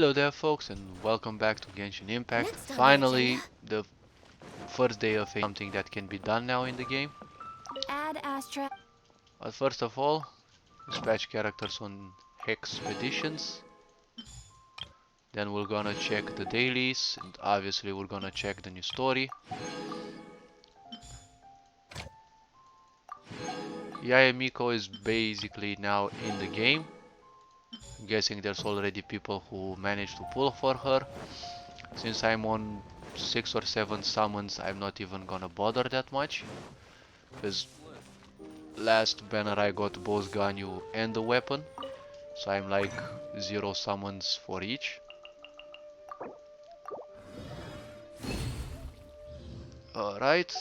Hello there folks and welcome back to Genshin Impact. Next on the Finally, agenda. the first day of something that can be done now in the game. Add Astra. But first of all, dispatch characters on expeditions. Then we're gonna check the dailies and obviously we're gonna check the new story. Yae Miko is basically now in the game. I'm guessing there's already people who managed to pull for her. Since I'm on 6 or 7 summons, I'm not even gonna bother that much. Because last banner I got both Ganyu and the weapon. So I'm like 0 summons for each. Alright.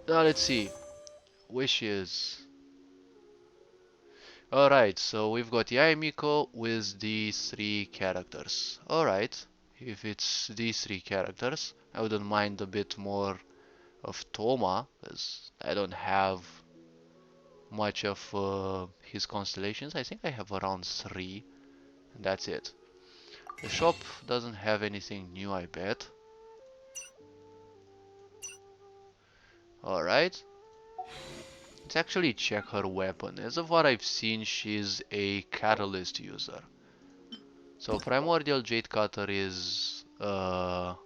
Now let's see. Wishes. Alright, so we've got Yaemiko with these 3 characters. Alright, if it's these 3 characters, I wouldn't mind a bit more of Toma, because I don't have much of his constellations. I think I have around 3, and that's it. The shop doesn't have anything new, I bet. Alright. Let's actually check her weapon. As of what I've seen, she's a catalyst user. So Primordial Jade Cutter is the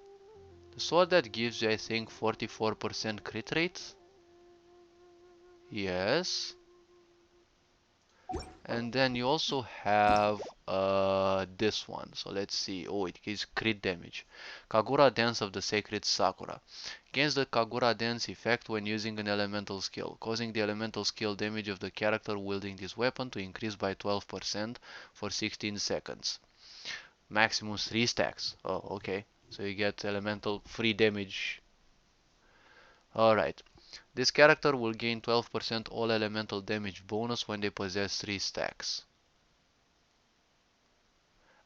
sword that gives you, I think, 44% crit rate. Yes. And then you also have this one. So let's see. Oh, it gives crit damage. Kagura Dance of the Sacred Sakura. Gains the Kagura Dance effect when using an elemental skill, causing the elemental skill damage of the character wielding this weapon to increase by 12% for 16 seconds. Maximum 3 stacks. Oh, okay. So you get elemental free damage. Alright. This character will gain 12% all elemental damage bonus when they possess 3 stacks.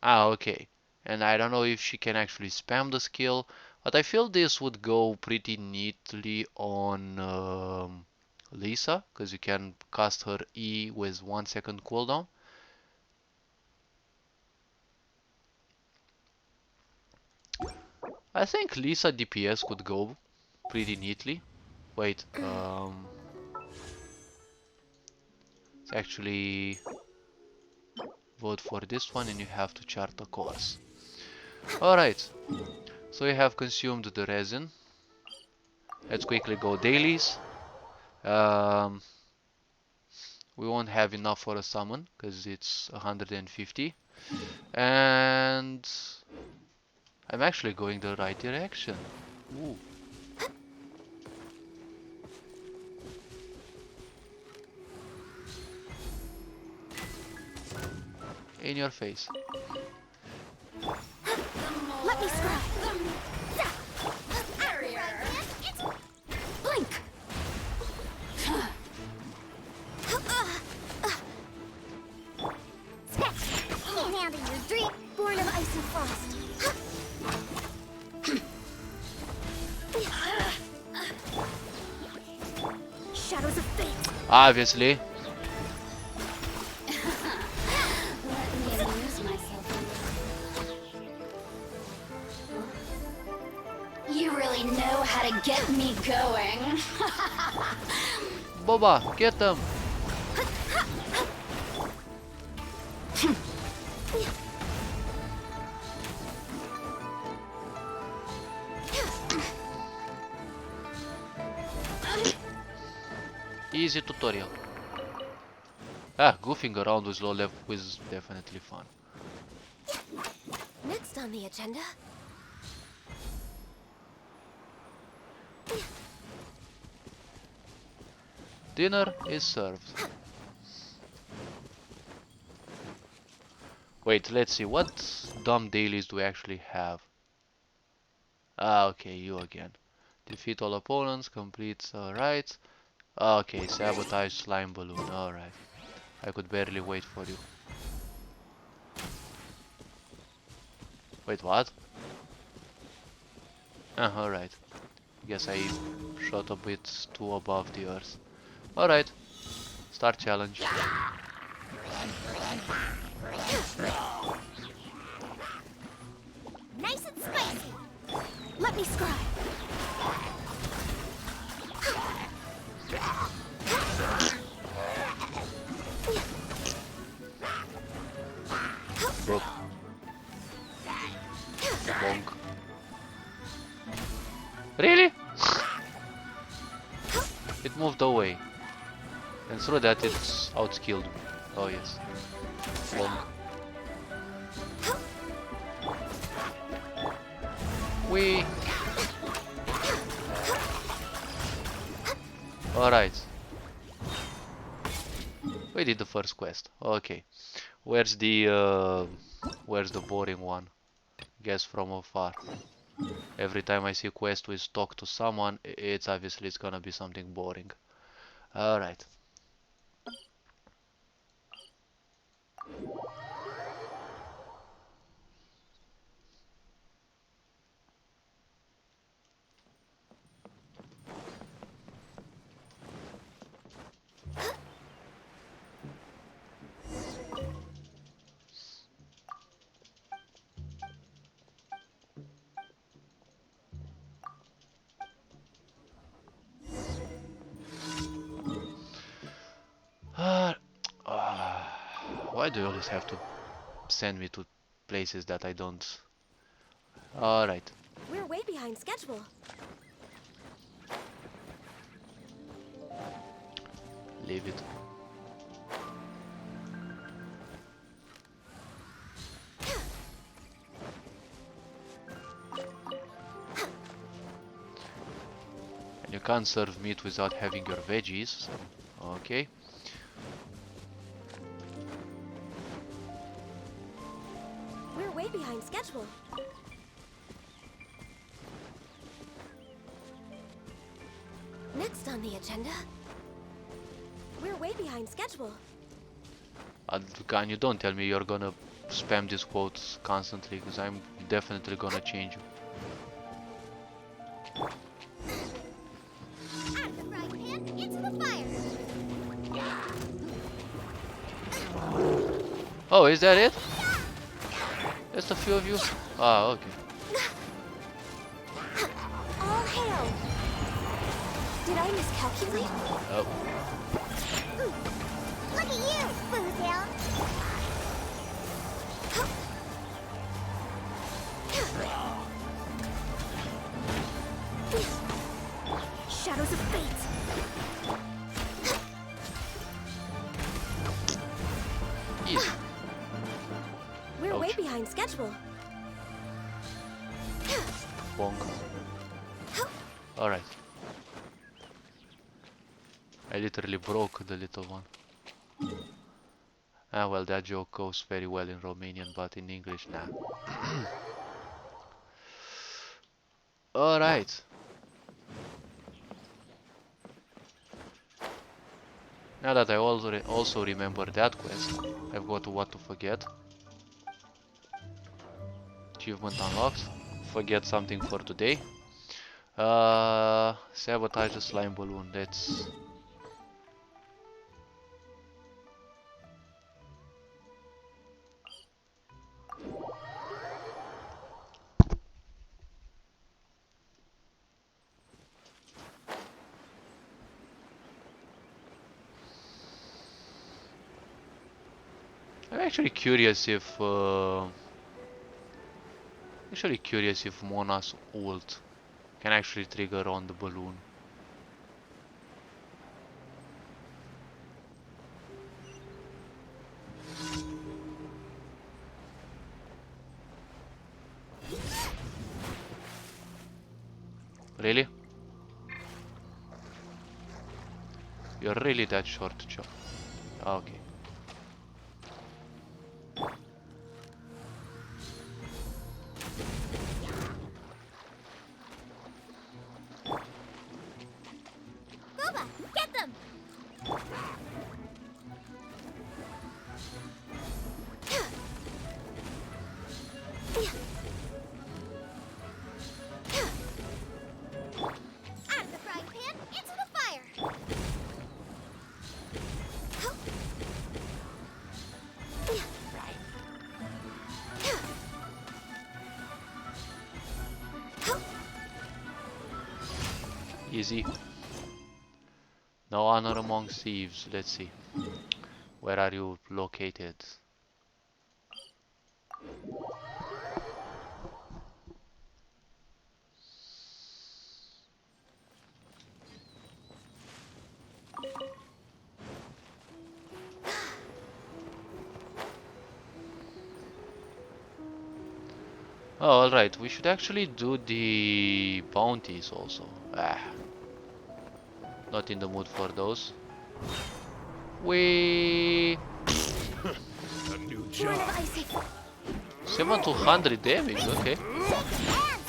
Ah, okay. And I don't know if she can actually spam the skill, but I feel this would go pretty neatly on Lisa, because you can cast her E with 1 second cooldown. I think Lisa DPS could go pretty neatly. Wait, it's actually vote for this one and you have to chart a course. Alright, so you have consumed the resin. Let's quickly go dailies. We won't have enough for a summon because it's 150. And I'm actually going the right direction. Ooh. In your face. Let me scry. Blink. Can't handle your dream. Born of ice and frost. Shadows of fate. Obviously. You really know how to get me going. Boba, get them. Easy tutorial. Ah, goofing around with low level is definitely fun. Next on the agenda. Dinner is served. Wait, let's see, what dumb dailies do we actually have? Ah, okay, you again. Defeat all opponents, complete, alright. Okay, sabotage slime balloon, alright. I could barely wait for you. Wait, what? Ah, alright. Guess I shot a bit too above the earth. Alright, start challenge. Boop. Bonk. Really? It moved away. And through that it's outskilled me. Oh yes. Bonk. Wee. Alright. We did the first quest. Okay. Where's the boring one? Guess from afar. Every time I see a quest with talk to someone, it's obviously it's gonna be something boring. Alright. Uh, why do you always have to send me to places that I don't? Alright, We're way behind schedule. leave it. And you can't serve meat without having your veggies, so okay. We're way behind schedule. Next on the agenda. We're way behind schedule. Can you don't tell me you're gonna spam these quotes constantly, because I'm definitely gonna change you. Add the frying pan into the fire. Oh, is that it? Just a few of you? Ah, okay. All hail. Did I miscalculate? Oh, Look at you, Boozle. Shadows of fate. easy. We're way Ouch. behind schedule. Bonk. Alright. I literally broke the little one. Ah, well, that joke goes very well in Romanian, but in English, nah. Alright. Now that I also remember that quest, I've got what to forget. Achievement unlocked. Forget something for today. Sabotage the slime balloon. That's... I'm actually curious if Mona's ult can actually trigger on the balloon. Really? You're really that short, Joe. Okay. Boba, get them! Add the frying pan into the fire. Easy. No honor among thieves. Let's see. Where are you located? Oh, alright, we should actually do the bounties also. Ah, not in the mood for those. We Born of icy 7 to 100 damage, okay.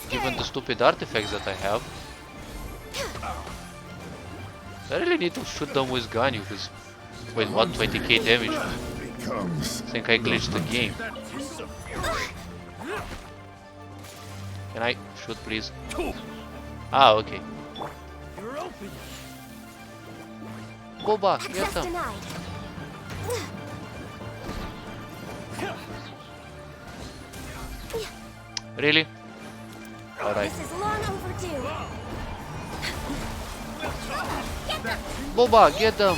Given the stupid artifacts that I have. I really need to shoot them with Ganyu, because... Wait, what? 20k damage? I think I glitched the game. Can I shoot, please? Ah, okay. Boba, get access them! denied. Really? Alright. This is long overdue. Get them! Boba, get them!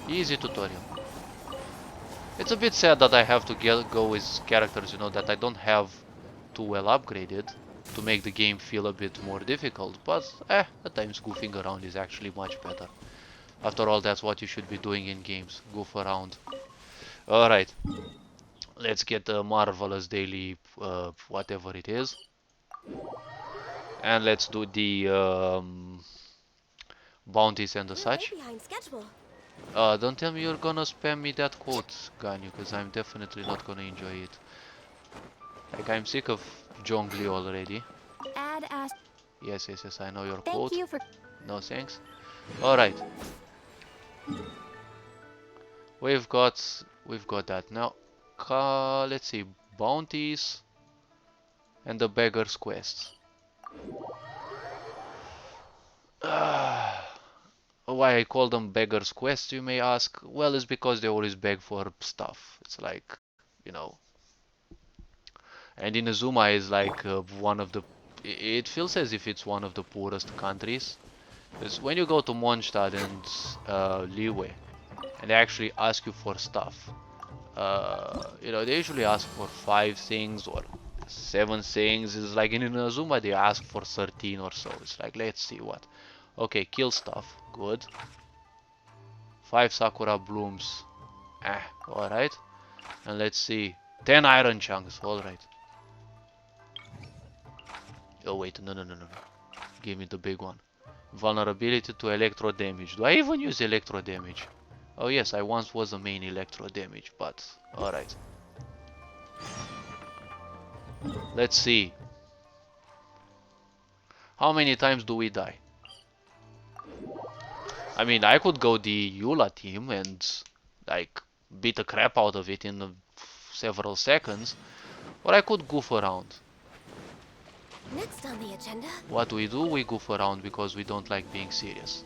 Easy tutorial. It's a bit sad that I have to go with characters, you know, that I don't have too well upgraded to make the game feel a bit more difficult, but at times goofing around is actually much better. After all, that's what you should be doing in games, goof around. Alright, let's get the marvelous daily, whatever it is. And let's do the bounties and the We're way such. behind schedule. Don't tell me you're gonna spam me that quote, Ganyu, because I'm definitely not gonna enjoy it. Like, I'm sick of Zhongli already. Add as. Yes, yes, yes, I know your Thank quote. you for. No thanks. Alright. We've got that. Now, let's see. Bounties and the beggar's quest. Why I call them beggar's quest, you may ask? Well, it's because they always beg for stuff. It's like, you know. And Inazuma is like one of the... It feels as if it's one of the poorest countries. Because when you go to Mondstadt and Liyue, and they actually ask you for stuff, you know, they usually ask for 5 things or 7 things. It's like in Inazuma they ask for 13 or so. It's like, let's see what. Okay, kill stuff. Good. 5 Sakura blooms. Alright. And let's see. 10 iron chunks. Alright. Oh wait, no. Give me the big one. Vulnerability to electro damage. Do I even use electro damage? Oh yes, I once was a main electro damage, but alright. Let's see. How many times do we die? I mean, I could go the Eula team and like beat the crap out of it in several seconds, or I could goof around. Next on the agenda. What we do, we goof around because we don't like being serious.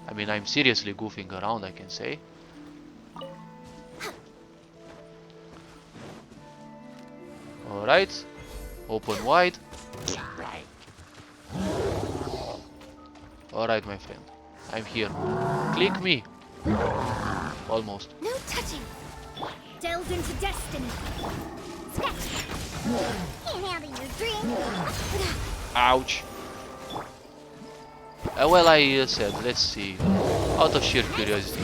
I mean, I'm seriously goofing around, I can say. Alright, open wide. Alright, my friend, I'm here. Click me. Almost. No touching. Delve into destiny. Sketch. Can't handle your dream. Ouch. Well, I said, let's see. Out of sheer curiosity.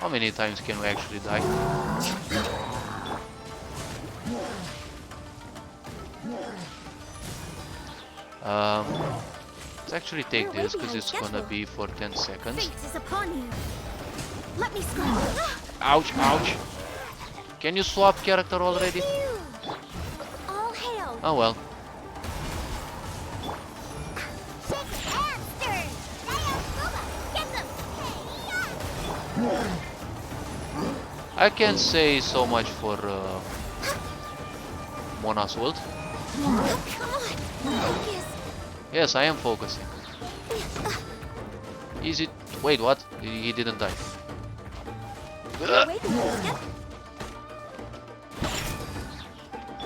How many times can we actually die? Let's actually take this because it's gonna be for 10 seconds. Fate is upon you. Let me scratch. Ouch, ouch. Can you swap character already? All hail. Oh well. I can't say so much for Mona's ult. Yes, I am focusing. Easy. Wait, what? He didn't die.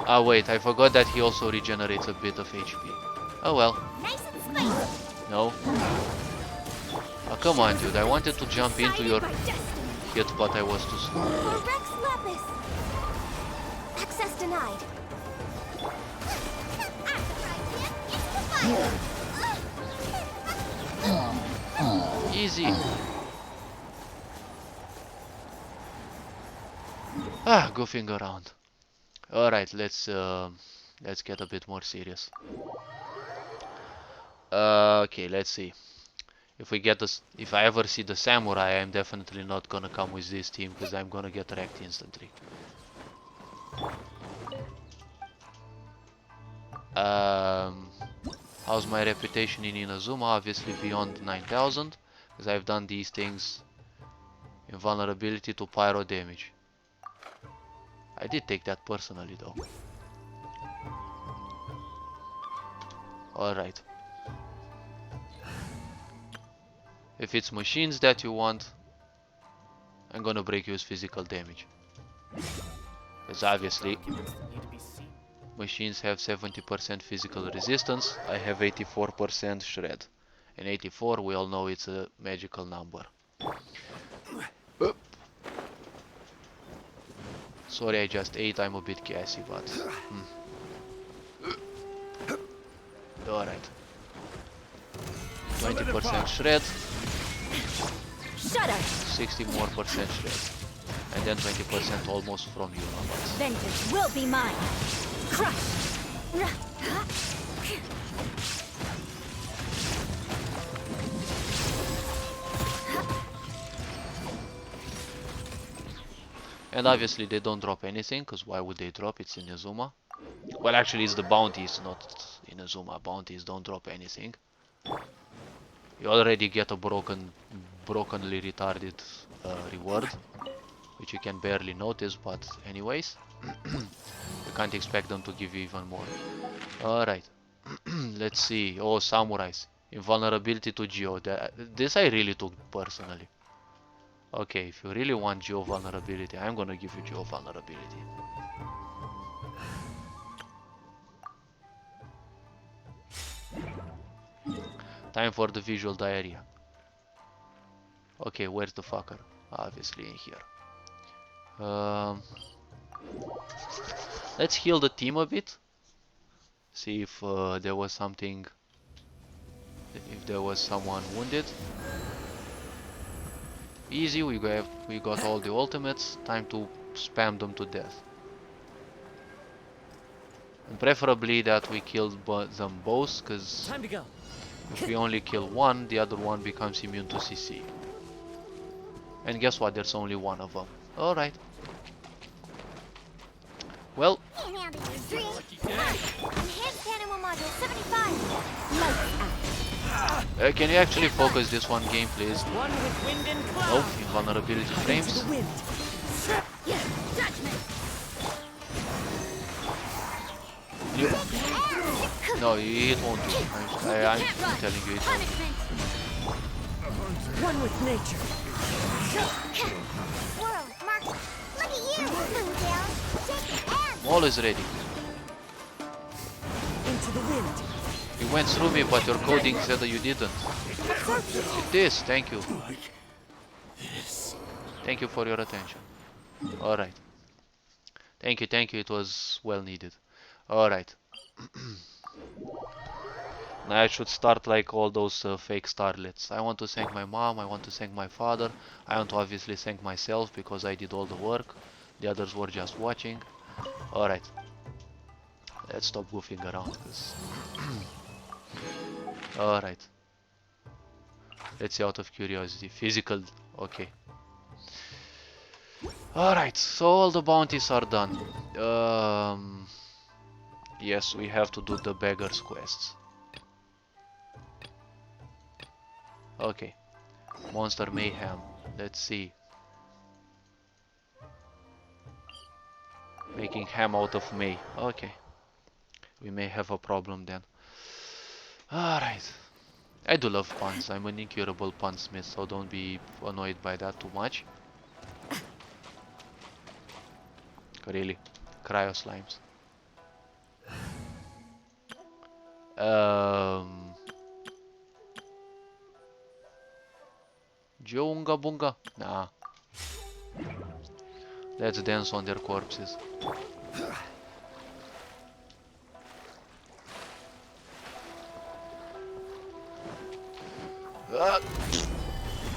Ah, wait, I forgot that he also regenerates a bit of HP. Oh well. Nice and spicy. No? Oh, come on, dude. I wanted to jump into your Decided by destiny. hit, but I was too slow. For Rex Lapis. Access denied. Easy. Ah, goofing around. Alright, let's get a bit more serious. Okay, let's see. If we get this, if I ever see the samurai, I'm definitely not gonna come with this team because I'm gonna get wrecked instantly. Um, how's my reputation in Inazuma? Obviously beyond 9,000 because I've done these things. Invulnerability to pyro damage. I did take that personally though. Alright. If it's machines that you want, I'm gonna break you with physical damage. Because obviously machines have 70% physical resistance, I have 84% shred. And 84 we all know it's a magical number. Sorry I just ate, I'm a bit gassy, but... Alright. 20% shred. Shudder. 60 more percent shred. And then 20% almost from you, but... Vengeance will be mine. Crush. And obviously they don't drop anything, because why would they drop? It's in Inazuma. Well, actually it's the bounties, not in Inazuma. Bounties don't drop anything. You already get a brokenly retarded reward, which you can barely notice, but anyways. You can't expect them to give you even more. Alright. Let's see. Oh, samurais. Invulnerability to Geo. This I really took personally. Okay, if you really want Geo vulnerability, I'm gonna give you Geo vulnerability. Time for the visual diarrhea. Okay, where's the fucker? Obviously in here. Let's heal the team a bit. See if there was something... If there was someone wounded. Easy, we got all the ultimates. Time to spam them to death. And preferably that we killed them both, because if we only kill one, the other one becomes immune to CC. And guess what? There's only one of them. Alright. Well. Enhanced animal module 75. Can you actually focus this one game, please? One with wind and cloud. Nope, invulnerability frames. The wind. No, it won't do. I'm telling you it won't. One with nature. World, Mark, look at you. Move down. Shake hands. Maul is ready. Into the wind. You went through me, but your coding said that you didn't. It is, thank you. Thank you for your attention. Alright. Thank you, it was well needed. Alright. Now I should start like all those fake starlets. I want to thank my mom, I want to thank my father, I want to obviously thank myself because I did all the work. The others were just watching. Alright. Let's stop goofing around. Alright. Let's see, out of curiosity. Physical. Okay. Alright, so all the bounties are done. Yes, we have to do the beggar's quests. Okay. Monster Mayhem. Let's see. Making ham out of May. Okay. We may have a problem then. Alright. I do love puns. I'm an incurable punsmith, so don't be annoyed by that too much. Really. Cryo slimes. Joe Unga Bunga? Nah. Let's dance on their corpses.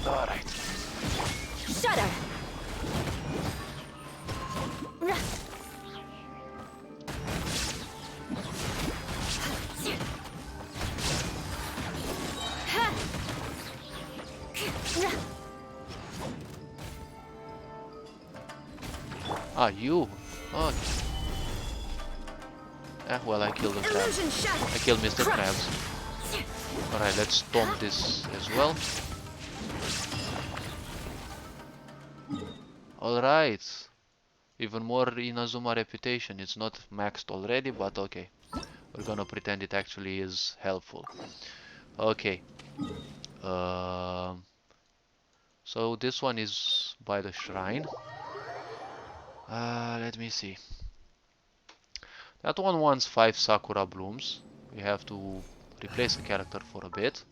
Alright. Shudder. Ah, you. Oh. Well, I killed the crab. Illusion shattered. I killed Mr. Krabs. Alright, let's stomp this as well. Alright. Even more Inazuma reputation. It's not maxed already, but okay. We're gonna pretend it actually is helpful. Okay. So this one is by the shrine. Let me see. That one wants 5 Sakura blooms. We have to replace the character for a bit.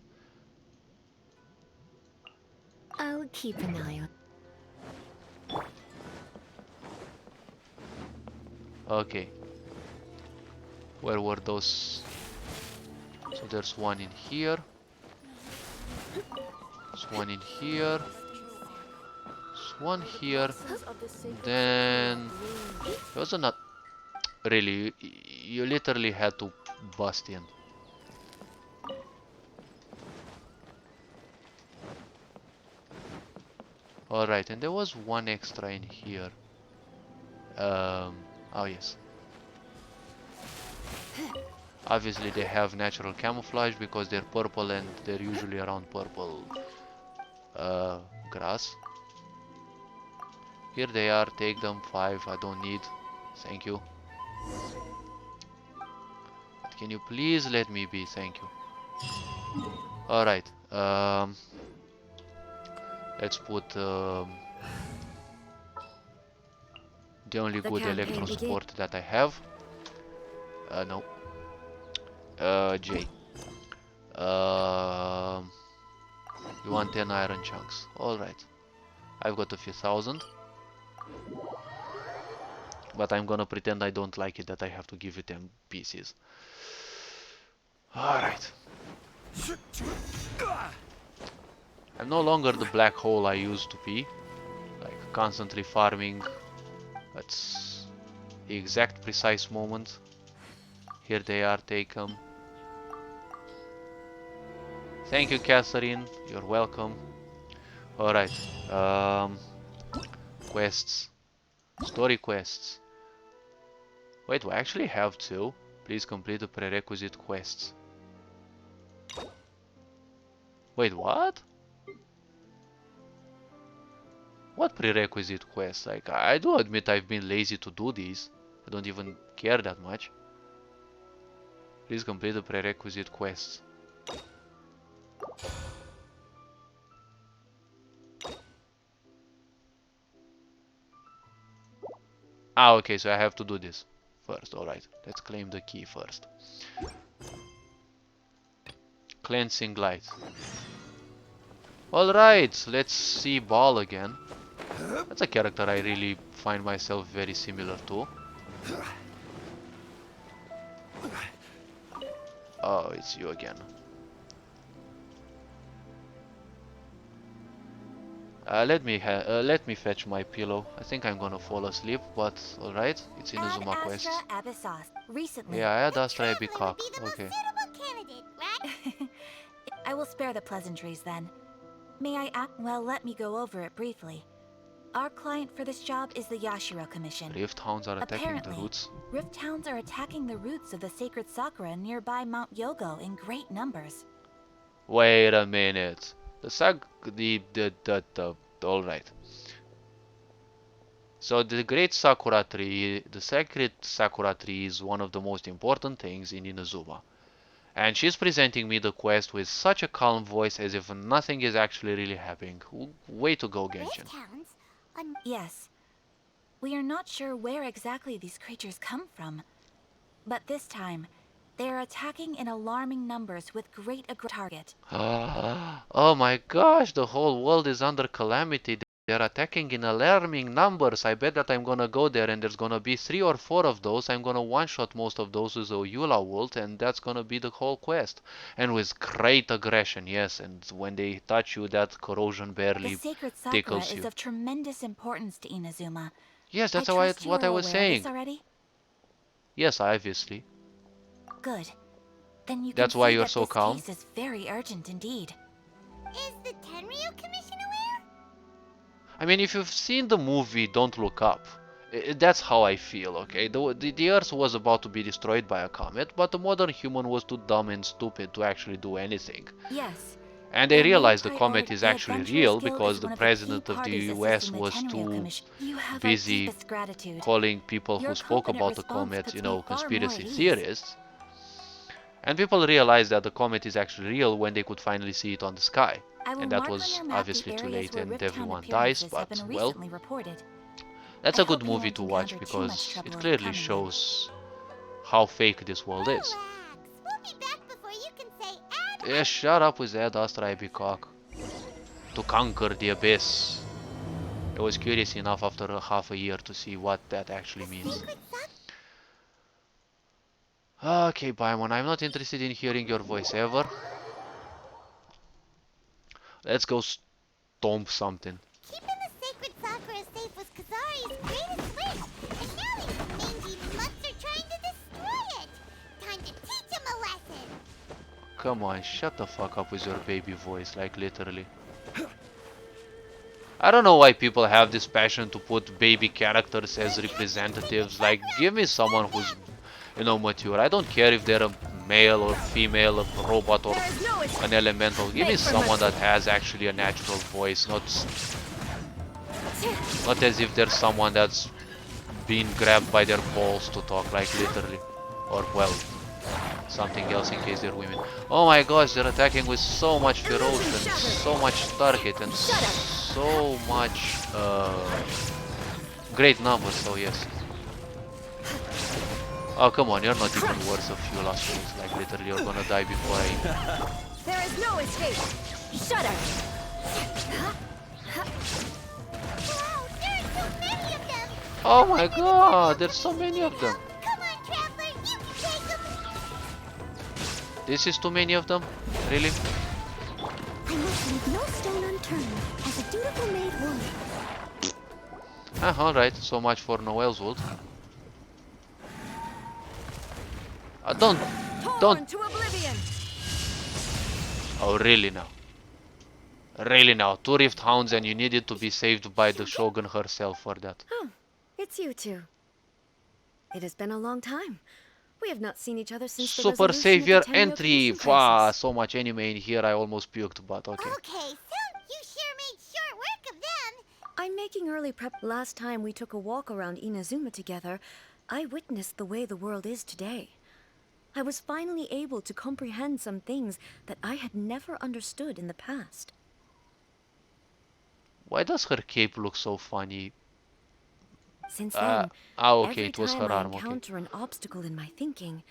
I'll keep an eye on. Okay. Where were those? So there's one in here. There's one in here. There's one here. Then there was not really. You literally had to bust in. Alright, and there was one extra in here. Oh yes. Obviously they have natural camouflage because they're purple and they're usually around purple grass. Here they are, take them, 5, I don't need, thank you. But can you please let me be, thank you. Alright, let's put the only good electro support that I have. No. J. You want 10 iron chunks. Alright. I've got a few thousand. But I'm gonna pretend I don't like it, that I have to give you 10 pieces. Alright. I'm no longer the black hole I used to be. Like, constantly farming. That's the exact precise moment. Here they are, take them. Thank you, Catherine. You're welcome. Alright. Quests. Story quests. Wait, we actually have 2. Please complete the prerequisite quests. Wait, what? What prerequisite quests? Like, I do admit I've been lazy to do these. I don't even care that much. Please complete the prerequisite quests. Ah, okay, so I have to do this first. Alright, let's claim the key first. Cleansing light. Alright, let's see Ball again. That's a character I really find myself very similar to. Oh, it's you again. Let me fetch my pillow. I think I'm gonna fall asleep, but alright, it's Inazuma Quest. Recently. Yeah, add Astra Ebikak. Okay. I will spare the pleasantries then. May I act? Well, let me go over it briefly. Our client for this job is the Yashiro Commission. Rift Hounds are attacking the roots. Rift Hounds are attacking the roots of the sacred sakura nearby Mount Yogo in great numbers. Wait a minute. Alright. So the great Sakura tree, the sacred Sakura tree is one of the most important things in Inazuma. And she's presenting me the quest with such a calm voice as if nothing is actually really happening. Way to go, Genshin. Yes. We are not sure where exactly these creatures come from. But this time, They're attacking in alarming numbers with great target. Oh my gosh, the whole world is under calamity. They're attacking in alarming numbers. I bet that I'm gonna go there and there's gonna be 3 or 4 of those. I'm gonna one-shot most of those with a Eula ult, and that's gonna be the whole quest. And with great aggression, yes, and when they touch you, that corrosion The barely sacred Sakura tickles is you. of tremendous importance to Inazuma. Yes, I that's why trust you what are I was aware of this saying. already? Yes, obviously. Good. Then you can That's why see you're that so this calm. case is very urgent indeed. Is the Tenryu Commission aware? I mean, if you've seen the movie Don't Look Up, that's how I feel, okay? The Earth was about to be destroyed by a comet, but the modern human was too dumb and stupid to actually do anything. Yes. And they Their main realized the comet priority, is the actually Adventurers real Guild because is the one of the key president of the parties US assisting the was Tenryu too Commission. You have our busy deepest gratitude. calling people Your who spoke confident about the response comet, puts you me know, far more conspiracy at ease. theorists. And people realized that the comet is actually real when they could finally see it on the sky. I will And that mark on was your map the obviously too areas late where and Rifttown everyone dies, appearances have but, been well, recently reported. that's I a good hope you movie won't to watch encounter too much because trouble it clearly overcoming them. shows how fake this world is. Relax. We'll be back before you can say Yeah, shut up with that, Astra cock. To conquer the abyss. I was curious enough after half a year to see what that actually means. secret sock. Okay, Paimon, I'm not interested in hearing your voice ever. Let's go stomp something. Keeping the sacred Sakura safe was Kazari's greatest wish, and now these mangy mutts are trying to destroy it. Time to teach him a lesson. Come on, shut the fuck up with your baby voice, like literally. I don't know why people have this passion to put baby characters as representatives. Like, give me someone who's, you know, mature. I don't care if they're a male or female, a robot or an elemental. Give me someone that has actually a natural voice, not as if there's someone that's being grabbed by their balls to talk, like literally. Or, well, something else in case they're women. Oh my gosh, they're attacking with so much ferocity and so much target and so much great numbers, so yes. Oh come on, you're not even worth a few last rolls, like literally you're gonna die before I even... There is no escape. Shudder. Wow, there are so many of them. Oh my god, there's so many of them. Come on, traveler, you can take them. This is too many of them? Really? I must leave no stone unturned, as a dutiful maid would. Ah, alright, so much for Noel's ult. Don't... To oblivion. Oh, really now? Really now? 2 Rift Hounds and you needed to be saved by the Shogun herself for that. Oh, it's you two. It has been a long time. We have not seen each other since the Super resolution of Savior the Tenryu entry! Commission Wow, crisis. so much anime in here, I almost puked, but okay. Okay, so you sure made short work of them. I'm making early prep. Last time we took a walk around Inazuma together, I witnessed the way the world is today. I was finally able to comprehend some things that I had never understood in the past. Why does her cape look so funny? Since then, Okay, every it was time her I arm, okay. encounter an obstacle in my thinking,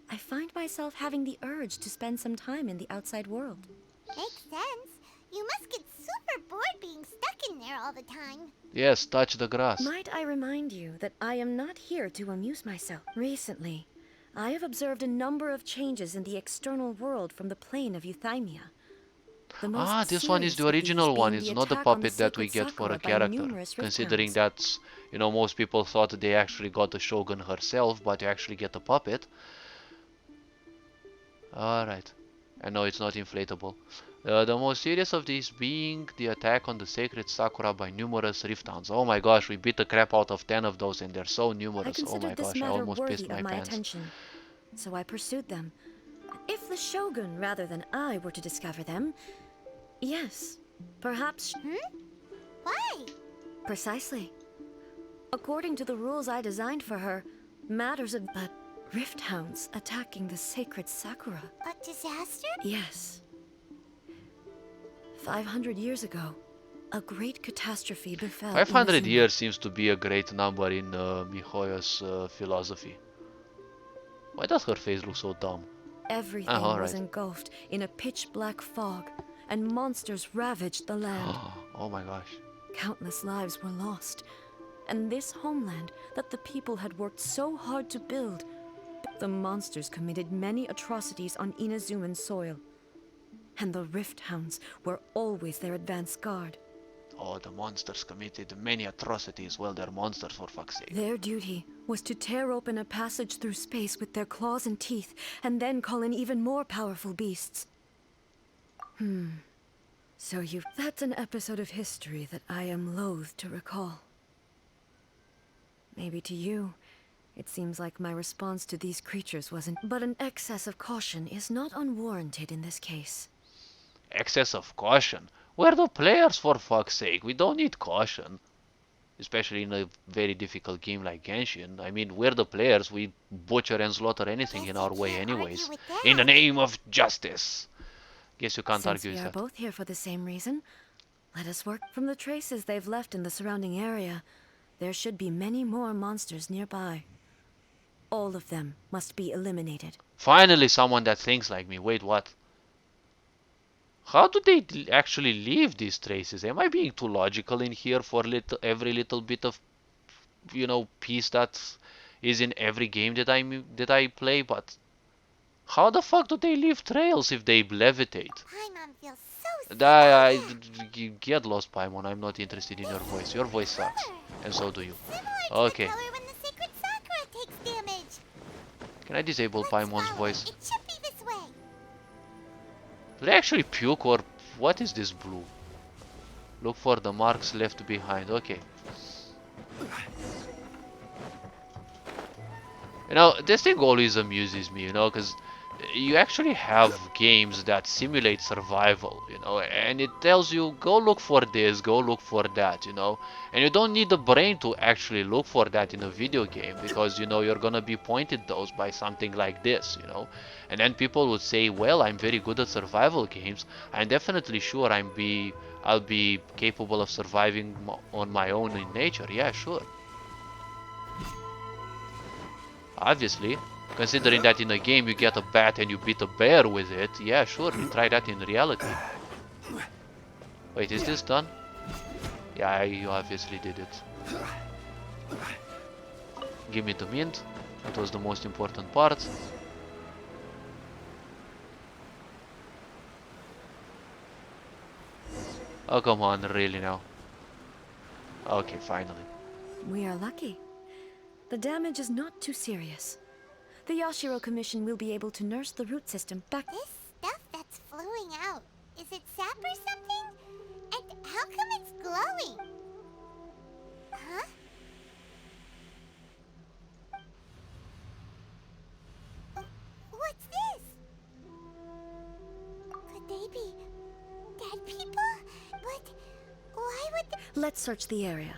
I find myself having the urge to spend some time in the outside world. Makes sense. You must get super bored being stuck in there all the time. Yes, touch the grass. Might I remind you that I am not here to amuse myself. Recently, I have observed a number of changes in the external world from the plane of Euthymia. The most This one is serious the of these original one, being it's the not the attack on puppet that we sacred get for a Sakura by character. numerous Considering Rifthounds. that's, you know, most people thought they actually got the Shogun herself, but you actually get a puppet. Alright. I know it's not inflatable. The most serious of these being the attack on the sacred Sakura by numerous Rifthounds. Oh my gosh, we beat the crap out of 10 of those and they're so I numerous. Oh considered my this gosh, I matter almost worthy pissed of my my pants. attention, so I pursued them. If the Shogun rather than I were to discover them, yes, perhaps. Why? Precisely. According to the rules I designed for her, matters of Rifthounds attacking the sacred Sakura. A disaster? Yes. 500 years ago, a great catastrophe befell 500 Inazuma. years seems to be a great number in Mihoyo's philosophy. Why does her face look so dumb? Everything Ah, was alright. engulfed in a pitch-black fog, and monsters ravaged the land. Oh my gosh. Countless lives were lost, and this homeland that the people had worked so hard to build, the monsters committed many atrocities on Inazuman soil, and the Rift Hounds were always their advance guard. Oh, the monsters committed many atrocities. Well, they're monsters for fuck's sake. Their duty was to tear open a passage through space with their claws and teeth, and then call in even more powerful beasts. So that's an episode of history that I am loath to recall. Maybe to you, it seems like my response to these creatures wasn't... But an excess of caution is not unwarranted in this case. Excess of caution. We're the players, for fuck's sake. We don't need caution. Especially in a very difficult game like Genshin. I mean, we're the players. We butcher and slaughter anything in our way anyways. In the name of justice. Guess you can't Since argue we with are that. both here for the same reason, let us work from the traces they've left in the surrounding area. There should be many more monsters nearby. All of them must be eliminated. Finally, someone that thinks like me. Wait, what? How do they actually leave these traces? Am I being too logical in here for every little bit of, piece that is in every game that I play? But how the fuck do they leave trails if they levitate? Paimon feels so Get lost, Paimon. I'm not interested in your voice. Your voice sucks, and so do you. similar to Okay. the color when the sacred Sakura takes damage. Can I disable Paimon's Follow voice? it. It should be this way. Do they actually puke or what is this blue? Look for the marks left behind. Okay. This thing always amuses me, because you actually have games that simulate survival, and it tells you, go look for this, go look for that, and you don't need the brain to actually look for that in a video game because, you're gonna be pointed those by something like this, and then people would say, well, I'm very good at survival games. I'm definitely sure I'll be capable of surviving on my own in nature. Yeah, sure. Obviously, considering that in a game you get a bat and you beat a bear with it, yeah, sure, we try that in reality. Wait, is this done? Yeah, you obviously did it. Give me the mint. That was the most important part. Oh, come on, really now? Okay, finally. We are lucky. The damage is not too serious. The Yashiro Commission will be able to nurse the root system back. This stuff that's flowing out, is it sap or something? And how come it's glowing? Huh? What's this? Could they be dead people? But why would they... Let's search the area.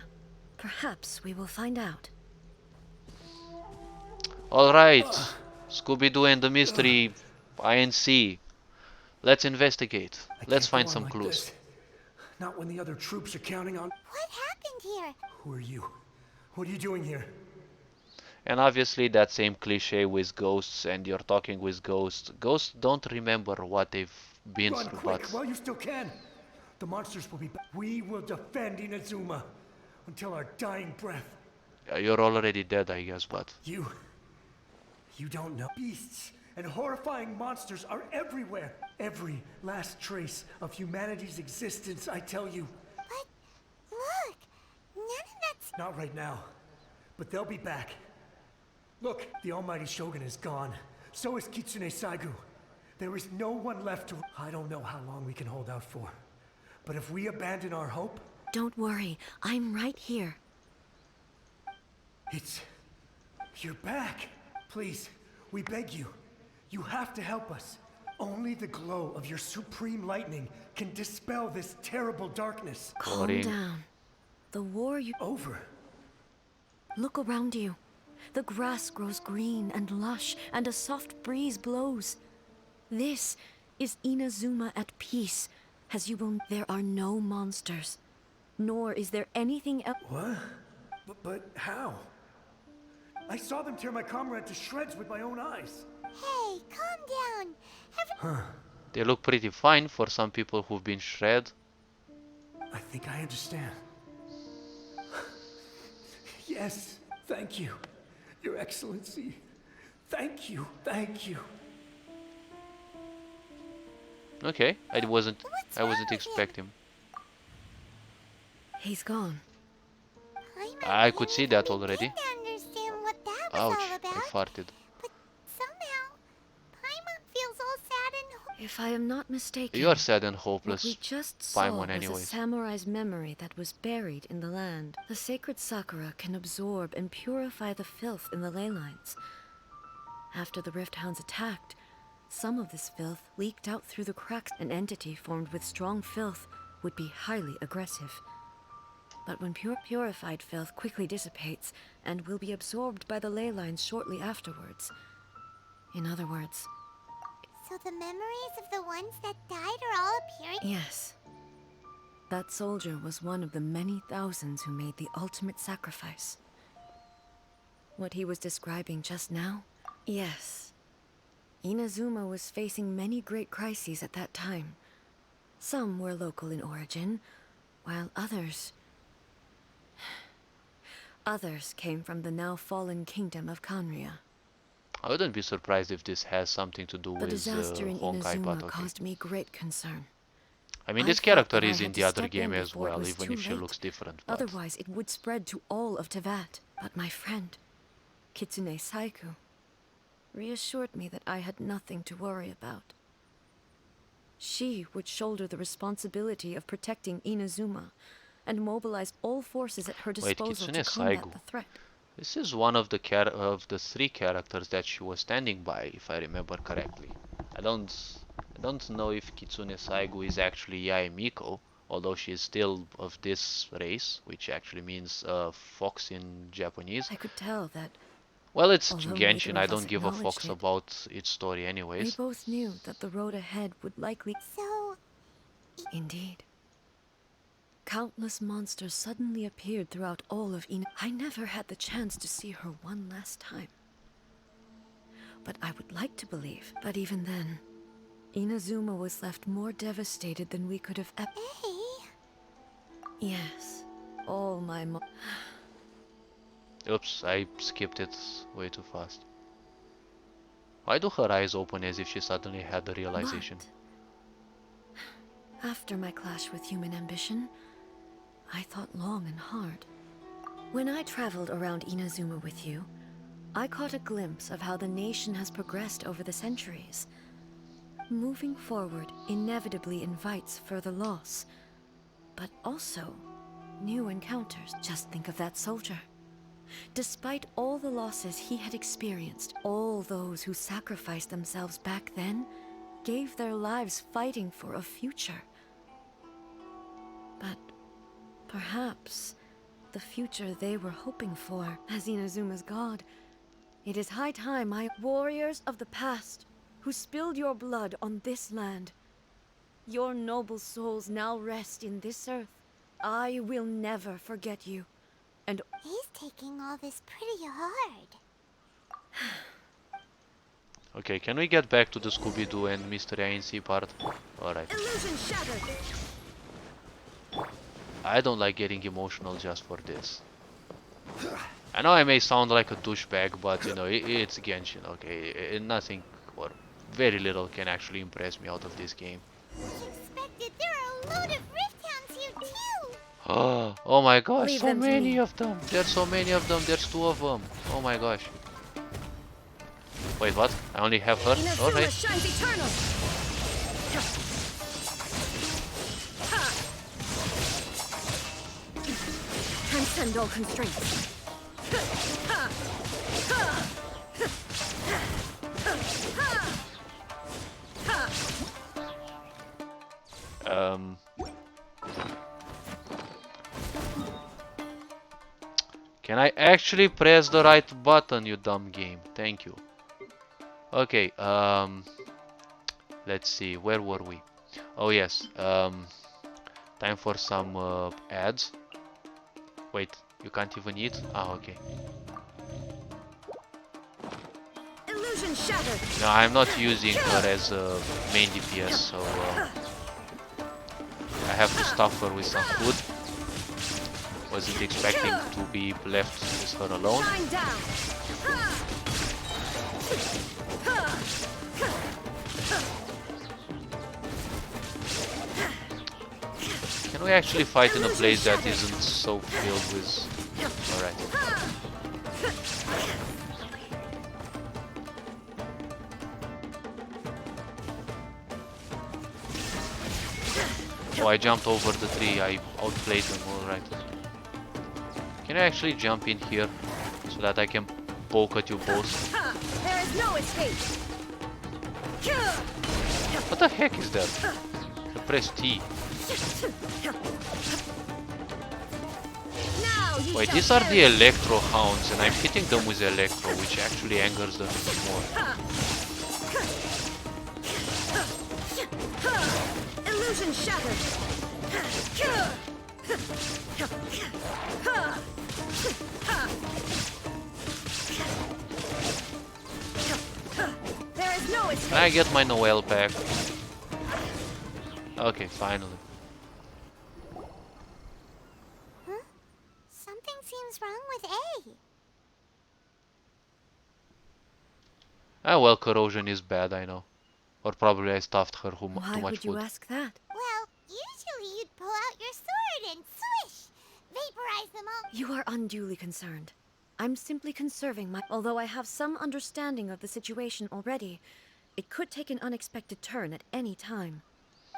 Perhaps we will find out. Alright, Scooby-Doo and the Mystery INC. Let's investigate. Let's find some clues. Not when the other troops are counting on... What happened here? Who are you? What are you doing here? And obviously that same cliche with ghosts, and you're talking with ghosts. Ghosts don't remember what they've been Run through, quick but while you still can. The monsters will be back. We will defend Inazuma until our dying breath. you're already dead, I guess, but... You don't know. Beasts and horrifying monsters are everywhere. Every last trace of humanity's existence, I tell you. But look, none of that's... Not right now, but they'll be back. Look, the almighty Shogun is gone. So is Kitsune Saigu. There is no one left to... I don't know how long we can hold out for. But if we abandon our hope... Don't worry, I'm right here. You're back. Please, we beg you. You have to help us. Only the glow of your supreme lightning can dispel this terrible darkness. Calm Boring. down. The war you... Over. Look around you. The grass grows green and lush, and a soft breeze blows. This is Inazuma at peace, as you will... There are no monsters. Nor is there anything else... What? But how? I saw them tear my comrade to shreds with my own eyes. Hey, calm down. They look pretty fine for some people who've been shred. I think I understand. Yes, thank you, Your Excellency. Thank you, thank you. Okay, I wasn't What's wrong with him? expecting. He's gone. I could see that already. Didn't understand what that was Ouch, all I about. farted. But somehow, Paimon feels all sad and If I am not mistaken, You're sad and what hopeless. we just saw Paimon was a anyways. samurai's memory that was buried in the land. The sacred sakura can absorb and purify the filth in the ley lines. After the Rift Hounds attacked, some of this filth leaked out through the cracks. An entity formed with strong filth would be highly aggressive. But when purified filth quickly dissipates and will be absorbed by the ley lines shortly afterwards. In other words, so the memories of the ones that died are all appearing? yes. That soldier was one of the many thousands who made the ultimate sacrifice. What he was describing just now? Yes. Inazuma was facing many great crises at that time. Some were local in origin, while others came from the now fallen kingdom of Kanria. I wouldn't be surprised if this has something to do The with disaster in Honkai, but Inazuma okay. caused me great concern. I mean, I this thought character that I is in had the to other step game in as before it well, was even too if she late. looks different. But Otherwise, it would spread to all of Tevat. But my friend, Kitsune Saiku, reassured me that I had nothing to worry about. She would shoulder the responsibility of protecting Inazuma and mobilize all forces at her wait, disposal Kitsune to combat Saigu. the threat. This is one of the three characters that she was standing by, if I remember correctly. I don't know if Kitsune Saigu is actually Yae Miko, although she is still of this race, which actually means fox in Japanese. I could tell that, Well, it's although Genshin, neither I of us don't give a acknowledged fox it, about its story we anyways. both knew that the road ahead would likely... So, Indeed. Countless monsters suddenly appeared throughout all of Ina. I never had the chance to see her one last time. But I would like to believe. But even then, Inazuma was left more devastated than we could have hey, Yes. All my Oops, I skipped it way too fast. Why do her eyes open as if she suddenly had the realization? But after my clash with human ambition, I thought long and hard. When I traveled around Inazuma with you, I caught a glimpse of how the nation has progressed over the centuries. Moving forward inevitably invites further loss, but also new encounters. Just think of that soldier. Despite all the losses he had experienced, all those who sacrificed themselves back then gave their lives fighting for a future. But perhaps the future they were hoping for, as Inazuma's god, it is high time warriors of the past who spilled your blood on this land. Your noble souls now rest in this earth. I will never forget you. And he's taking all this pretty hard. Okay, can we get back to the Scooby-Doo and Mystery Inc. part? Alright. illusion shattered. I don't like getting emotional just for this. I know I may sound like a douchebag, but you know, it's Genshin, okay? Nothing or very little can actually impress me out of this game. Expected, there are a load of Rift Hounds here too. Oh my gosh, Leave so them to many me. of them. There's so many of them. There's 2 of them. Oh my gosh. Wait, what? I only have her? Inazuma Alright. shines eternal. Transcend all constraints. Can I actually press the right button, you dumb game? Thank you. Okay, let's see, where were we? Oh yes, time for some ads. Wait, you can't even eat? Ah, okay. Illusion shattered. No, I'm not using her as a main DPS, so I have to stuff her with some food. Wasn't expecting to be left with her alone. Shine down. Can we actually fight in a place that isn't so filled with... Alright. Oh, I jumped over the tree. I outplayed them, alright. Can I actually jump in here so that I can poke at you both? There is no escape. What the heck is that? I press T. Now you Wait, shall these are the perish. electro hounds and I'm hitting them with electro, which actually angers them more. Illusion shattered. There is no escape. Can I get my Noel back? Okay, finally. Huh? Something seems wrong with A. Ah well, corrosion is bad, I know. Or probably I stuffed her too Why much would you food. ask that? Well, usually you'd pull out your sword and swish! Vaporize them all. You are unduly concerned. I'm simply conserving my... Although I have some understanding of the situation already, it could take an unexpected turn at any time.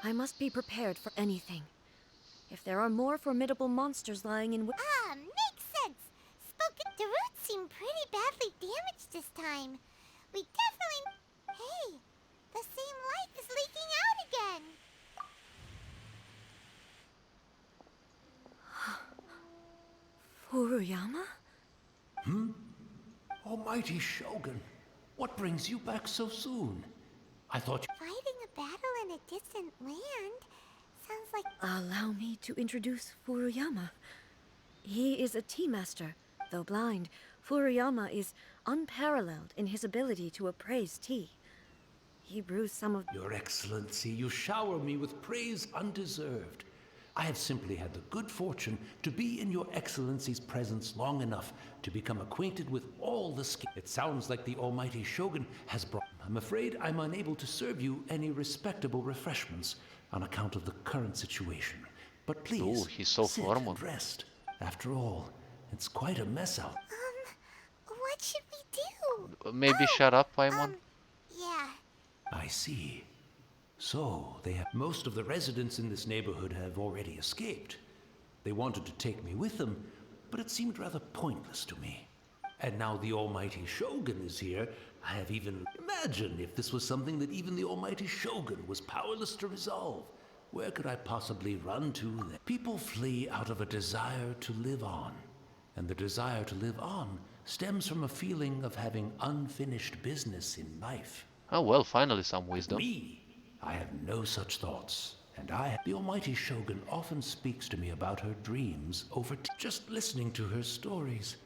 I must be prepared for anything. If there are more formidable monsters lying in... Makes sense. The roots seem pretty badly damaged this time. We definitely... Hey, the same light is leaking out again. Furuyama? Almighty Shogun, what brings you back so soon? I thought you... Fighting a battle in a distant land? Sounds like... Allow me to introduce Furuyama. He is a tea master. Though blind, Furuyama is unparalleled in his ability to appraise tea. He brews some of... Your Excellency, you shower me with praise undeserved. I have simply had the good fortune to be in your Excellency's presence long enough to become acquainted with all the skill. It sounds like the Almighty Shogun has brought... I'm afraid I'm unable to serve you any respectable refreshments on account of the current situation. But please, Ooh, he's so sit formal. and rest. After all, it's quite a mess out. What should we do? Maybe shut up, Paimon? Yeah. I see. So, they have... Most of the residents in this neighborhood have already escaped. They wanted to take me with them, but it seemed rather pointless to me. And now the Almighty Shogun is here. I have even... Imagine if this was something that even the Almighty Shogun was powerless to resolve. Where could I possibly run to then? People flee out of a desire to live on. And the desire to live on stems from a feeling of having unfinished business in life. Oh well, finally some wisdom. Me? I have no such thoughts. And the Almighty Shogun often speaks to me about her dreams over just listening to her stories.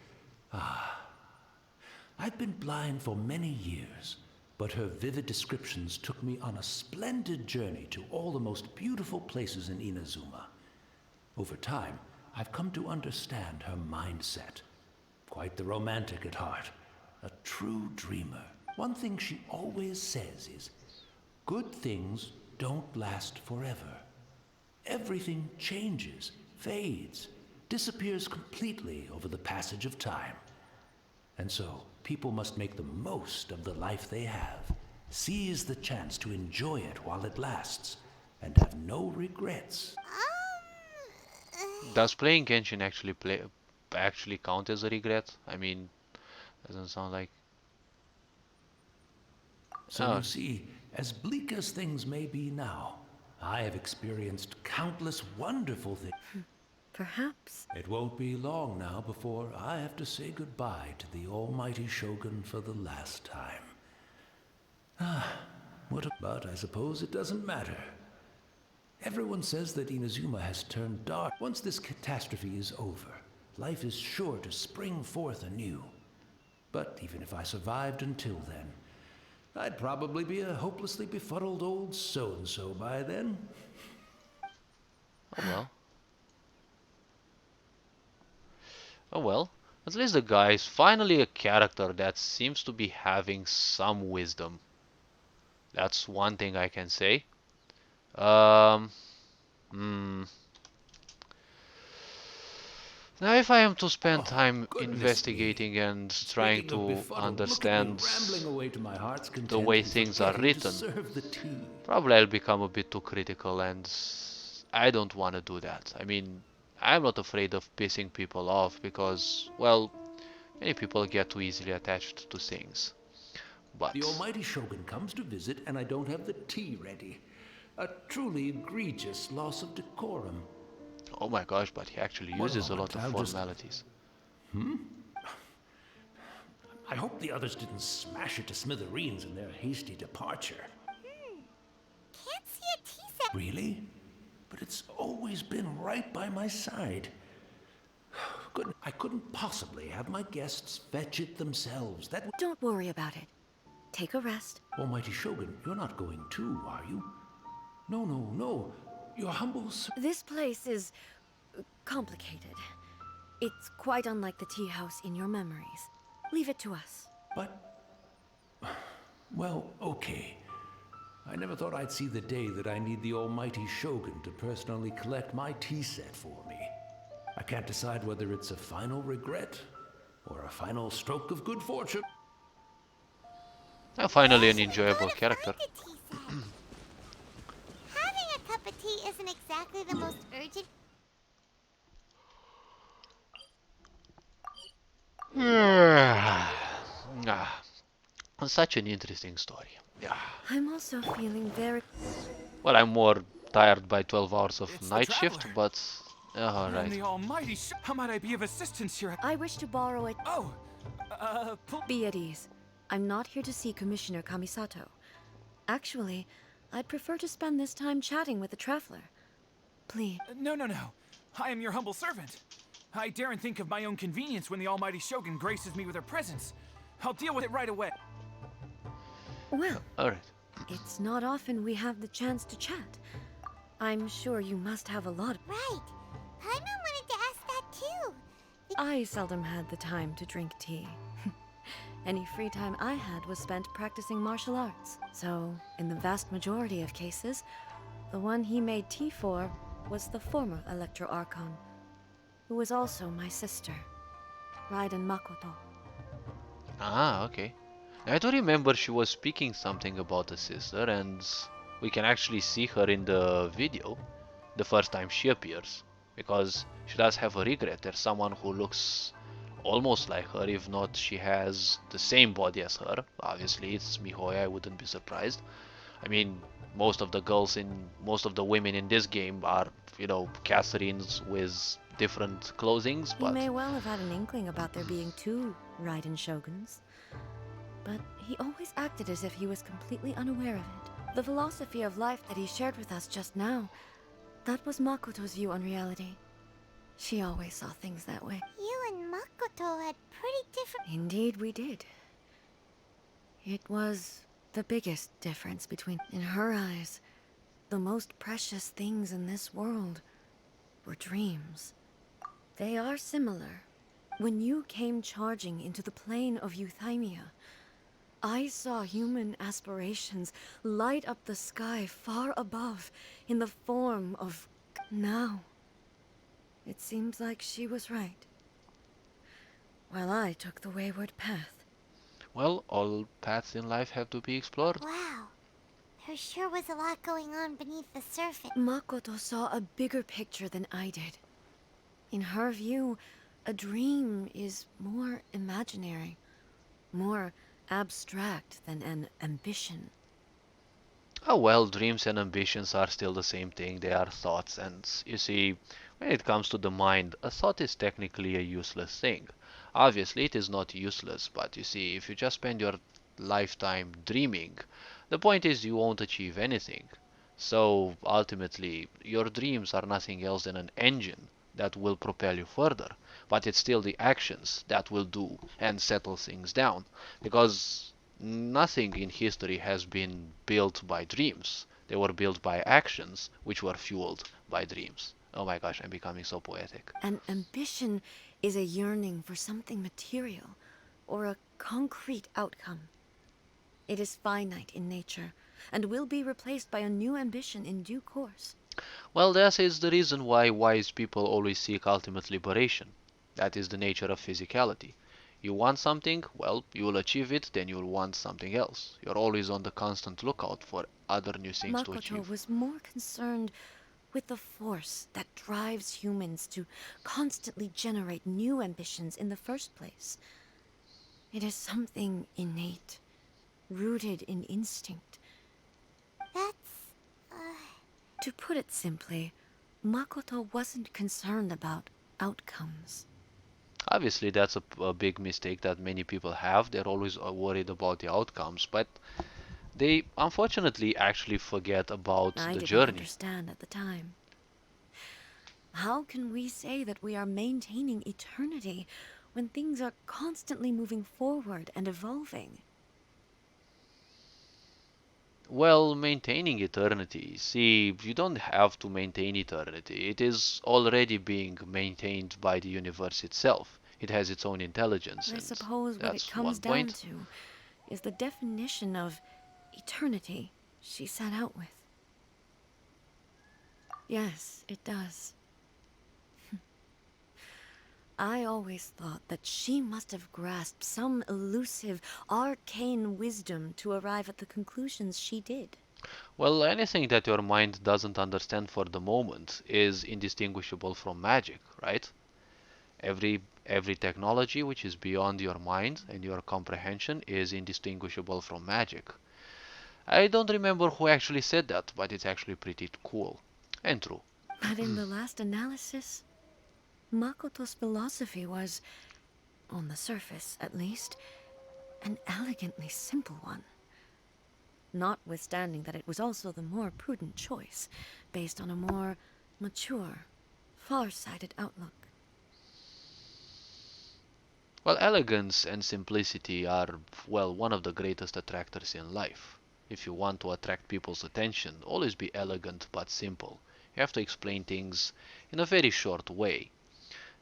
I've been blind for many years, but her vivid descriptions took me on a splendid journey to all the most beautiful places in Inazuma. Over time, I've come to understand her mindset. Quite the romantic at heart, a true dreamer. One thing she always says is, good things don't last forever. Everything changes, fades, disappears completely over the passage of time. And so, people must make the most of the life they have, seize the chance to enjoy it while it lasts, and have no regrets. Does playing Genshin actually count as a regret? I mean, doesn't sound like... So you see, as bleak as things may be now, I have experienced countless wonderful things. Perhaps. It won't be long now before I have to say goodbye to the Almighty Shogun for the last time. But I suppose it doesn't matter. Everyone says that Inazuma has turned dark. Once this catastrophe is over, life is sure to spring forth anew. But even if I survived until then, I'd probably be a hopelessly befuddled old so-and-so by then. Oh well. Oh well. At least the guy is finally a character that seems to be having some wisdom. That's one thing I can say. Um, hmm. Now, if I am to spend Oh, time goodness me. investigating and trying Speaking of to befuddled, look at me understand rambling away to my heart's the content way and things are forgetting to written, serve the tea. probably I'll become a bit too critical, and I don't want to do that. I mean, I'm not afraid of pissing people off because, well, many people get too easily attached to things. The But, almighty Shogun comes to visit and I don't have the tea ready. A truly egregious loss of decorum. oh my gosh, but he actually One uses a moment, lot of I'll just... formalities. I hope the others didn't smash it to smithereens in their hasty departure. Can't see a tea set. Really? But it's always been right by my side. I couldn't possibly have my guests fetch it themselves. That would... Don't worry about it. Take a rest. Almighty Shogun, you're not going too, are you? No, no, no. Your humble... This place is complicated. It's quite unlike the tea house in your memories. Leave it to us. But... Well, okay. I never thought I'd see the day that I need the almighty Shogun to personally collect my tea set for me. I can't decide whether it's a final regret or a final stroke of good fortune. Now, finally, an Should've enjoyable thought of character. her tea set. Having a cup of tea isn't exactly the most urgent. Ah, such an interesting story. Yeah. I'm also feeling very... Well, I'm more tired by 12 hours of It's the night shift, traveler. but I'm alright. the almighty How might I be of assistance here? I wish to borrow it. Oh, Be at ease. I'm not here to see Commissioner Kamisato. Actually, I'd prefer to spend this time chatting with the traveler. Please. no. I am your humble servant. I daren't think of my own convenience when the almighty Shogun graces me with her presence. I'll deal with it right away. Well, Alright. it's not often we have the chance to chat. I'm sure you must have a lot. Right. Paimon wanted to ask that too. I seldom had the time to drink tea. Any free time I had was spent practicing martial arts. So, in the vast majority of cases, the one he made tea for was the former Electro Archon, who was also my sister, Raiden Makoto. Ah, okay. I do remember she was speaking something about a sister, and we can actually see her in the video the first time she appears, because she does have a regret. There's someone who looks almost like her, if not she has the same body as her. Obviously it's Mihoya, I wouldn't be surprised. I mean, most of the women in this game are, you know, Catherines with different clothings, He but may well have had an inkling about there being two Raiden Shoguns, but he always acted as if he was completely unaware of it. The philosophy of life that he shared with us just now, that was Makoto's view on reality. She always saw things that way. You and Makoto had pretty different. Indeed, we did. It was the biggest difference between... In her eyes, the most precious things in this world were dreams. They are similar. When you came charging into the plane of Euthymia, I saw human aspirations light up the sky far above in the form of... Now, it seems like she was right. While I took the wayward path. well, all paths in life have to be explored. Wow. There sure was a lot going on beneath the surface. Makoto saw a bigger picture than I did. In her view, a dream is more imaginary, more abstract than an ambition. Oh well, dreams and ambitions are still the same thing, they are thoughts, and you see, when it comes to the mind, a thought is technically a useless thing. Obviously it is not useless, but you see, if you just spend your lifetime dreaming, the point is you won't achieve anything. So ultimately, your dreams are nothing else than an engine that will propel you further, but it's still the actions that will do and settle things down, because nothing in history has been built by dreams. They were built by actions, which were fueled by dreams. Oh my gosh, I'm becoming so poetic. An ambition is a yearning for something material, or a concrete outcome. It is finite in nature, and will be replaced by a new ambition in due course. Well, that is the reason why wise people always seek ultimate liberation. That is the nature of physicality. You want something, well, you will achieve it, then you will want something else. You're always on the constant lookout for other new things to Makoto achieve. was more concerned with the force that drives humans to constantly generate new ambitions in the first place. It is something innate, rooted in instinct. That's, To put it simply, Makoto wasn't concerned about outcomes. Obviously, that's a big mistake that many people have. They're always worried about the outcomes, but they unfortunately actually forget about I the didn't journey. understand at the time. How can we say that we are maintaining eternity when things are constantly moving forward and evolving? Well, maintaining eternity. See, you don't have to maintain eternity. It is already being maintained by the universe itself. It has its own intelligence, I and suppose what it that's comes one down point. to is the definition of eternity she set out with. Yes, it does. I always thought that she must have grasped some elusive, arcane wisdom to arrive at the conclusions she did. Well, anything that your mind doesn't understand for the moment is indistinguishable from magic, right? Every technology which is beyond your mind and your comprehension is indistinguishable from magic. I don't remember who actually said that, but it's actually pretty cool and true. But in the last analysis, Makoto's philosophy was, on the surface at least, an elegantly simple one. Notwithstanding that it was also the more prudent choice, based on a more mature, far-sighted outlook. Well, elegance and simplicity are, well, one of the greatest attractors in life. If you want to attract people's attention, always be elegant but simple. You have to explain things in a very short way.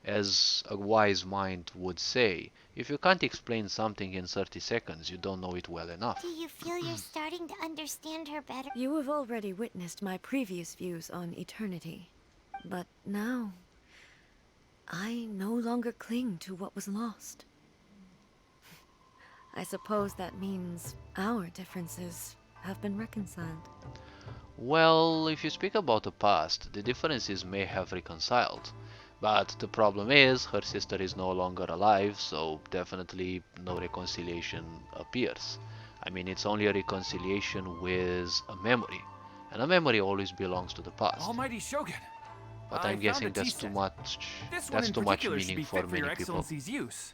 As a wise mind would say, if you can't explain something in 30 seconds, you don't know it well enough. do you feel you're starting to understand her better? You have already witnessed my previous views on eternity. But now, I no longer cling to what was lost. I suppose that means our differences have been reconciled. Well, if you speak about the past, the differences may have reconciled. But the problem is, her sister is no longer alive, so definitely no reconciliation appears. I mean, it's only a reconciliation with a memory, and a memory always belongs to the past. Almighty Shogun. But I I'm found guessing a tea that's too set. much. This one That's in too much particular should meaning be for fit for your many people. excellency's use.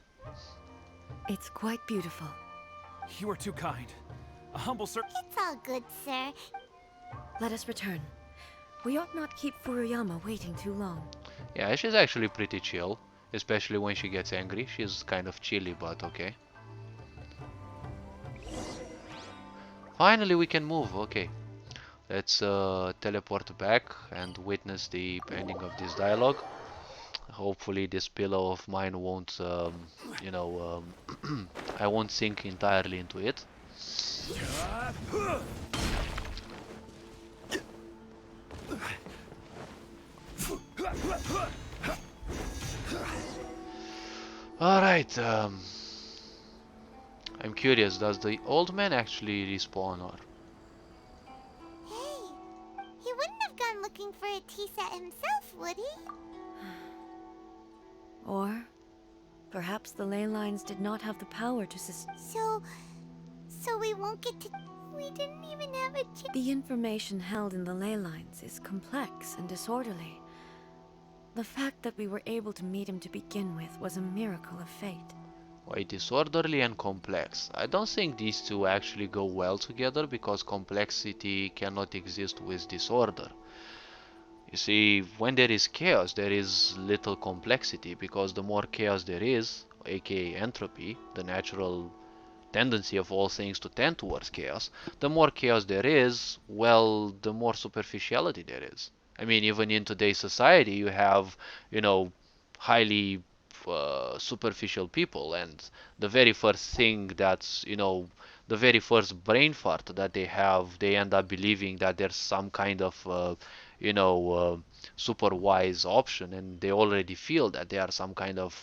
It's quite beautiful. You are too kind. A humble sir. It's all good, sir. Let us return. We ought not keep Furuyama waiting too long. Yeah, she's actually pretty chill, especially when she gets angry. She's kind of chilly, but okay. Finally, we can move. Okay. Let's teleport back and witness the ending of this dialogue. Hopefully this pillow of mine won't, I won't sink entirely into it. Alright, I'm curious, does the old man actually respawn or... Hey, he wouldn't have gone looking for a tea set himself, would he? Or perhaps the ley lines did not have the power to So we won't get to... We didn't even have a chance. The information held in the ley lines is complex and disorderly. The fact that we were able to meet him to begin with was a miracle of fate. Why disorderly and complex? I don't think these two actually go well together because complexity cannot exist with disorder. You see, when there is chaos, there is little complexity because the more chaos there is, aka entropy, the natural tendency of all things to tend towards chaos, the more chaos there is, well, the more superficiality there is. I mean, even in today's society, you have, you know, highly superficial people, and the very first thing that's, you know, the very first brain fart that they have, they end up believing that there's some kind of, you know, super wise option, and they already feel that they are some kind of,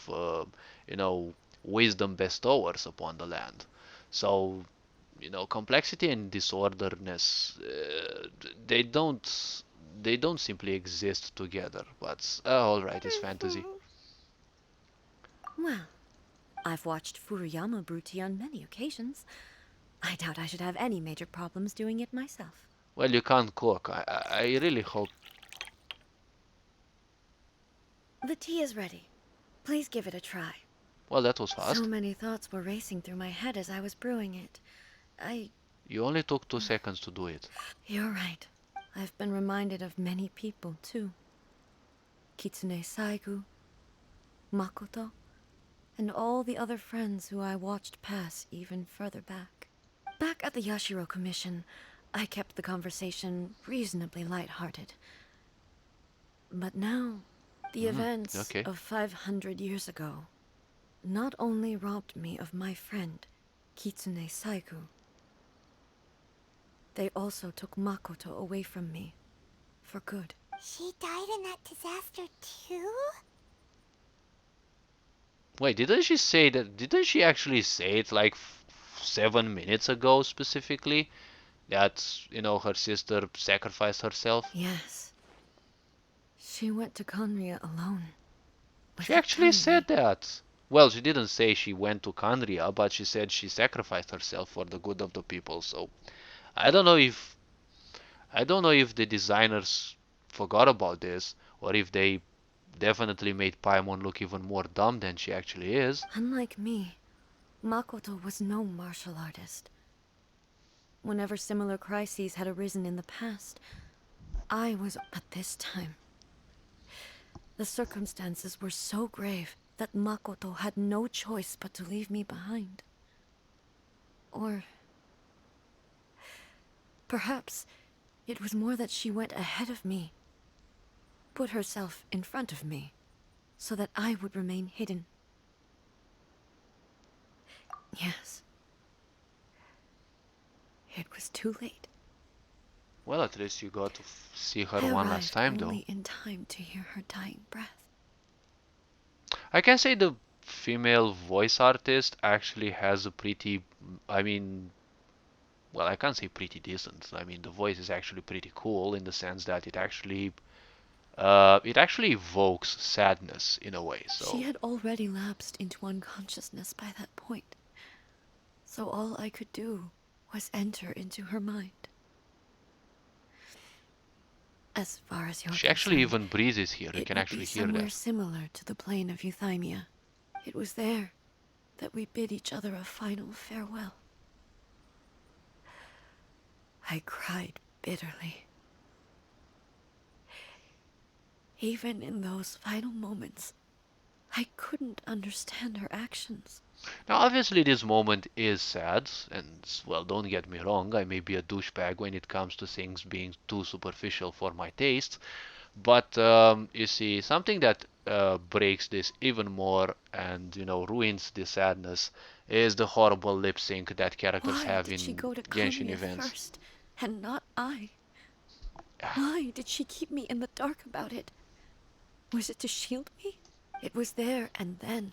you know, wisdom bestowers upon the land. So, you know, complexity and disorderness, they don't simply exist together. But all right, it's fantasy. Well, I've watched Furuyama brew tea on many occasions. I doubt I should have any major problems doing it myself. Well, you can't cook. I really hope. The tea is ready. Please give it a try. Well, that was So fast. many thoughts were racing through my head as I was brewing it. You only took 2 seconds to do it. You're right. I've been reminded of many people, too. Kitsune Saigu, Makoto, and all the other friends who I watched pass even further back. Back at the Yashiro Commission, I kept the conversation reasonably light-hearted. But now, the events okay. of 500 years ago not only robbed me of my friend, Kitsune Saigu, they also took Makoto away from me, for good. She died in that disaster too? Wait, didn't she say that? Didn't she actually say it like 7 minutes ago specifically? That, you know, her sister sacrificed herself? Yes. She went to Conria alone. She actually said that. Well, she didn't say she went to Canria, but she said she sacrificed herself for the good of the people. So I don't know if the designers forgot about this, or if they definitely made Paimon look even more dumb than she actually is. Unlike me, Makoto was no martial artist. Whenever similar crises had arisen in the past, I was... But this time, the circumstances were so grave that Makoto had no choice but to leave me behind. Or... perhaps it was more that she went ahead of me, put herself in front of me, so that I would remain hidden. Yes. It was too late. Well, at least you got to see her I one last time, arrived though. only in time to hear her dying breath. I can say the female voice artist actually has a pretty, I mean, well, I can't say pretty decent. I mean, the voice is actually pretty cool in the sense that it actually evokes sadness in a way. So She had already lapsed into unconsciousness by that point, so all I could do was enter into her mind. As far as you're she actually concerned, even breathes here. You it can would actually be hear somewhere that. similar to the plane of Euthymia. It was there that we bid each other a final farewell. I cried bitterly. Even in those final moments, I couldn't understand her actions. Now, obviously, this moment is sad, and, well, don't get me wrong, I may be a douchebag when it comes to things being too superficial for my taste, but you see, something that breaks this even more and, you know, ruins the sadness is the horrible lip sync that characters Why have did she in go to Genshin Kanye events. first, and not I? Why did she keep me in the dark about it? Was it to shield me? It was there and then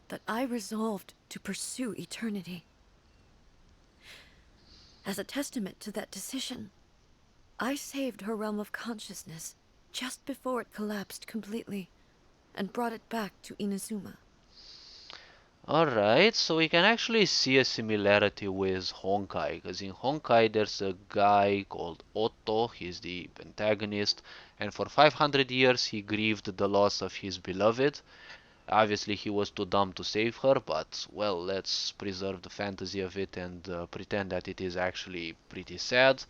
that I resolved to pursue eternity. As a testament to that decision, I saved her realm of consciousness just before it collapsed completely, and brought it back to Inazuma. Alright, so we can actually see a similarity with Honkai, because in Honkai there's a guy called Otto, he's the antagonist, and for 500 years he grieved the loss of his beloved. Obviously he was too dumb to save her, but, well, let's preserve the fantasy of it and pretend that it is actually pretty sad.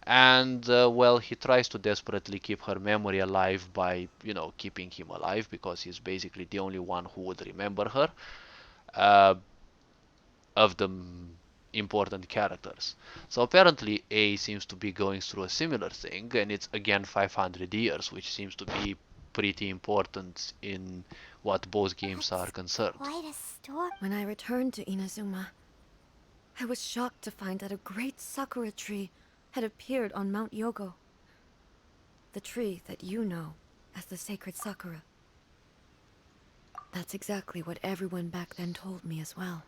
And, well, he tries to desperately keep her memory alive by, you know, keeping him alive, because he's basically the only one who would remember her. Uh, of the important characters. So apparently A seems to be going through a similar thing, and it's again 500 years, which seems to be pretty important in what both games are That's concerned. quite a story. When I returned to Inazuma, I was shocked to find that a great sakura tree had appeared on Mount Yogo. The tree that you know as the sacred sakura. That's exactly what everyone back then told me as well.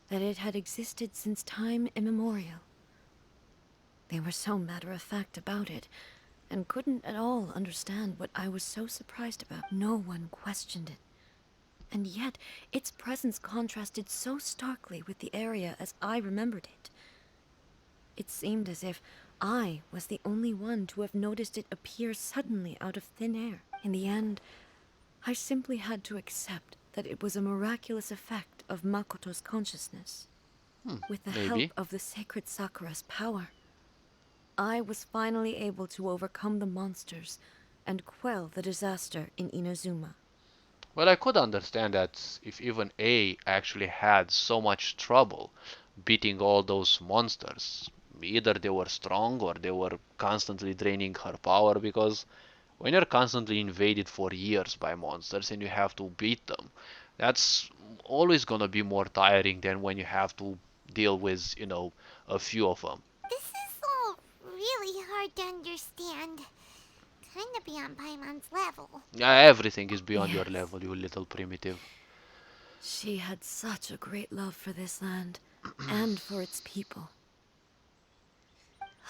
That it had existed since time immemorial. They were so matter-of-fact about it, and couldn't at all understand what I was so surprised about. No one questioned it. And yet, its presence contrasted so starkly with the area as I remembered it. It seemed as if I was the only one to have noticed it appear suddenly out of thin air. In the end, I simply had to accept that it was a miraculous effect of Makoto's consciousness. With the help Maybe. of the sacred Sakura's power, I was finally able to overcome the monsters and quell the disaster in Inazuma. Well, I could understand that if even A actually had so much trouble beating all those monsters. Either they were strong or they were constantly draining her power, because when you're constantly invaded for years by monsters and you have to beat them, that's always gonna be more tiring than when you have to deal with, a few of them. This is all really hard to understand. Kinda beyond Paimon's level. Yeah, everything is beyond your Yes. level, you little primitive. She had such a great love for this land and for its people.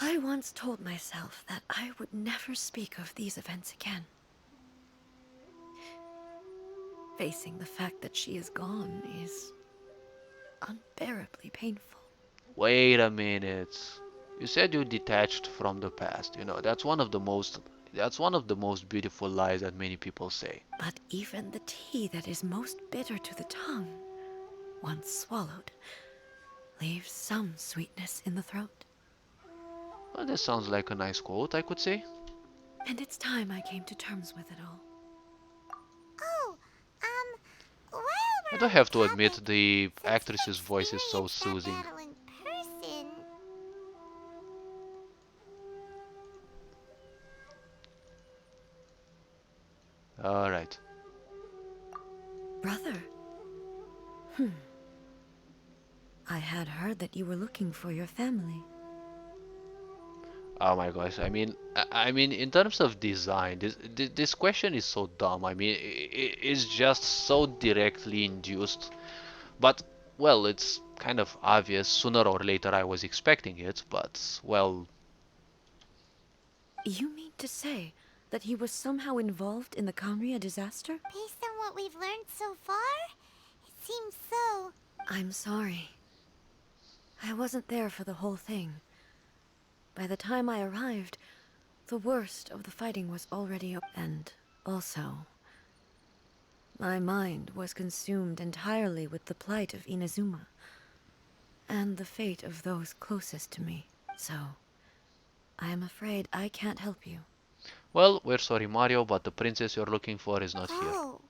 I once told myself that I would never speak of these events again. Facing the fact that she is gone is unbearably painful. Wait a minute. You said you detached from the past. That's one of the most beautiful lies that many people say. But even the tea that is most bitter to the tongue, once swallowed, leaves some sweetness in the throat. Well, that sounds like a nice quote, I could say. And it's time I came to terms with it all. Oh, while I we're do on have the to admit topic, the since you actress's voice is so experienced that soothing. battle in person, Alright. Brother? I had heard that you were looking for your family. Oh my gosh, I mean, in terms of design, this question is so dumb. I mean, it's just so directly induced. But, well, it's kind of obvious. Sooner or later I was expecting it, but, well, You mean to say that he was somehow involved in the Kanria disaster? based on what we've learned so far, it seems so. I'm sorry. I wasn't there for the whole thing. By the time I arrived, the worst of the fighting was already up. And also, my mind was consumed entirely with the plight of Inazuma and the fate of those closest to me. So, I am afraid I can't help you. well, we're sorry, Mario, but the princess you're looking for is not here. Oh,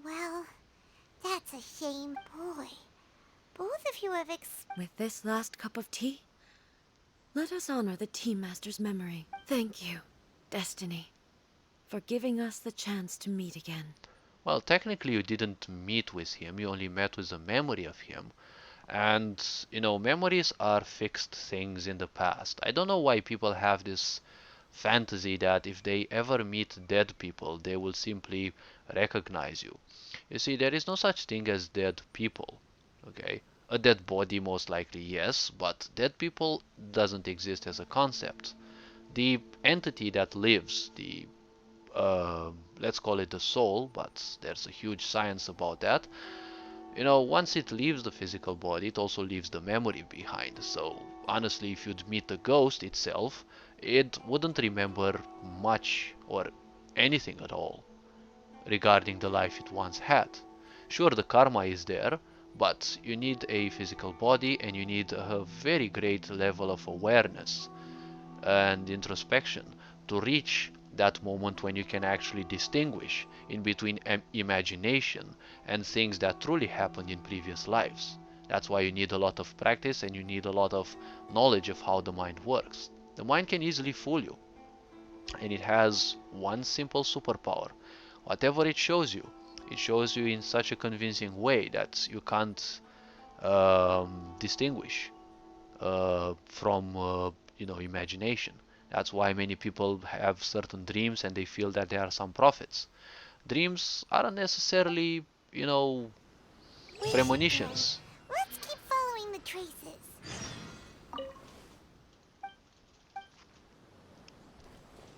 well, that's a shame. Boy, both of you have With this last cup of tea, let us honor the Tea Master's memory. Thank you, Destiny, for giving us the chance to meet again. Well, technically you didn't meet with him, you only met with the memory of him. And, memories are fixed things in the past. I don't know why people have this fantasy that if they ever meet dead people, they will simply recognize you. You see, there is no such thing as dead people, okay? A dead body, most likely, yes, but dead people doesn't exist as a concept. The entity that lives, let's call it the soul, but there's a huge science about that. Once it leaves the physical body, it also leaves the memory behind. So, honestly, if you'd meet the ghost itself, it wouldn't remember much or anything at all regarding the life it once had. Sure, the karma is there, but you need a physical body and you need a very great level of awareness and introspection to reach that moment when you can actually distinguish in between imagination and things that truly happened in previous lives. That's why you need a lot of practice and you need a lot of knowledge of how the mind works. The mind can easily fool you, and it has one simple superpower. Whatever it shows you in such a convincing way that you can't distinguish from imagination. That's why many people have certain dreams and they feel that they are some prophets. Dreams aren't necessarily, Wait a minute. premonitions. Let's keep following the traces.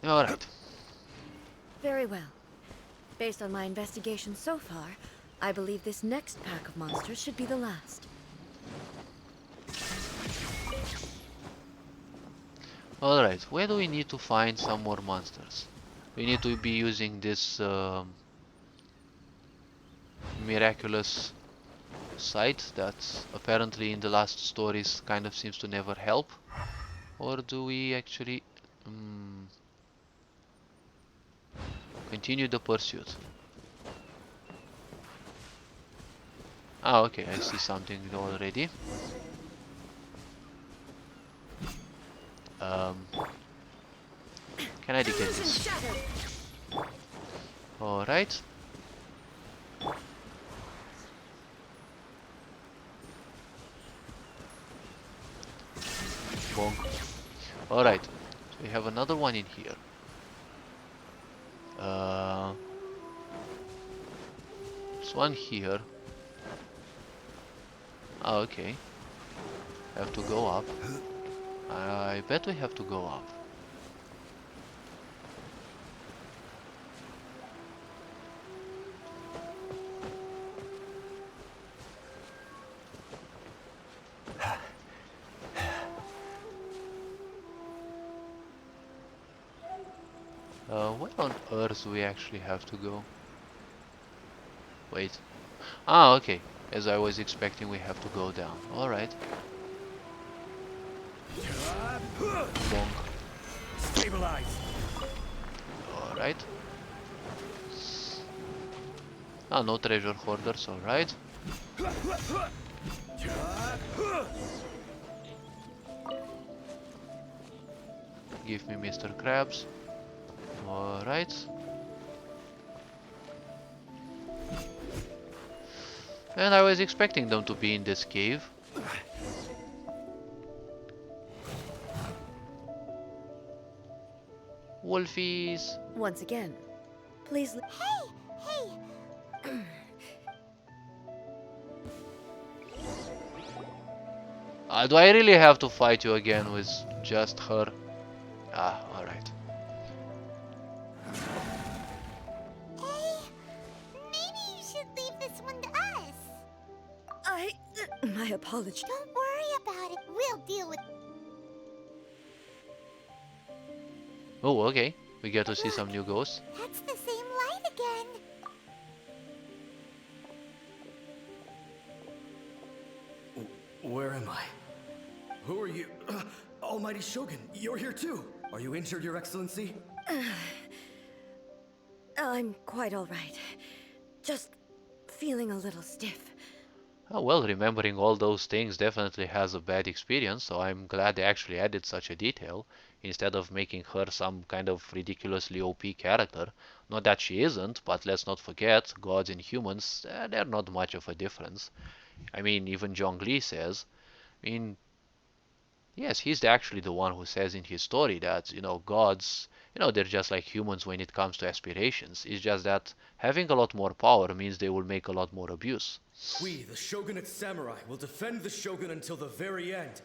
Alright. Very well. Based on my investigation so far, I believe this next pack of monsters should be the last. Alright, where do we need to find some more monsters? We need to be using this miraculous site that apparently in the last stories kind of seems to never help. Or do we actually continue the pursuit? Ah, okay, I see something already. Can I get this? Alright. Bonk. Alright. So we have another one in here. There's one here. Oh, okay. Have to go up. I bet we have to go up. Where on earth do we actually have to go? Wait. Ah, okay. As I was expecting, we have to go down. Alright. Bonk. Stabilize. Alright. Ah, no treasure hoarders, alright. Give me Mr. Krabs. Alright. And I was expecting them to be in this cave. Wolfies! Once again, please. Hey! Do I really have to fight you again with just her? Ah, alright. Maybe you should leave this one to us. My apologies. Don't worry about it. We'll deal with. Oh, okay. We get to see some new ghosts. That's the same light again. Where am I? Who are you? Almighty Shogun, you're here too. Are you injured, Your Excellency? I'm quite all right. Just feeling a little stiff. Oh, well, remembering all those things definitely has a bad experience, so I'm glad they actually added such a detail instead of making her some kind of ridiculously OP character. Not that she isn't, but let's not forget, gods and humans, they're not much of a difference. I mean, even Zhongli says, yes, he's actually the one who says in his story that, gods, they're just like humans when it comes to aspirations. It's just that having a lot more power means they will make a lot more abuse. We, the Shogunate Samurai, will defend the Shogun until the very end.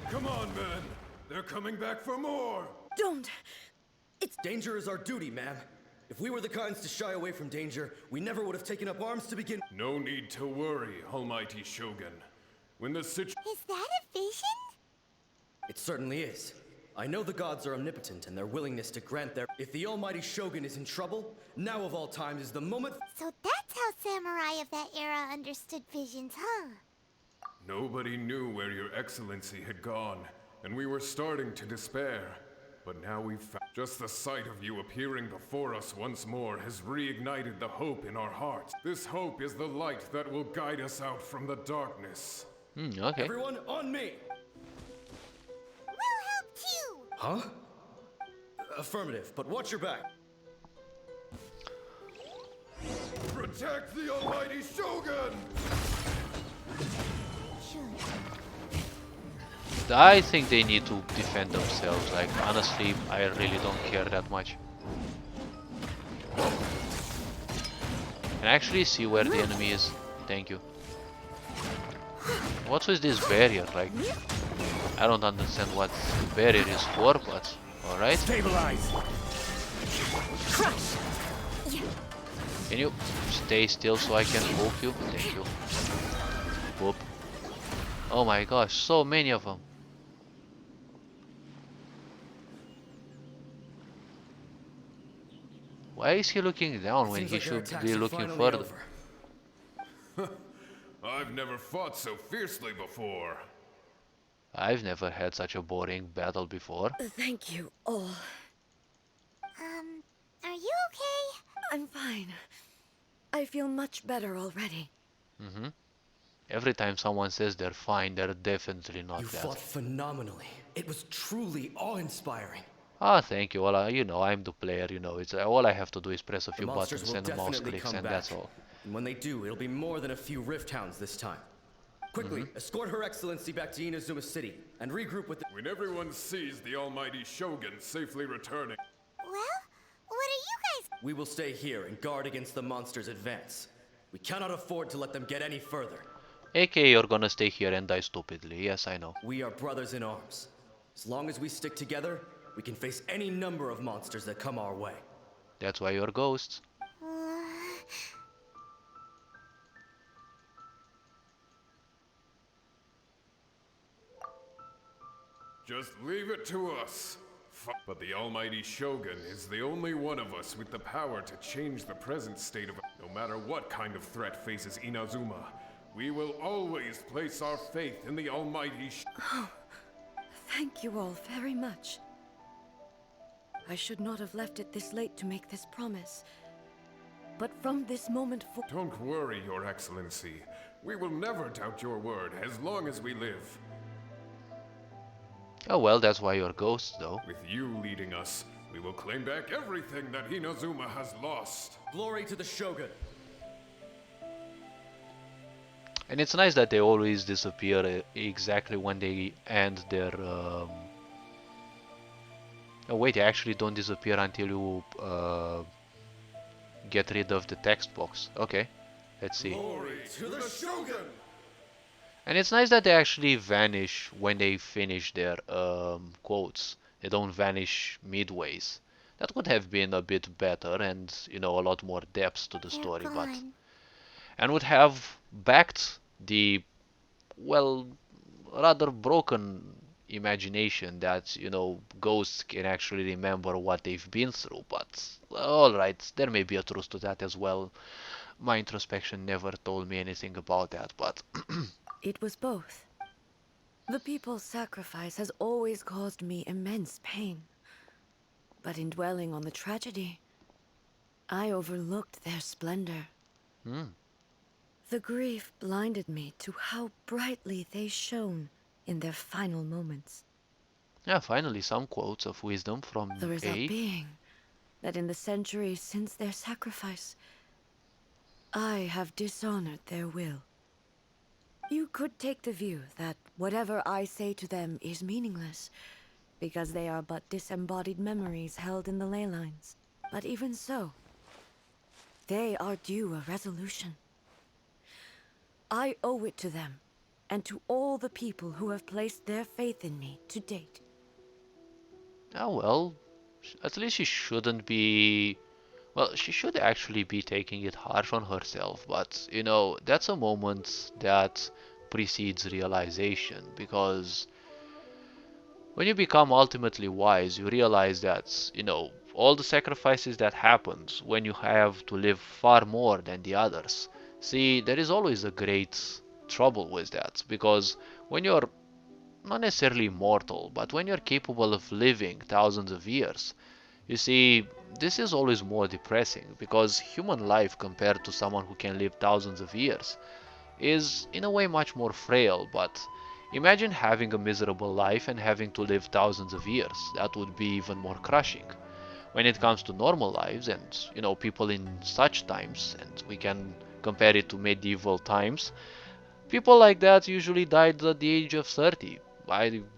Come on, men. They're coming back for more. Don't! Danger is our duty, ma'am. If we were the kinds to shy away from danger, we never would have taken up arms to begin. No need to worry, Almighty Shogun. When the Is that a vision? It certainly is. I know the gods are omnipotent and their willingness to grant their... If the Almighty Shogun is in trouble, now of all times is the moment... So that's how samurai of that era understood visions, huh? Nobody knew where Your Excellency had gone, and we were starting to despair. But now we've found just the sight of you appearing before us once more has reignited the hope in our hearts. This hope is the light that will guide us out from the darkness. Okay. Everyone on me! We'll help too! Huh? Affirmative, but watch your back. Protect the almighty Shogun! I think they need to defend themselves. Like, honestly, I really don't care that much. Can I actually see where the enemy is? Thank you. What's with this barrier? Like, I don't understand what the barrier is for, but alright. Stabilize. Crush. Can you stay still so I can poke you? Thank you. Whoop. Oh my gosh, so many of them. Why is he looking down when he should be looking further? I've never fought so fiercely before. I've never had such a boring battle before. Thank you all. Are you okay? I'm fine. I feel much better already. Every time someone says they're fine, they're definitely not You that. fought phenomenally. It was truly awe-inspiring. Ah, thank you. Well, you know, I'm the player, you know. It's all I have to do is press a The few monsters buttons will and a mouse definitely clicks, come and back. that's all. And when they do, it'll be more than a few rift hounds this time. Quickly, escort Her Excellency back to Inazuma City and regroup with the... When everyone sees the almighty Shogun safely returning, Well, what are you guys... We will stay here and guard against the monsters' advance. We cannot afford to let them get any further. AK, you're gonna stay here and die stupidly. Yes, I know. We are brothers in arms. As long as we stick together, we can face any number of monsters that come our way. That's why you're ghosts. just leave it to us. But the almighty Shogun is the only one of us with the power to change the present state of... No matter what kind of threat faces Inazuma, we will always place our faith in the almighty Oh, thank you all very much. I should not have left it this late to make this promise. But from this moment forward... Don't worry, Your Excellency. We will never doubt your word as long as we live. Oh well, that's why you're ghosts, though. With you leading us, we will claim back everything that Inazuma has lost. Glory to the Shogun! And it's nice that they always disappear exactly when they end their... Oh wait, they actually don't disappear until you get rid of the text box. Okay, let's see. Glory to the Shogun! And it's nice that they actually vanish when they finish their quotes. They don't vanish midways. That would have been a bit better and, you know, a lot more depth to the story, but... And would have backed the, well, rather broken imagination that, you know, ghosts can actually remember what they've been through, but alright, there may be a truth to that as well. My introspection never told me anything about that, but... It was both. The people's sacrifice has always caused me immense pain. But in dwelling on the tragedy, I overlooked their splendor. The grief blinded me to how brightly they shone in their final moments. Yeah, finally some quotes of wisdom from The result A. being that in the centuries since their sacrifice, I have dishonored their will. You could take the view that whatever I say to them is meaningless, because they are but disembodied memories held in the ley lines. But even so, they are due a resolution. I owe it to them, and to all the people who have placed their faith in me to date. Oh well, at least she shouldn't be... Well, she should actually be taking it harsh on herself, but, you know, that's a moment that precedes realization, because when you become ultimately wise, you realize that, you know, all the sacrifices that happened when you have to live far more than the others. See, there is always a great trouble with that, because when you're not necessarily immortal, but when you're capable of living thousands of years, you see, this is always more depressing because human life compared to someone who can live thousands of years is in a way much more frail. But imagine having a miserable life and having to live thousands of years. That would be even more crushing. When it comes to normal lives and people in such times, and we can compare it to medieval times, people like that usually died at the age of 30.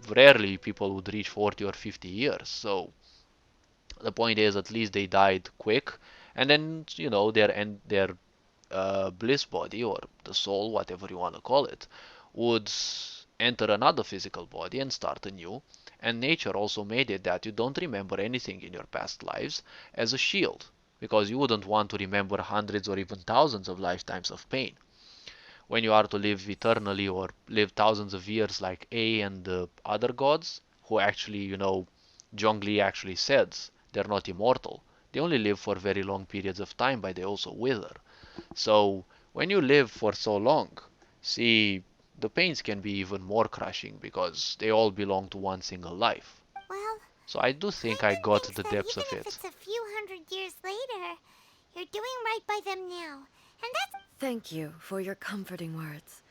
Rarely people would reach 40 or 50 years. So the point is, at least they died quick, and then their bliss body or the soul, whatever you want to call it, would enter another physical body and start anew. And nature also made it that you don't remember anything in your past lives as a shield, because you wouldn't want to remember hundreds or even thousands of lifetimes of pain. When you are to live eternally or live thousands of years like A and the other gods, who actually, Zhongli actually said they're not immortal. They only live for very long periods of time, but they also wither. So when you live for so long, see, the pains can be even more crushing because they all belong to one single life. Well, So I do think I Paimon got thinks the that depths even of if it. it's a few hundred years later, you're doing right by them now. And that's... Thank you for your comforting words.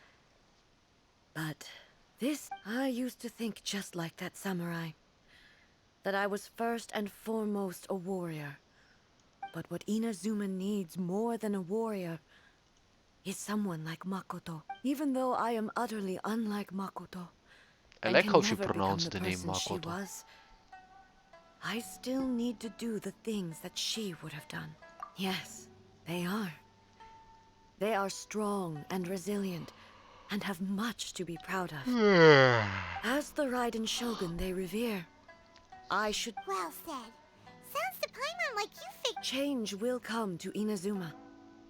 But I used to think just like that samurai. That I was first and foremost a warrior. But what Inazuma needs more than a warrior is someone like Makoto. Even though I am utterly unlike Makoto, I and like can how she never become pronounced the the name person she Makoto. was, I still need to do the things that she would have done. Yes, they are. They are strong and resilient, and have much to be proud of. As the Raiden Shogun they revere, I should... Well said. Sounds to Paimon like you figured... Change will come to Inazuma,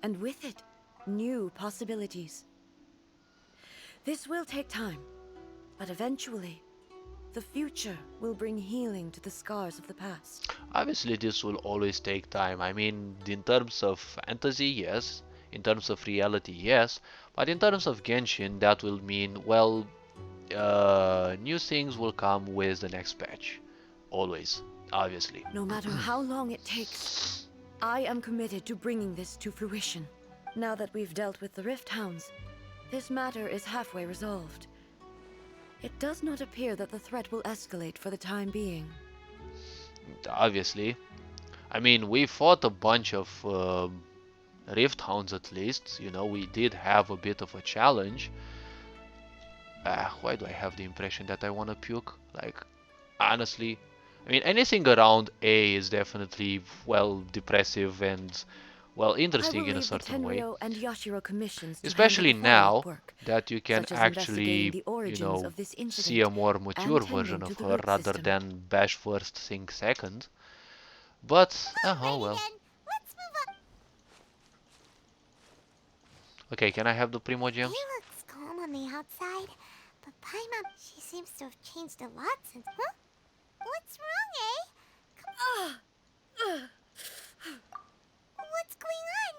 and with it, new possibilities. This will take time, but eventually, the future will bring healing to the scars of the past. Obviously, this will always take time. I mean, in terms of fantasy, yes. In terms of reality, yes. But in terms of Genshin, that will mean, well, new things will come with the next patch. Always, obviously. No matter how long it takes, I am committed to bringing this to fruition. Now that we've dealt with the Rift Hounds, this matter is halfway resolved. It does not appear that the threat will escalate for the time being. Obviously. I mean, we fought a bunch of Rift Hounds at least. We did have a bit of a challenge. Why do I have the impression that I want to puke? Like, honestly. I mean, anything around A is definitely, well, depressive and, well, interesting in a certain way. And Yashiro commissions to Especially handle the follow-up now work, that you can such as investigating actually, the origins of this incident see a more mature and version tending to of the her root rather system. than bash first, think second. But, oh Alrighty well. then, let's move on. Okay, can I have the Primo He Gems? looks calm on the outside, but Paimon, she seems to have changed a lot since... Huh? What's wrong, eh? What's going on?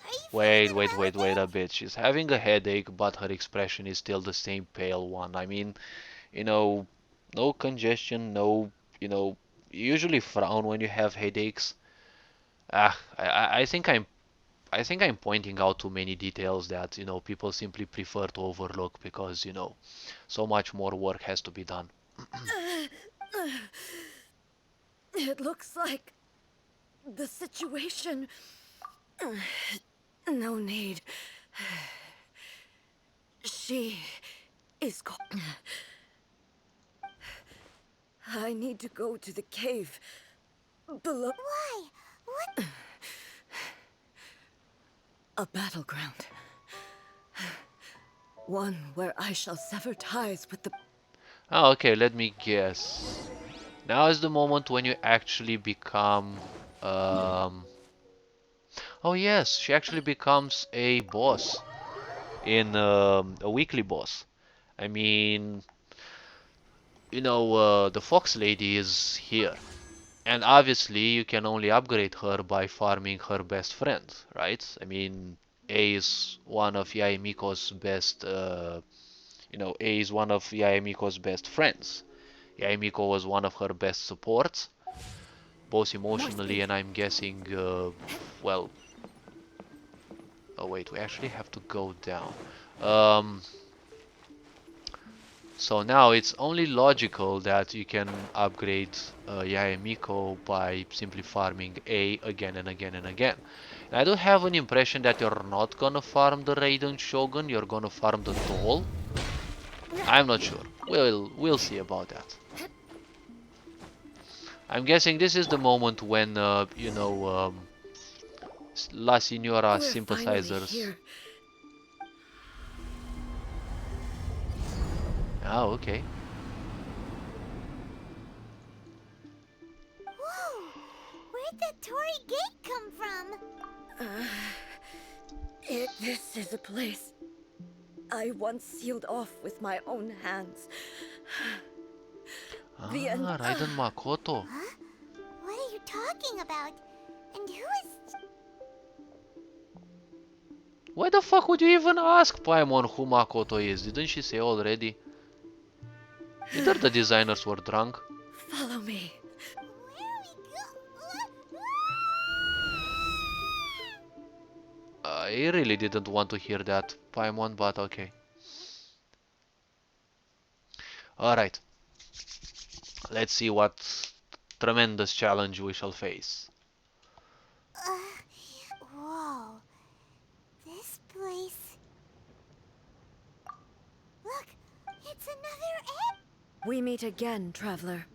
Are you Wait, feeling wait, unwell wait, wait again? a bit. She's having a headache, but her expression is still the same pale one. I mean, you know, no congestion, no, you usually frown when you have headaches. I think I'm pointing out too many details that, people simply prefer to overlook because, so much more work has to be done. It looks like the situation... No need. She is gone. I need to go to the cave below. Why? What? A battleground. One where I shall sever ties with the... Oh, okay, let me guess. Now is the moment when you actually become, oh yes, she actually becomes a boss in a weekly boss. I mean, the Fox Lady is here. And obviously, you can only upgrade her by farming her best friend, right? I mean, A is one of Yae Miko's best, you know, A is one of Yae Miko's best friends. Yae Miko was one of her best supports, both emotionally and I'm guessing, well, oh wait, we actually have to go down. Um, so now it's only logical that you can upgrade Yae Miko by simply farming A again and again and again. And I do have an impression that you're not gonna farm the Raiden Shogun, you're gonna farm the doll. I'm not sure. We'll see about that. I'm guessing this is the moment when you know, La Signora We're finally sympathizers. here. Oh, okay. Whoa! Where'd that Torii gate come from? This is a place I once sealed off with my own hands. The end. Raiden Makoto. Huh? What are you talking about? And who is... Why the fuck would you even ask Paimon who Makoto is? Didn't she say already? Either the designers were drunk. Follow me. Where are we go? I really didn't want to hear that, Paimon, but okay. Alright. Let's see what tremendous challenge we shall face. Whoa. This place... Look, it's another egg. We meet again, traveler.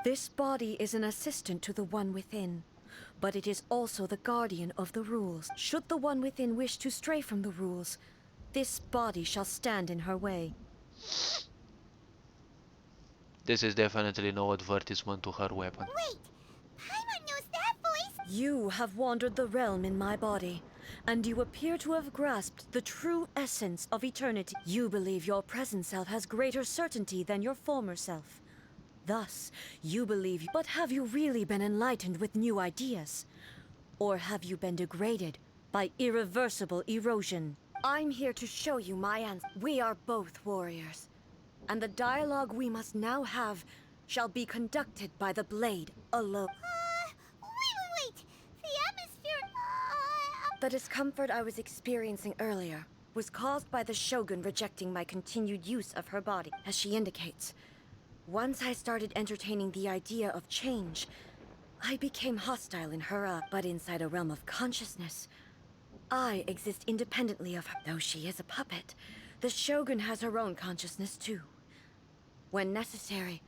This body is an assistant to the one within, but it is also the guardian of the rules. Should the one within wish to stray from the rules, this body shall stand in her way. This is definitely no advertisement to her weapon. Wait, Paimon knows that voice. You have wandered the realm in my body, and you appear to have grasped the true essence of eternity. You believe your present self has greater certainty than your former self. Thus, you believe... But have you really been enlightened with new ideas? Or have you been degraded by irreversible erosion? I'm here to show you my answer. We are both warriors, and the dialogue we must now have shall be conducted by the blade alone. Wait. The atmosphere... The discomfort I was experiencing earlier was caused by the Shogun rejecting my continued use of her body, as she indicates. Once I started entertaining the idea of change, I became hostile in her, but inside a realm of consciousness. I exist independently of her. Though she is a puppet, the Shogun has her own consciousness too. When necessary,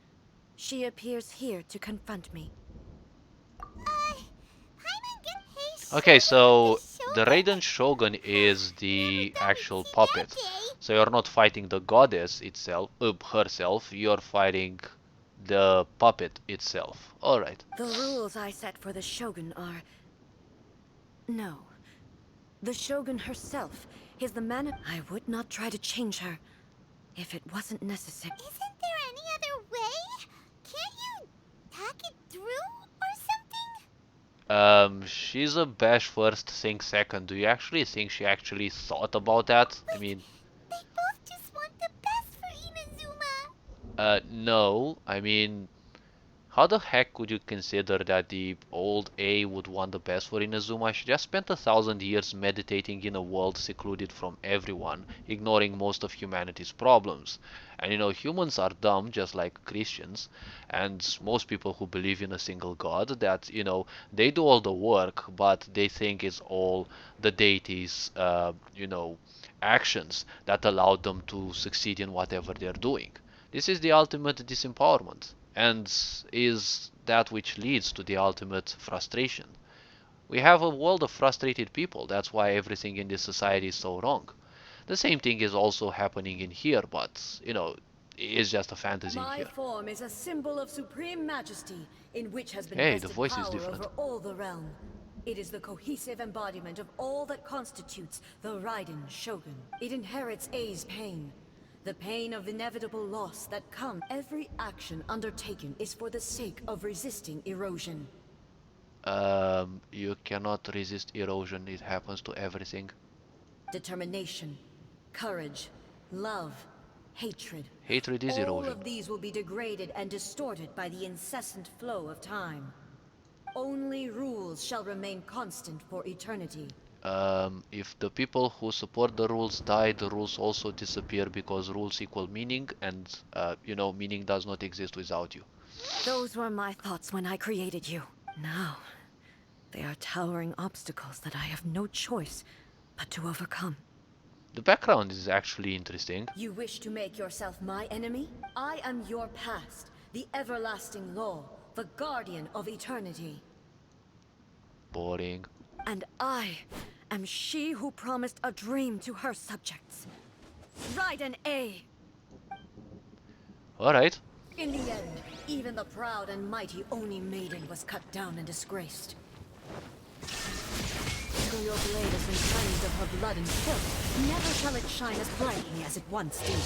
she appears here to confront me. Okay, so the Raiden Shogun is the actual puppet. So you're not fighting the goddess itself, herself, you're fighting the puppet itself. Alright. The rules I set for the Shogun are... No. The Shogun herself is the man... I would not try to change her if it wasn't necessary. Isn't there any other way? Can't you talk it through or something? She's a bash first, think second. Do you actually think she actually thought about that? I mean... They both just want the best for Inazuma. No. I mean... How the heck could you consider that the old A would want the best for Inazuma? She just spent 1,000 years meditating in a world secluded from everyone, ignoring most of humanity's problems. And you know, humans are dumb just like Christians, and most people who believe in a single god, that, you know, they do all the work, but they think it's all the deities, you know, actions that allowed them to succeed in whatever they're doing. This is the ultimate disempowerment, and is that which leads to the ultimate frustration. We have a world of frustrated people, that's why everything in this society is so wrong. The same thing is also happening in here, but, you know, it's just a fantasy in My here. form is a symbol of supreme majesty, in which has been Hey, vested the voice is power different. over all the realm. It is the cohesive embodiment of all that constitutes the Raiden Shogun. It inherits A's pain, the pain of inevitable loss that comes. Every action undertaken is for the sake of resisting erosion. You cannot resist erosion, it happens to everything. Determination, courage, love, hatred. Hatred is All erosion. of these will be degraded and distorted by the incessant flow of time. Only rules shall remain constant for eternity. If the people who support the rules die, the rules also disappear because rules equal meaning, and you know, meaning does not exist without you. Those were my thoughts when I created you. Now, they are towering obstacles that I have no choice but to overcome. The background is actually interesting. You wish to make yourself my enemy? I am your past, the everlasting law, the guardian of eternity. Boring. And I am she who promised a dream to her subjects. Raiden A. Alright. In the end, even the proud and mighty Oni Maiden was cut down and disgraced. Though your blade has been cleansed of her blood and filth, never shall it shine as brightly as it once did.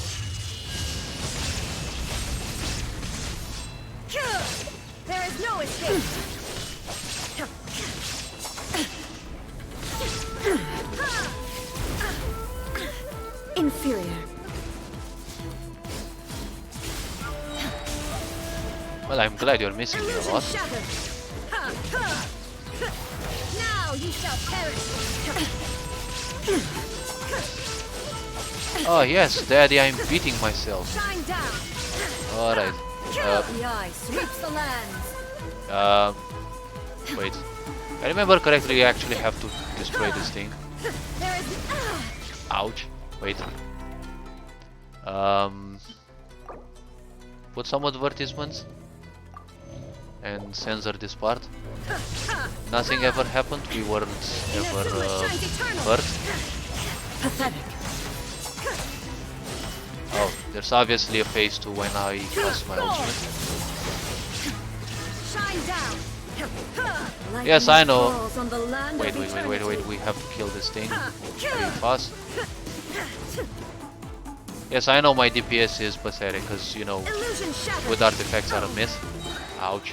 There is no escape! Inferior. Well, I'm glad you're missing me a lot. Now you shall perish. Oh yes, Daddy, I'm beating myself. Shine down. Alright. The eye sweeps the lands. Wait. I remember correctly, you actually have to destroy this thing. There is Ouch. Wait. Put some advertisements and censor this part. Nothing ever happened. We weren't ever hurt. pathetic. Oh, there's obviously a phase 2 when I cast my ultimate. Shine down. Yes, I know. Falls on the land Wait, of eternity. we have to kill this thing pretty fast. Yes, I know my DPS is pathetic, because, you know, Illusion shattered. with artifacts are a myth. Ouch.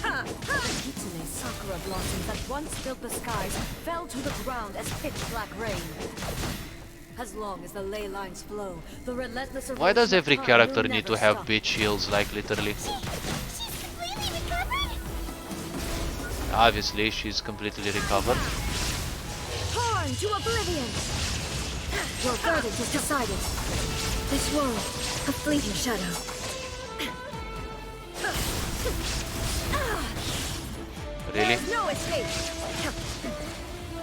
Kitsune sakura blossoms that once filled the skies fell to the ground as pitch black rain. As long as the ley lines flow, the relentless Why does erosion every of time character will need to never have stop. bitch shields, like literally? She's completely recovered? Obviously, she's completely recovered. Torn to oblivion! Your verdict is decided. This world, a fleeting shadow. Really? There's no escape.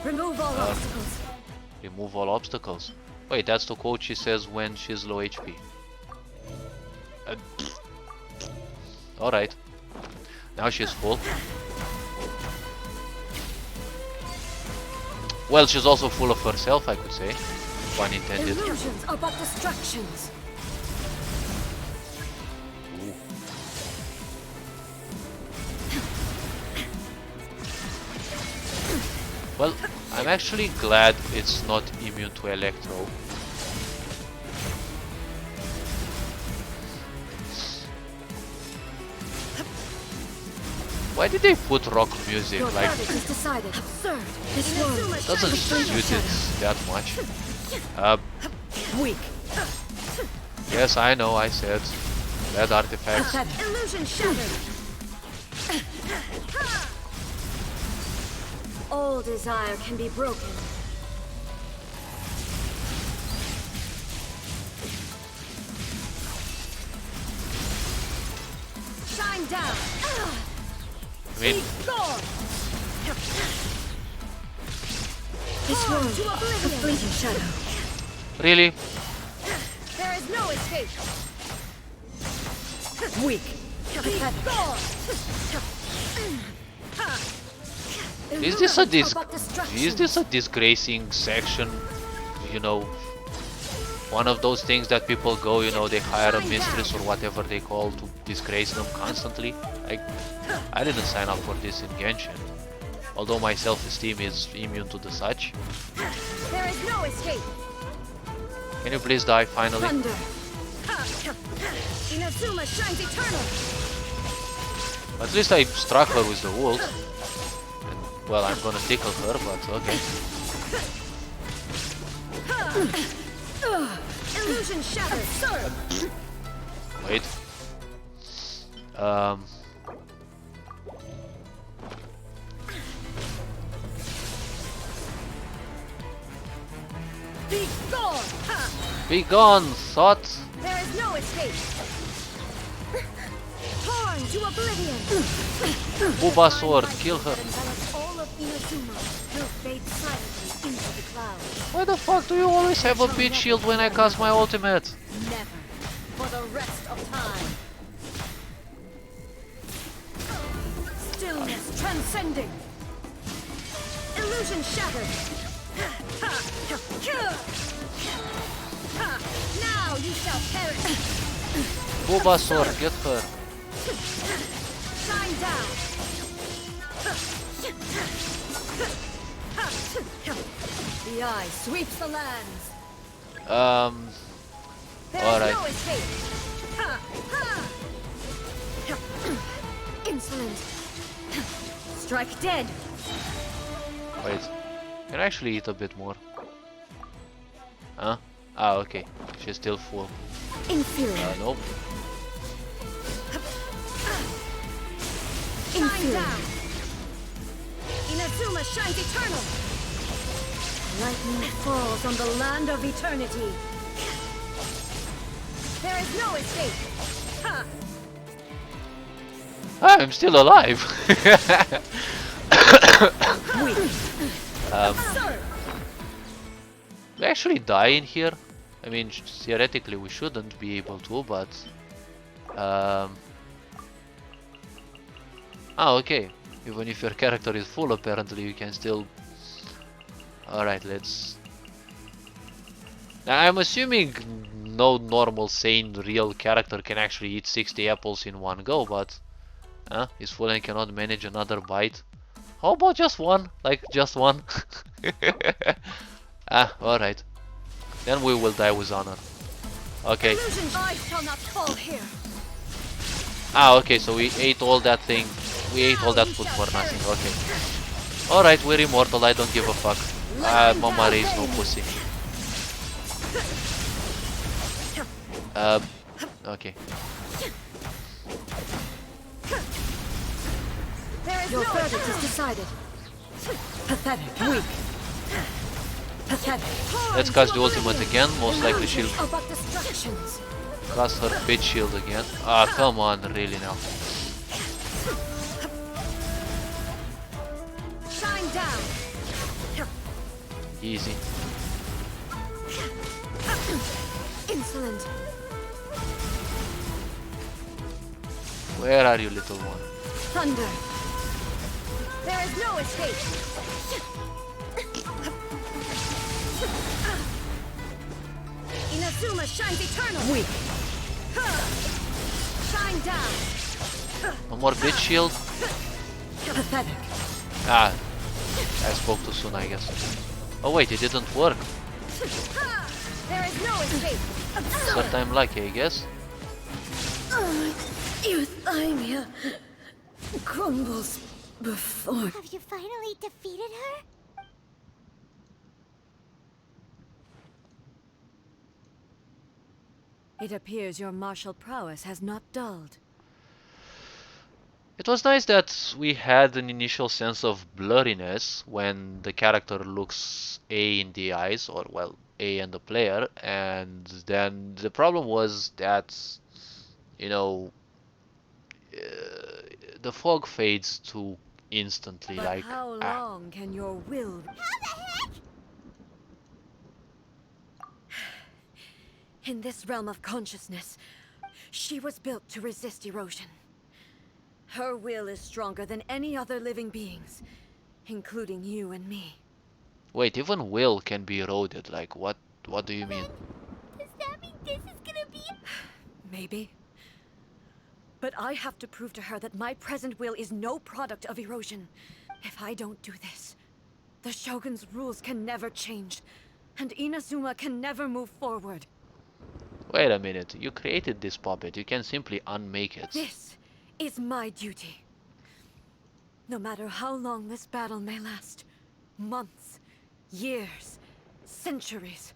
Remove all obstacles. Remove all obstacles. Wait, that's the quote she says when she's low HP. Alright. Now she's full. Well, she's also full of herself, I could say. Pun intended. Illusions are but distractions. Well, I'm actually glad it's not immune to Electro. Why did they put rock music? Your Like, verdict is decided. Absurd. This world doesn't suit it that much. weak. Yes, I know, I said. Bad artifacts. Illusion shattered. All desire can be broken. Shine down. I mean, This world, a fleeting shadow. really? There is no escape. Weak. Is this a disgracing section? You know, one of those things that people go, you know, they hire a mistress or whatever they call to disgrace them constantly. Like, I didn't sign up for this in Genshin. Although my self-esteem is immune to the such. There is no escape. Can you please die finally? Thunder. Inazuma shines eternal. At least I struck her with the ult. And, well, I'm gonna tickle her, but okay. Illusion shattered. Wait. Be gone! Ha! Be gone, thought. There is no escape. Torn to oblivion. Booba sword, kill her. All of Inazuma will fade silently into the clouds. Why the fuck do you always have a beat shield when I cast my ultimate? Never, for the rest of time. Stillness transcending. Illusion shattered. Now you shall perish. Booba sword, get her. Shine down. The eye sweeps the lands. There is Alright. no escape. Insolent. Strike dead. Wait. Can I actually eat a bit more? Huh? Ah, okay. She's still full. Inferior. Nope. Shine down. Inazuma shines eternal. Lightning falls on the land of eternity. There is no escape. Ha! I'm still alive. We actually die in here. I mean, theoretically we shouldn't be able to, but okay. Even if your character is full, apparently you can still. Alright, let's. Now, I'm assuming no normal, sane, real character can actually eat 60 apples in one go, but he's full and cannot manage another bite. How about just one? Like, just one? Alright. Then we will die with honor. Okay. Okay, so we ate all that thing. We ate all that food for nothing. Okay. Alright, we're immortal. I don't give a fuck. Mama raised no pussy. Okay. Your verdict is decided. Pathetic. Weak. Pathetic. Let's cast the ultimate again. Most likely she'll About distractions. cast her bitch shield again. Ah, come on, really now. Shine down. Easy. Insolent. Where are you, little one? Thunder. There is no escape. Inazuma shines eternal. Weak. Shine down. No more bitch shield. Pathetic. Ah, I spoke too soon, I guess. Oh wait, it didn't work. There is no escape. But I'm lucky, I guess. Your thymia crumbles before. Have you finally defeated her? It appears your martial prowess has not dulled. It was nice that we had an initial sense of blurriness when the character looks A in the eyes, or well, A and the player, and then the problem was that, you know, the fog fades too instantly. But like, how long can your will? How the heck? In this realm of consciousness, she was built to resist erosion. Her will is stronger than any other living beings, including you and me. Wait, even will can be eroded. Like, what do you mean? Does that mean this is gonna be? Maybe. But I have to prove to her that my present will is no product of erosion. If I don't do this, the Shogun's rules can never change, and Inazuma can never move forward. Wait a minute, you created this puppet, you can simply unmake it. This is my duty. No matter how long this battle may last, months, years, centuries,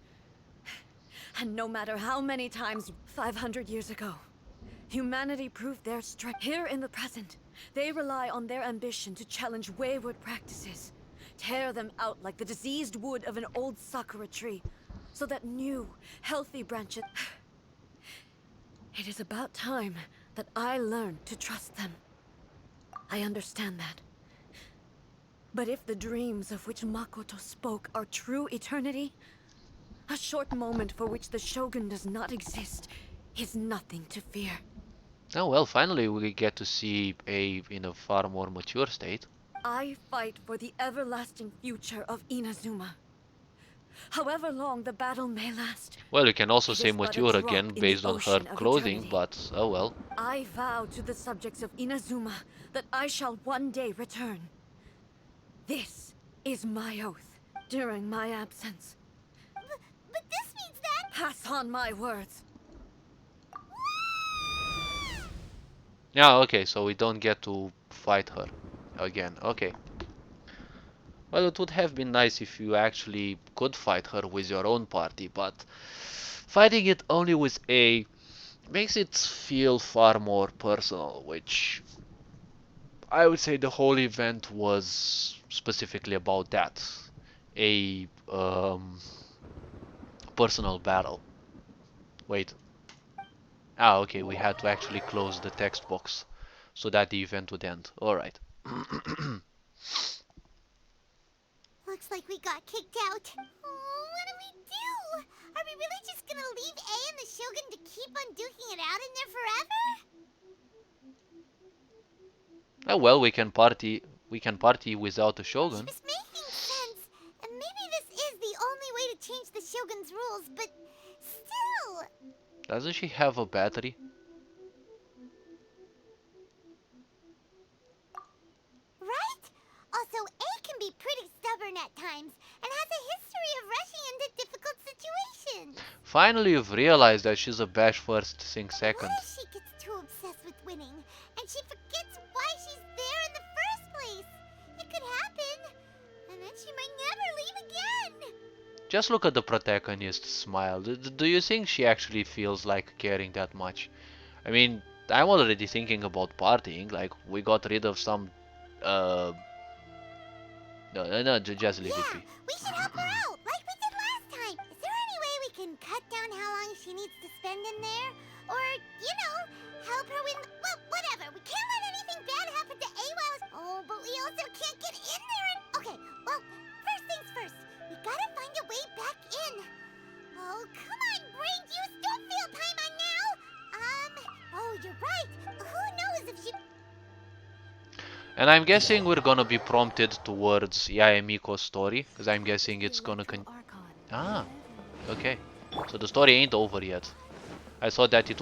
And no matter how many times 500 years ago, humanity proved their strength. Here in the present, they rely on their ambition to challenge wayward practices, tear them out like the diseased wood of an old sakura tree, so that new, healthy branches... It is about time that I learned to trust them. I understand that. But if the dreams of which Makoto spoke are true eternity, a short moment for which the Shogun does not exist is nothing to fear. Oh well, finally we get to see A in a far more mature state. I fight for the everlasting future of Inazuma. However long the battle may last. Well, you can also it say is but a mature drop again in the based on her ocean of clothing, eternity. but oh well. I vow to the subjects of Inazuma that I shall one day return. This is my oath during my absence. But this means that... Pass on my words. Yeah, okay, so we don't get to fight her again. Okay. Well, it would have been nice if you actually could fight her with your own party, but fighting it only with A makes it feel far more personal, which I would say the whole event was specifically about that. A personal battle. Wait. Ah, okay, we had to actually close the text box so that the event would end. Alright. Looks like we got kicked out. Oh, what do we do? Are we really just gonna leave A and the Shogun to keep on duking it out in there forever? Oh well, we can party without the Shogun. It's making sense. And maybe this is the only way to change the Shogun's rules, but still... Doesn't she have a battery? Right? Also, A can be pretty stubborn at times, and has a history of rushing into difficult situations. Finally, you've realized that she's a bash first, sing second. What if she gets too obsessed with winning, and she forgets why she's there in the first place? It could happen, and then she might never leave again. Just look at the protagonist's smile. Do you think she actually feels like caring that much? I mean, I'm already thinking about partying. Like, we got rid of some. No, just leave it be. We should help her out, like we did last time. Is there any way we can cut down how long she needs to spend in there? Or, you know, help her win... Well, whatever. We can't let anything bad happen to A while... Oh, but we also can't get in there and... Okay, well, first things first. We gotta find a way back in. Oh, come on, brain juice. Don't feel time on now. Oh, you're right. Who knows if she... And I'm guessing we're gonna be prompted towards Yae Miko's story, because I'm guessing it's gonna Ah, okay. So the story ain't over yet. I thought that it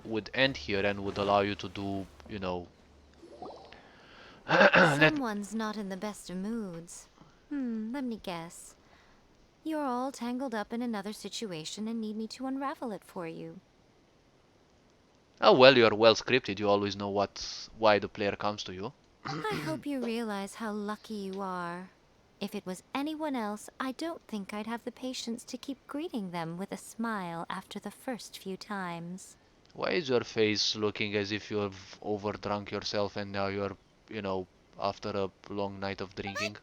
would end here and would allow you to do, you know... Someone's not in the best of moods. Let me guess. You're all tangled up in another situation and need me to unravel it for you. Oh well, you're well scripted. You always know why the player comes to you. I hope you realize how lucky you are. If it was anyone else, I don't think I'd have the patience to keep greeting them with a smile after the first few times. Why is your face looking as if you've overdrunk yourself and now you're, you know, after a long night of drinking?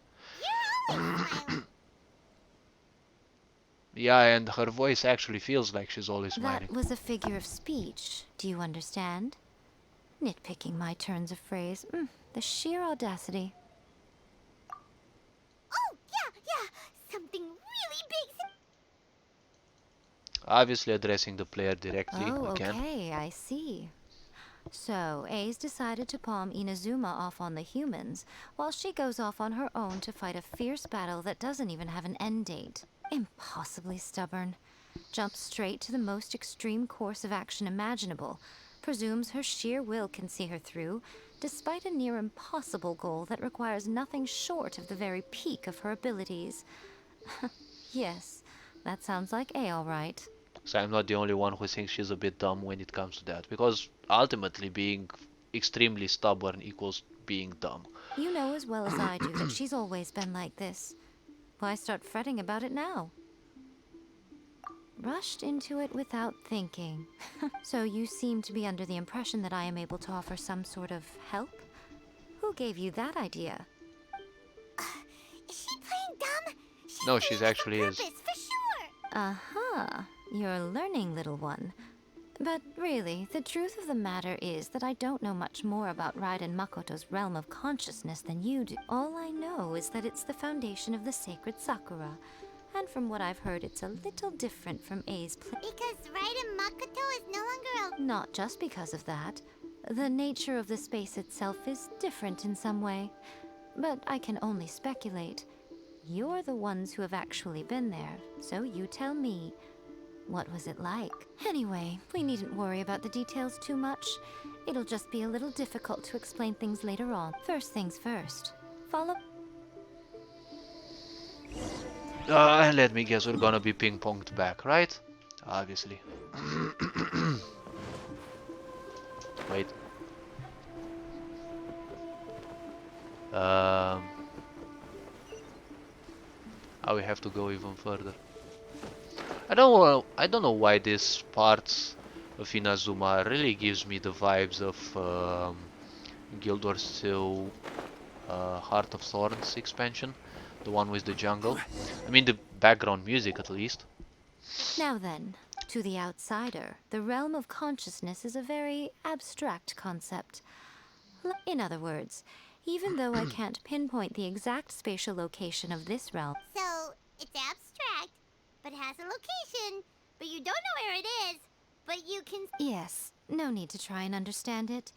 Yeah, and her voice actually feels like she's always smiling. That was a figure of speech, do you understand? Nitpicking my turns of phrase. The sheer audacity. Oh, yeah. Something really big. Obviously addressing the player directly again. Okay, I see. So, A's decided to palm Inazuma off on the humans, while she goes off on her own to fight a fierce battle that doesn't even have an end date. Impossibly stubborn. Jumps straight to the most extreme course of action imaginable. Presumes her sheer will can see her through, despite a near impossible goal that requires nothing short of the very peak of her abilities. Yes, that sounds like A all right. So I'm not the only one who thinks she's a bit dumb when it comes to that, because ultimately being extremely stubborn equals being dumb. You know as well as I do that she's always been like this. Why start fretting about it now? rushed into it without thinking. So you seem to be under the impression that I am able to offer some sort of help? Who gave you that idea? Is she playing dumb? She's No, doing she's this on actually is. purpose, for sure. Uh-huh. You're learning, little one. But really, the truth of the matter is that I don't know much more about Raiden Makoto's realm of consciousness than you do. All I know is that it's the foundation of the sacred Sakura. And from what I've heard, it's a little different from A's Because Raiden Makoto is no longer a... Not just because of that. The nature of the space itself is different in some way. But I can only speculate. You're the ones who have actually been there, so you tell me. What was it like? Anyway, we needn't worry about the details too much. It'll just be a little difficult to explain things later on. First things first. Follow? And let me guess, we're gonna be ping-ponged back, right? Obviously. Wait. Oh, we have to go even further. I don't know why this parts of Inazuma really gives me the vibes of Guild Wars 2 Heart of Thorns expansion, the one with the jungle. I mean the background music at least. Now then, to the outsider, the realm of consciousness is a very abstract concept. In other words, even though I can't pinpoint the exact spatial location of this realm. So, it's abstract, but has a location, but you don't know where it is, but you can... Yes, no need to try and understand it.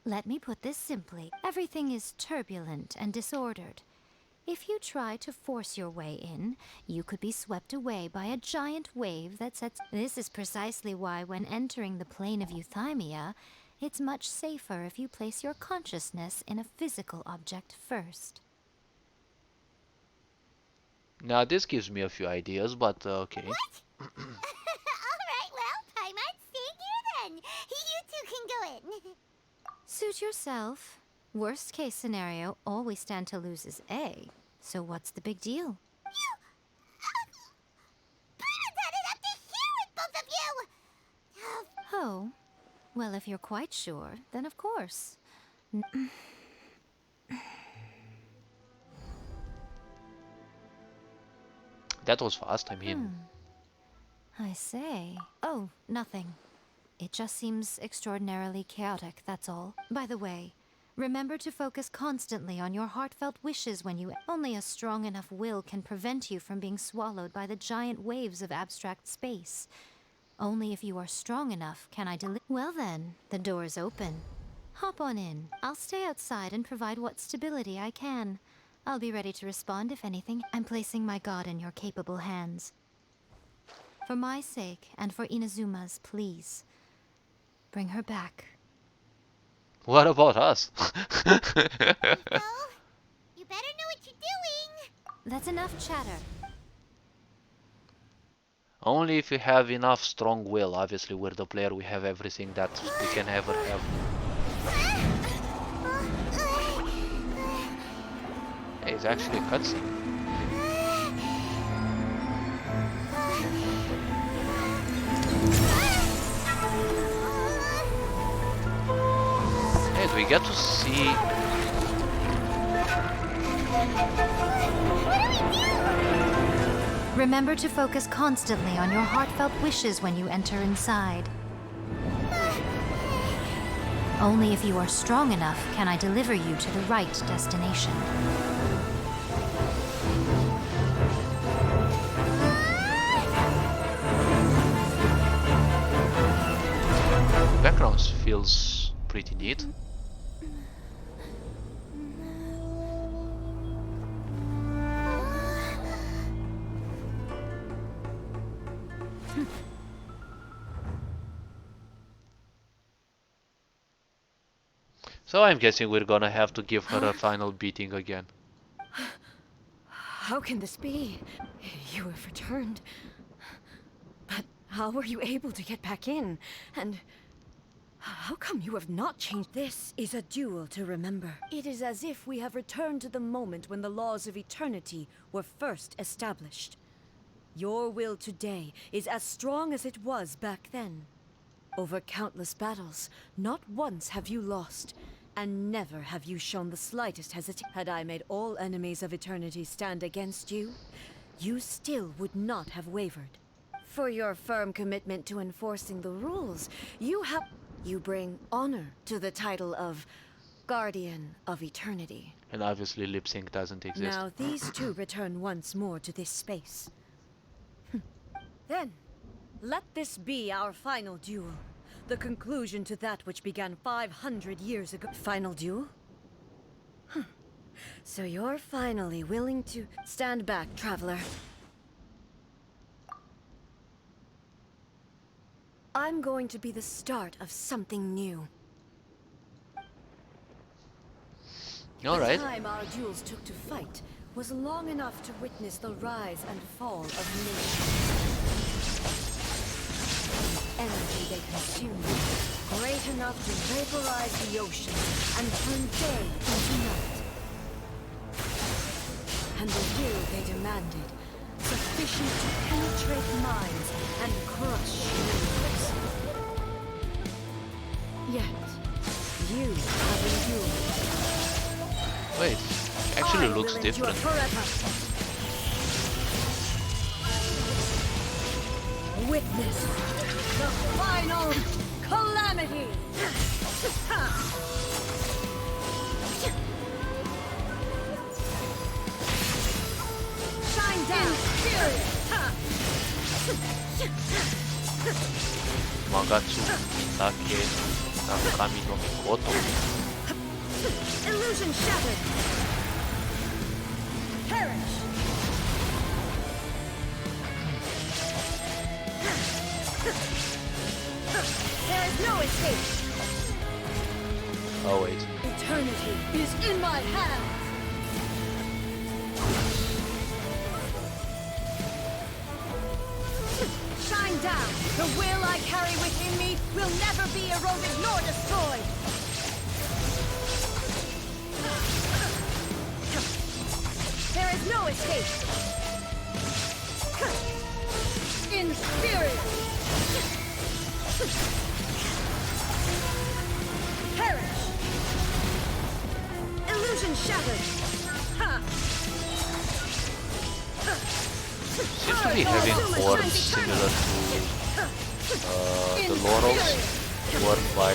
Let me put this simply. Everything is turbulent and disordered. If you try to force your way in, you could be swept away by a giant wave that sets... This is precisely why when entering the plane of euthymia, it's much safer if you place your consciousness in a physical object first. Now this gives me a few ideas, but okay. What? Alright, well, Paimon's staying here then. You two can go in. Suit yourself. Worst case scenario, all we stand to lose is A. So what's the big deal? You... Paimon had it up to here with both of you! Oh, well, if you're quite sure, then of course. That was fast, I mean. I say. Oh, nothing. It just seems extraordinarily chaotic, that's all. By the way, remember to focus constantly on your heartfelt wishes when you... Only a strong enough will can prevent you from being swallowed by the giant waves of abstract space. Only if you are strong enough can I Well then, the door's open. Hop on in. I'll stay outside and provide what stability I can. I'll be ready to respond if anything. I'm placing my god in your capable hands. For my sake, and for Inazuma's, please. Bring her back. What about us? You better know what you're doing! That's enough chatter. Only if you have enough strong will. Obviously, we're the player, we have everything that we can ever have. Hey, it's actually a cutscene. Hey, do we get to see... Remember to focus constantly on your heartfelt wishes when you enter inside. Only if you are strong enough can I deliver you to the right destination. Background feels pretty neat. So I'm guessing we're gonna have to give her a final beating again. How can this be? You have returned. But how were you able to get back in? And how come you have not changed? This is a duel to remember. It is as if we have returned to the moment when the laws of eternity were first established. Your will today is as strong as it was back then. Over countless battles, not once have you lost, and never have you shown the slightest hesitation. Had I made all enemies of eternity stand against you, you still would not have wavered. For your firm commitment to enforcing the rules, you bring honor to the title of Guardian of Eternity. And obviously lip sync doesn't exist. Now these two return once more to this space. Then, let this be our final duel. The conclusion to that which began 500 years ago. Final duel? So you're finally willing to stand back, traveler. I'm going to be the start of something new. Alright. The time our duels took to fight was long enough to witness the rise and fall of nations. The energy they consumed, great enough to vaporize the ocean and turn day into night. And the will they demanded, sufficient to penetrate minds and crush universe. Yet, you have endured. Wait, actually looks different. Witness the final calamity. Shine down, spirit. Magatsu Take Nakami no Mikoto. Illusion shattered. Perish. There is no escape. Oh wait. Eternity is in my hands. Shine down. The will I carry within me will never be eroded nor destroyed. There is no escape. Inferior. Perish. Illusion shattered. Seems to be having forms similar to the laurels worn by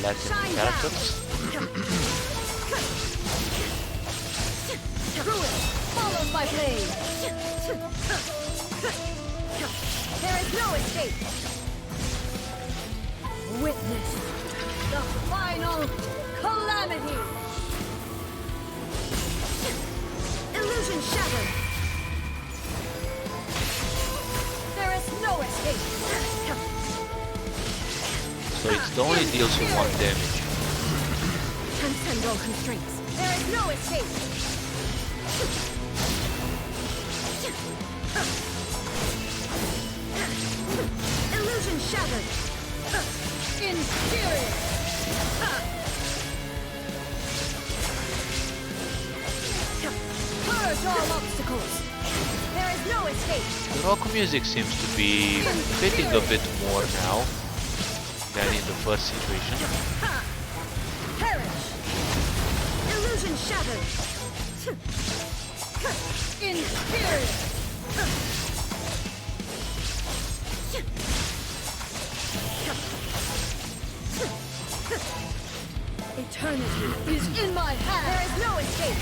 Latin characters. Followed by blade. There is no escape. Witness the final calamity. Illusion shattered. There is no escape. So it only deals with 1 damage. Transcend all constraints. There is no escape. Illusion shattered. Inferior. Purge all obstacles. There is no escape. The rock music seems to be fitting a bit more now than in the first situation. Perish. Illusion shattered. Inferior. Eternity is in my hand. There is no escape.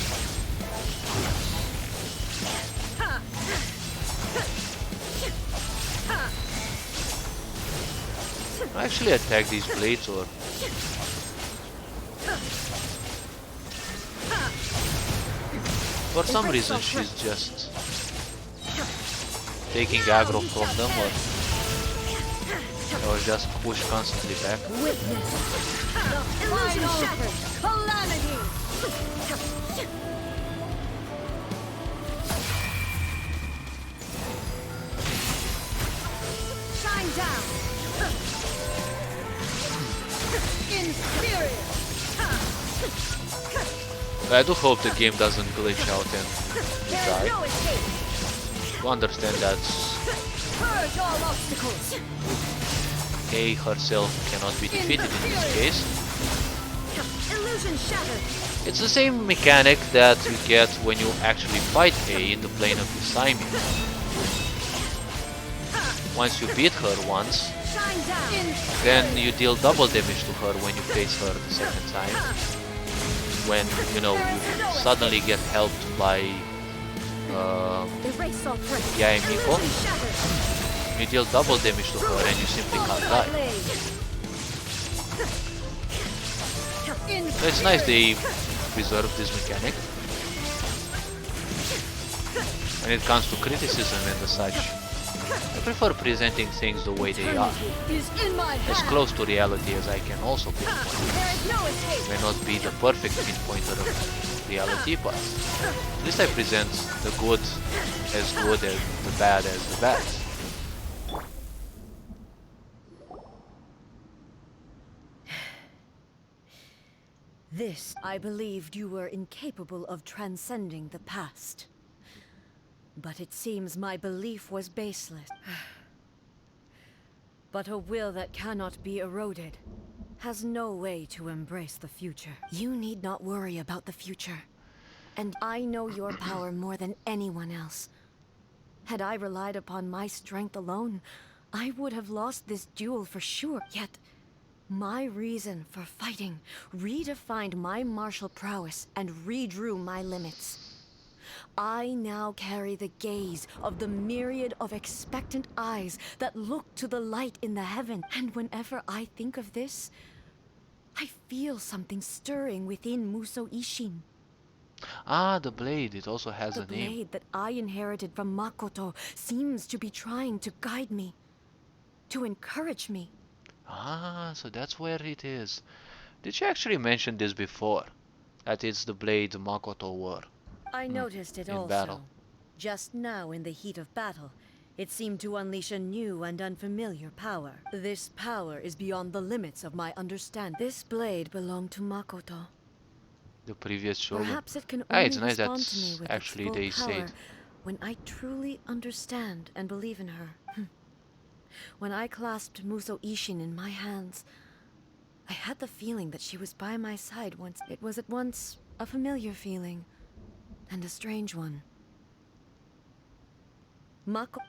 I actually attack these blades or for some reason she's just taking aggro from them or just push constantly back. Witness the final calamity. Shine down. Inferior. I do hope the game doesn't glitch out and you There is die. no escape. You understand that Purge all obstacles. A herself cannot be defeated in this case. Illusion shattered. It's the same mechanic that you get when you actually fight A in the plane of the Simeon. Once you beat her once, then you deal double damage to her when you face her the second time. When, you know, you suddenly get helped by Yae Miko, you deal double damage to her and you simply can't die. So it's nice they preserve this mechanic. When it comes to criticism and the such, I prefer presenting things the way they are, as close to reality as I can also pinpoint. It may not be the perfect pinpointer of reality, but at least I present the good as the bad as the bad. This, I believed you were incapable of transcending the past. But it seems my belief was baseless. But a will that cannot be eroded has no way to embrace the future. You need not worry about the future. And I know your power more than anyone else. Had I relied upon my strength alone, I would have lost this duel for sure. Yet, my reason for fighting redefined my martial prowess and redrew my limits. I now carry the gaze of the myriad of expectant eyes that look to the light in the heaven. And whenever I think of this, I feel something stirring within Musou Ishin. Ah, the blade, it also has The a name. blade that I inherited from Makoto seems to be trying to guide me, to encourage me. Ah, so that's where it is. Did she actually mention this before? That it's the blade Makoto wore I noticed it in also. battle. Just now in the heat of battle, it seemed to unleash a new and unfamiliar power. This power is beyond the limits of my understanding. This blade belonged to Makoto. The previous shogun. Perhaps it can Ah, only it's nice respond to me that with actually its full they power said. when I truly understand and believe in her. When I clasped Musou Ishin in my hands, I had the feeling that she was by my side once. It was at once a familiar feeling and a strange one. Mako,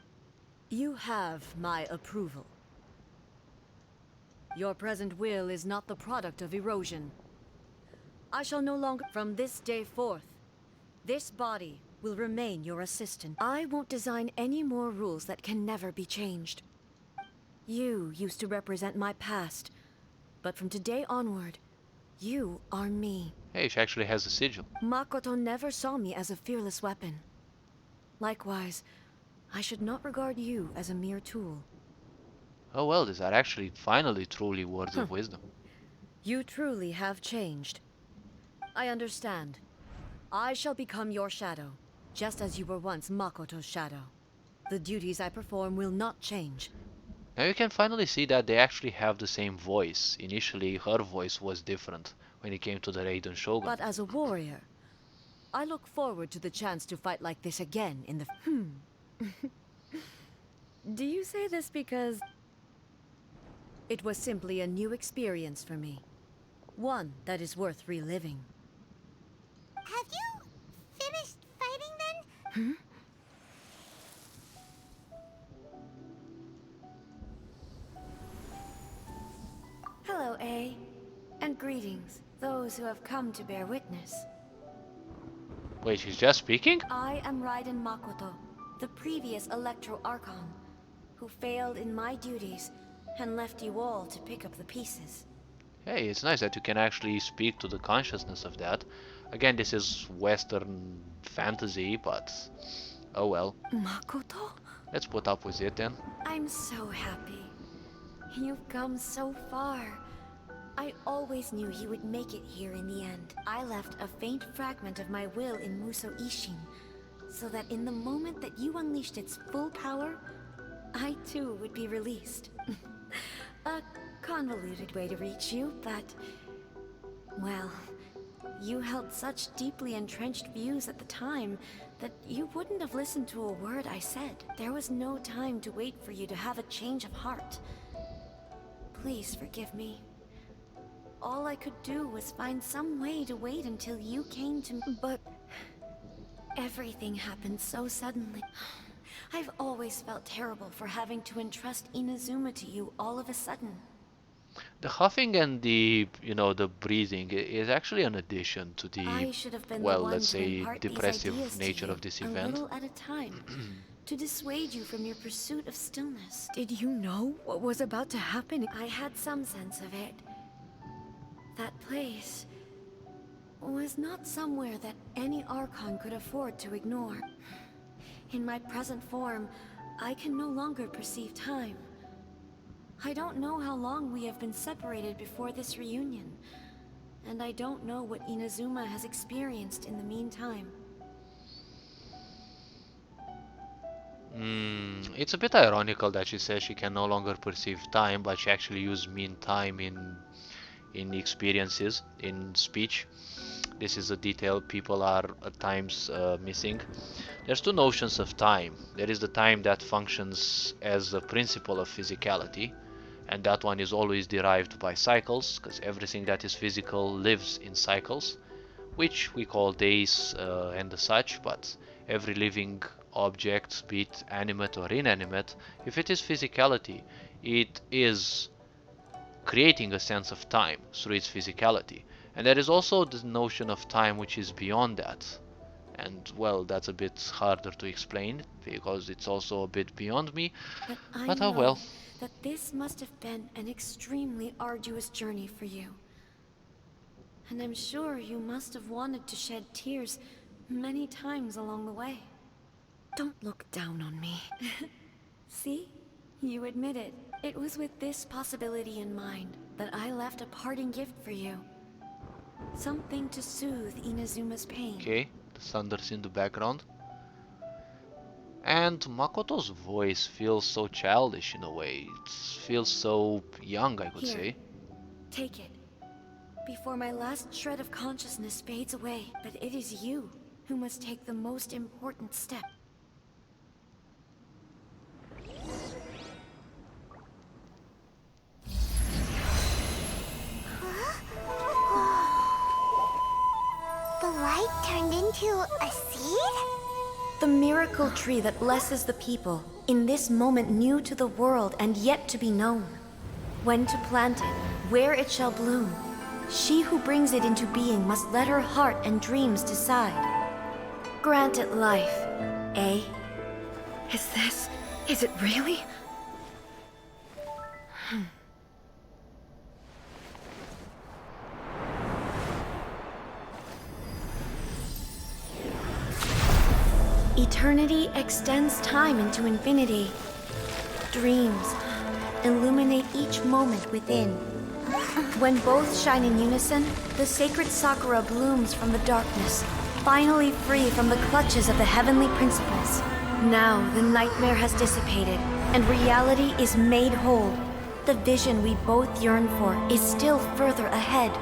you have my approval. Your present will is not the product of erosion. I shall no longer, from this day forth, this body will remain your assistant. I won't design any more rules that can never be changed. You used to represent my past, but from today onward, you are me. Hey, she actually has a sigil. Makoto never saw me as a fearless weapon. Likewise, I should not regard you as a mere tool. Oh well, these are actually finally truly words of wisdom. You truly have changed. I understand. I shall become your shadow, just as you were once Makoto's shadow. The duties I perform will not change. Now you can finally see that they actually have the same voice. Initially, her voice was different when it came to the Raiden Shogun. But as a warrior, I look forward to the chance to fight like this again in the... Do you say this because... It was simply a new experience for me. One that is worth reliving. Have you finished fighting then? Hello, A. And greetings, those who have come to bear witness. Wait, she's just speaking? I am Raiden Makoto, the previous Electro Archon, who failed in my duties and left you all to pick up the pieces. Hey, it's nice that you can actually speak to the consciousness of that. Again, this is Western fantasy, but oh well. Makoto? Let's put up with it then. I'm so happy. You've come so far. I always knew you would make it here in the end. I left a faint fragment of my will in Musou Ishin, so that in the moment that you unleashed its full power, I too would be released. A convoluted way to reach you, but... well, You held such deeply entrenched views at the time that you wouldn't have listened to a word I said. There was no time to wait for you to have a change of heart. Please forgive me. All I could do was find some way to wait until you came to me. But everything happened so suddenly. I've always felt terrible for having to entrust Inazuma to you all of a sudden. The huffing and the, the breathing is actually an addition to the, I should have been the well, one let's to say, impart these depressive ideas to nature you, of this a event. little at a time, to dissuade you from your pursuit of stillness. Did you know what was about to happen? I had some sense of it. That place was not somewhere that any Archon could afford to ignore. In my present form, I can no longer perceive time. I don't know how long we have been separated before this reunion, and I don't know what Inazuma has experienced in the meantime. It's a bit ironical that she says she can no longer perceive time, but she actually used mean time in experiences, in speech. This is a detail people are at times missing. There's two notions of time. There is the time that functions as a principle of physicality, and that one is always derived by cycles, because everything that is physical lives in cycles, which we call days and such. But every living object, be it animate or inanimate, if it is physicality, it is creating a sense of time through its physicality. And there is also the notion of time which is beyond that. And well, that's a bit harder to explain because it's also a bit beyond me. But I But know oh well. that this must have been an extremely arduous journey for you. And I'm sure you must have wanted to shed tears many times along the way. Don't look down on me. See? You admit it. It was with this possibility in mind that I left a parting gift for you. Something to soothe Inazuma's pain. Okay, the thunder's in the background. And Makoto's voice feels so childish in a way. It feels so young, I could Here, say. take it. Before my last shred of consciousness fades away. But it is you who must take the most important step. The light turned into a seed? The miracle tree that blesses the people, in this moment new to the world and yet to be known. When to plant it, where it shall bloom. She who brings it into being must let her heart and dreams decide. Grant it life, eh? Is it really? Eternity extends time into infinity. Dreams illuminate each moment within. When both shine in unison, the sacred Sakura blooms from the darkness, finally free from the clutches of the heavenly principles. Now the nightmare has dissipated, and reality is made whole. The vision we both yearn for is still further ahead.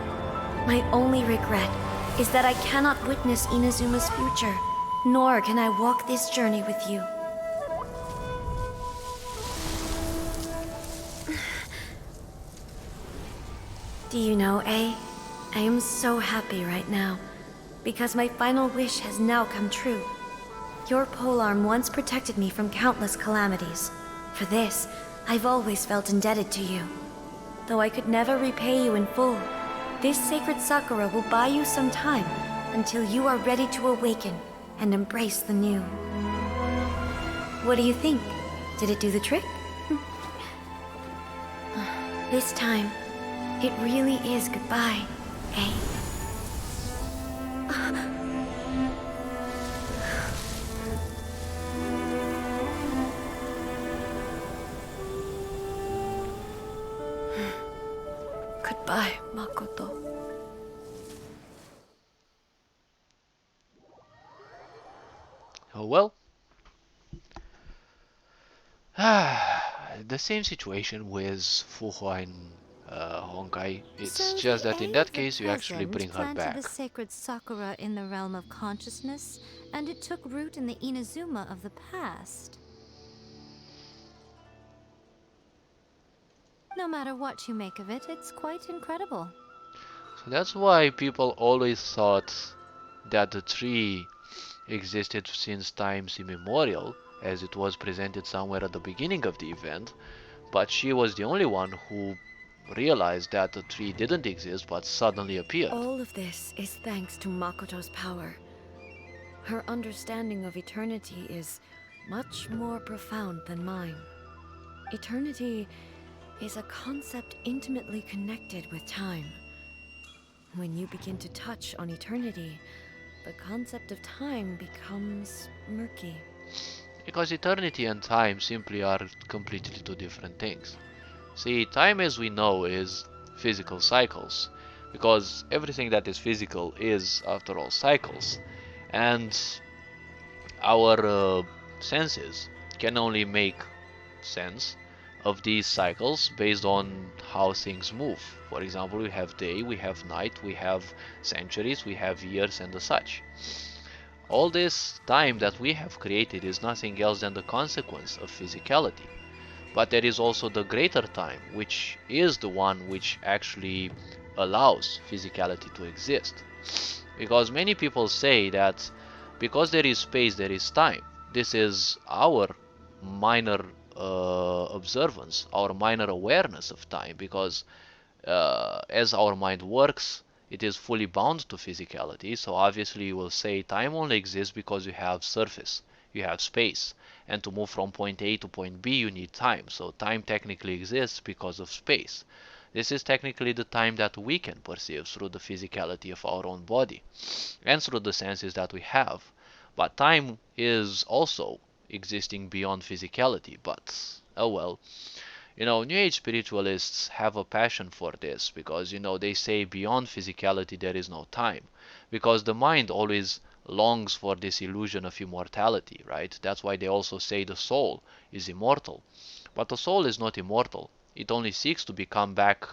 My only regret is that I cannot witness Inazuma's future, nor can I walk this journey with you. Do you know, A? I am so happy right now, because my final wish has now come true. Your polearm once protected me from countless calamities. For this, I've always felt indebted to you. Though I could never repay you in full, this sacred Sakura will buy you some time until you are ready to awaken and embrace the new. What do you think? Did it do the trick? This time, it really is goodbye, eh? Goodbye, Makoto. Oh well. The same situation with Fuhua in Honkai. It's So just the that in A that of the case you actually present bring her planted the back. sacred sakura in the realm of consciousness, and it took root in the Inazuma of the past. No matter what you make of it, it's quite incredible. So that's why people always thought that the tree existed since times immemorial, as it was presented somewhere at the beginning of the event, but she was the only one who realized that the tree didn't exist but suddenly appeared. All of this is thanks to Makoto's power. Her understanding of eternity is much more profound than mine. Eternity is a concept intimately connected with time. When you begin to touch on eternity, the concept of time becomes murky. Because eternity and time simply are completely two different things. See, time as we know is physical cycles, because everything that is physical is, after all, cycles. And our senses can only make sense of these cycles based on how things move. For example, we have day, we have night, we have centuries, we have years, and the such. All this time that we have created is nothing else than the consequence of physicality. But there is also the greater time, which is the one which actually allows physicality to exist. Because many people say that because there is space, there is time. This is our minor observance, our minor awareness of time, because as our mind works, it is fully bound to physicality. So obviously, you will say time only exists because you have surface, you have space, and to move from point A to point B, you need time. So time technically exists because of space. This is technically the time that we can perceive through the physicality of our own body and through the senses that we have. But time is also existing beyond physicality. But oh well. New Age spiritualists have a passion for this because, they say beyond physicality there is no time. Because the mind always longs for this illusion of immortality, right? That's why they also say the soul is immortal. But the soul is not immortal. It only seeks to become back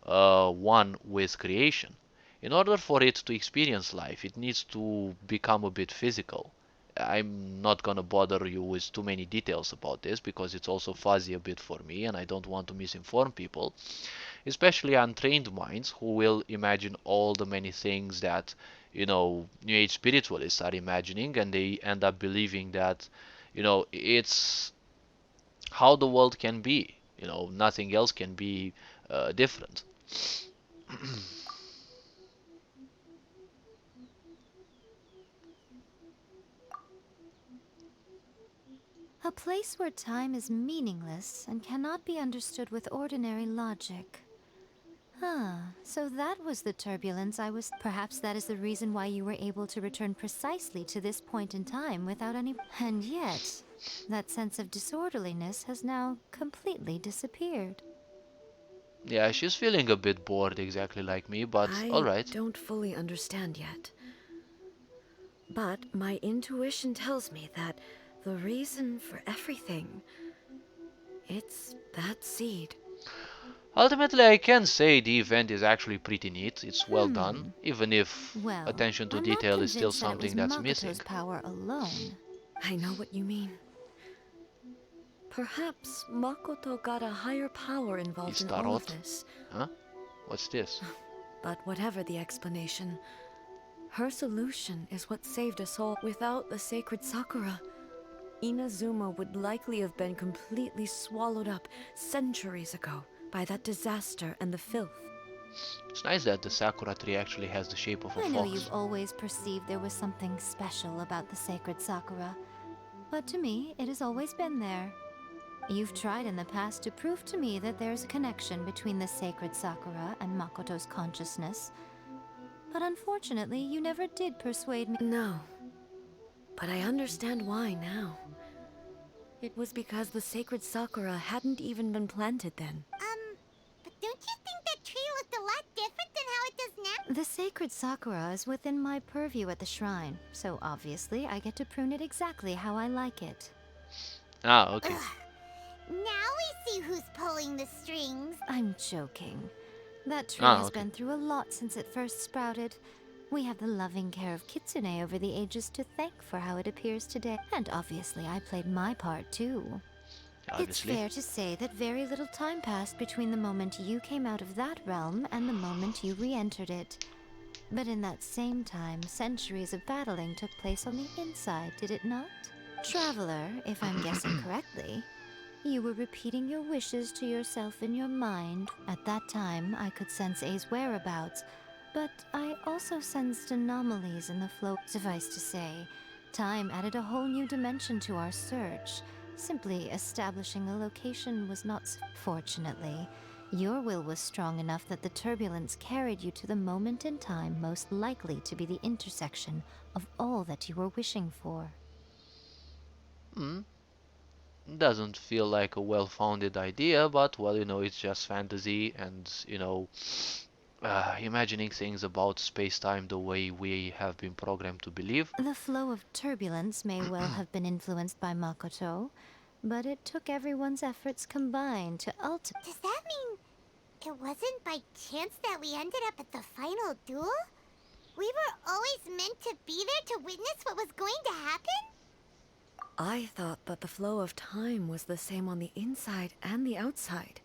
one with creation. In order for it to experience life, it needs to become a bit physical. I'm not gonna bother you with too many details about this because it's also fuzzy a bit for me and I don't want to misinform people, especially untrained minds who will imagine all the many things that, New Age spiritualists are imagining, and they end up believing that, it's how the world can be. Nothing else can be different. A place where time is meaningless and cannot be understood with ordinary logic. Ah, so that was the turbulence I was... Perhaps that is the reason why you were able to return precisely to this point in time without any... And yet, that sense of disorderliness has now completely disappeared. Yeah, she's feeling a bit bored, exactly like me, but I alright. don't fully understand yet. But my intuition tells me that the reason for everything, it's that seed. Ultimately, I can say the event is actually pretty neat. It's well done, even if Well, attention to I'm not detail is still convinced that it was something that's missing. Makoto's power alone. I know what you mean. Perhaps Makoto got a higher power involved Is in all of Tarot? this. Huh? What's this? But whatever the explanation, her solution is what saved us all. Without the sacred Sakura, Inazuma would likely have been completely swallowed up centuries ago by that disaster and the filth. It's nice that the Sakura tree actually has the shape of a I know fox. you've always perceived there was something special about the sacred Sakura, but to me, it has always been there. You've tried in the past to prove to me that there's a connection between the sacred Sakura and Makoto's consciousness, but unfortunately, you never did persuade me. No, but I understand why now. It was because the sacred Sakura hadn't even been planted then. But don't you think that tree looked a lot different than how it does now? The sacred Sakura is within my purview at the shrine, so obviously I get to prune it exactly how I like it. Ah, okay. Now we see who's pulling the strings. I'm joking. That tree Ah, has okay. been through a lot since it first sprouted. We have the loving care of Kitsune over the ages to thank for how it appears today. And obviously I played my part too. It's Obviously. fair to say that very little time passed between the moment you came out of that realm and the moment you re-entered it. But in that same time, centuries of battling took place on the inside, did it not? Traveler, if I'm guessing correctly, you were repeating your wishes to yourself in your mind. At that time, I could sense A's whereabouts, but I also sensed anomalies in the flow. Suffice to say, time added a whole new dimension to our search. Simply establishing a location was not fortunately. Your will was strong enough that the turbulence carried you to the moment in time most likely to be the intersection of all that you were wishing for. Hmm. Doesn't feel like a well-founded idea, but well, it's just fantasy and, imagining things about space-time the way we have been programmed to believe. The flow of turbulence may well have been influenced by Makoto, but it took everyone's efforts combined to ultimately. Does that mean it wasn't by chance that we ended up at the final duel? We were always meant to be there to witness what was going to happen? I thought that the flow of time was the same on the inside and the outside.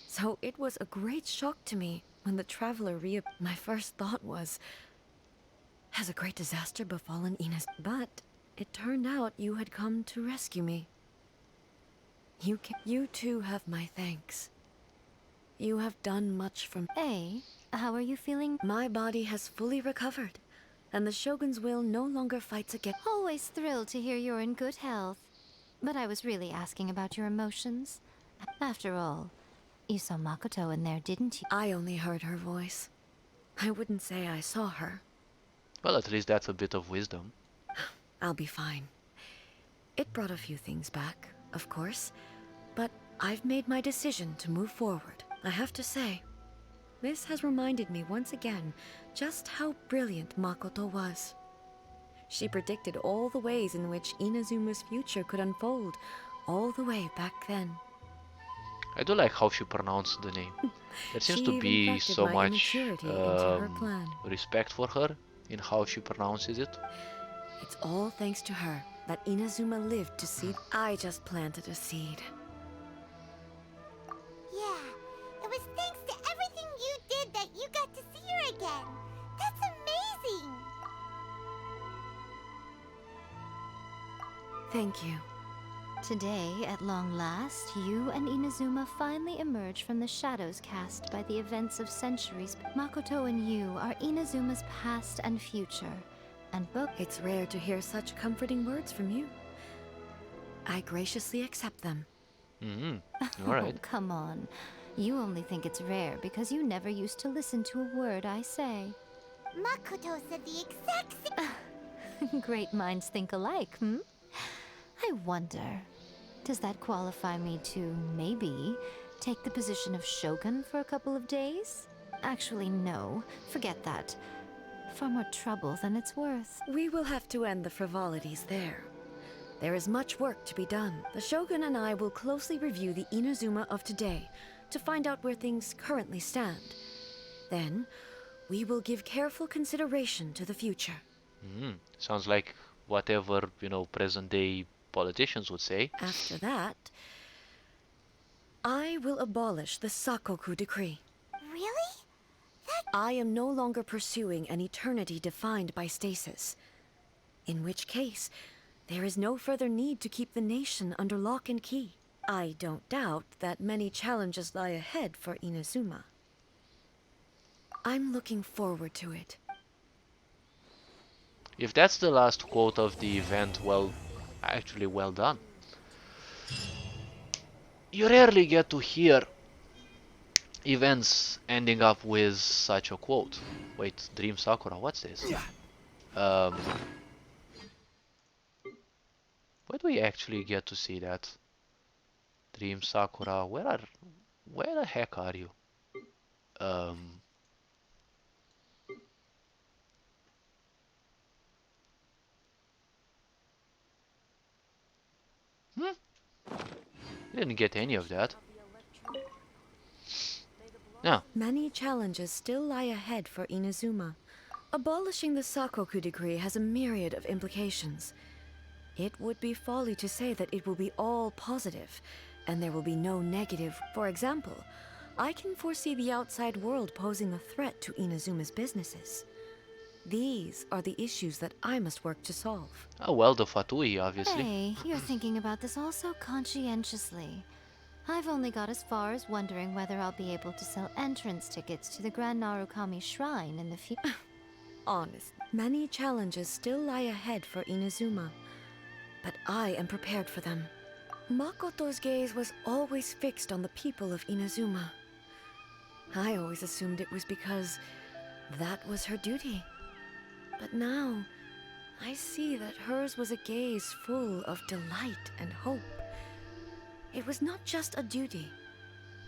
So it was a great shock to me when the traveler reappeared. My first thought was, has a great disaster befallen Ines? But it turned out you had come to rescue me. You too have my thanks. You have done much for me. Hey, how are you feeling? My body has fully recovered, and the Shogun's will no longer fights again. Always thrilled to hear you're in good health. But I was really asking about your emotions. After all, you saw Makoto in there, didn't you? I only heard her voice. I wouldn't say I saw her. Well, at least that's a bit of wisdom. I'll be fine. It brought a few things back, of course, but I've made my decision to move forward. I have to say, this has reminded me once again just how brilliant Makoto was. She predicted all the ways in which Inazuma's future could unfold, all the way back then. I do like how she pronounced the name. There seems She to even be factored so my much immaturity into her plan. respect for her in how she pronounces it. It's all thanks to her that Inazuma lived to see. I just planted a seed. Yeah, it was thanks to everything you did that you got to see her again. That's amazing! Thank you. Today, at long last, you and Inazuma finally emerge from the shadows cast by the events of centuries. Makoto and you are Inazuma's past and future, and both. It's rare to hear such comforting words from you. I graciously accept them. Mm-hmm. All right. Oh, come on. You only think it's rare because you never used to listen to a word I say. Makoto said the exact same. Great minds think alike, hmm? I wonder, does that qualify me to, maybe, take the position of Shogun for a couple of days? Actually, no. Forget that. Far more trouble than it's worth. We will have to end the frivolities there. There is much work to be done. The Shogun and I will closely review the Inazuma of today to find out where things currently stand. Then, we will give careful consideration to the future. Sounds like whatever, present-day politicians would say. After that, I will abolish the Sakoku decree. Really? I am no longer pursuing an eternity defined by stasis. In which case, there is no further need to keep the nation under lock and key. I don't doubt that many challenges lie ahead for Inazuma. I'm looking forward to it. If that's the last quote of the event, well, actually well done. You rarely get to hear events ending up with such a quote. Wait, Dream Sakura, what's this? Where do we actually get to see that? Dream Sakura, where the heck are you? Didn't get any of that. Yeah. Many challenges still lie ahead for Inazuma. Abolishing the Sakoku decree has a myriad of implications. It would be folly to say that it will be all positive, and there will be no negative. For example, I can foresee the outside world posing a threat to Inazuma's businesses. These are the issues that I must work to solve. Oh well, the Fatui, obviously. Hey, you're thinking about this all so conscientiously. I've only got as far as wondering whether I'll be able to sell entrance tickets to the Grand Narukami Shrine in the future. Honest, many challenges still lie ahead for Inazuma, but I am prepared for them. Makoto's gaze was always fixed on the people of Inazuma. I always assumed it was because that was her duty. But now, I see that hers was a gaze full of delight and hope. It was not just a duty,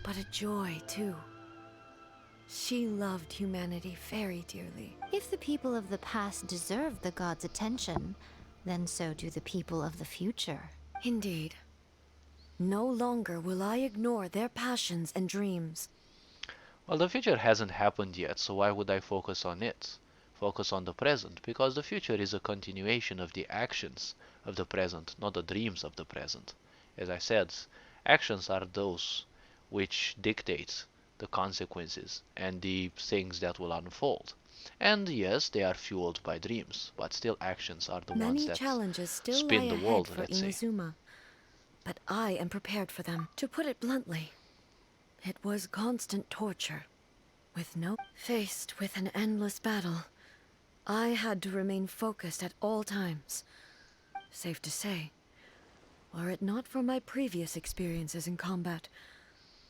but a joy, too. She loved humanity very dearly. If the people of the past deserve the god's attention, then so do the people of the future. Indeed. No longer will I ignore their passions and dreams. Well, the future hasn't happened yet, so why would I focus on it? Focus on the present, because the future is a continuation of the actions of the present, not the dreams of the present. As I said, actions are those which dictate the consequences and the things that will unfold. And yes, they are fueled by dreams, but still actions are the ones Many that challenges still spin lie the world, ahead for let's say. Inazuma, but I am prepared for them. To put it bluntly, it was constant torture, faced with an endless battle. I had to remain focused at all times. Safe to say, were it not for my previous experiences in combat,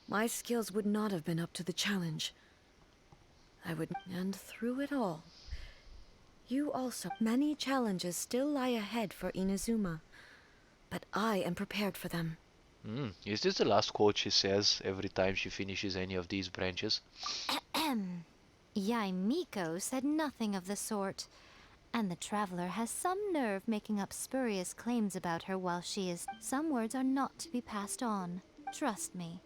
my skills would not have been up to the challenge. And through it all, you also. Many challenges still lie ahead for Inazuma, but I am prepared for them. Is this the last quote she says every time she finishes any of these branches? Yai Miko said nothing of the sort, and the traveler has some nerve making up spurious claims about her while she is. Some words are not to be passed on. Trust me,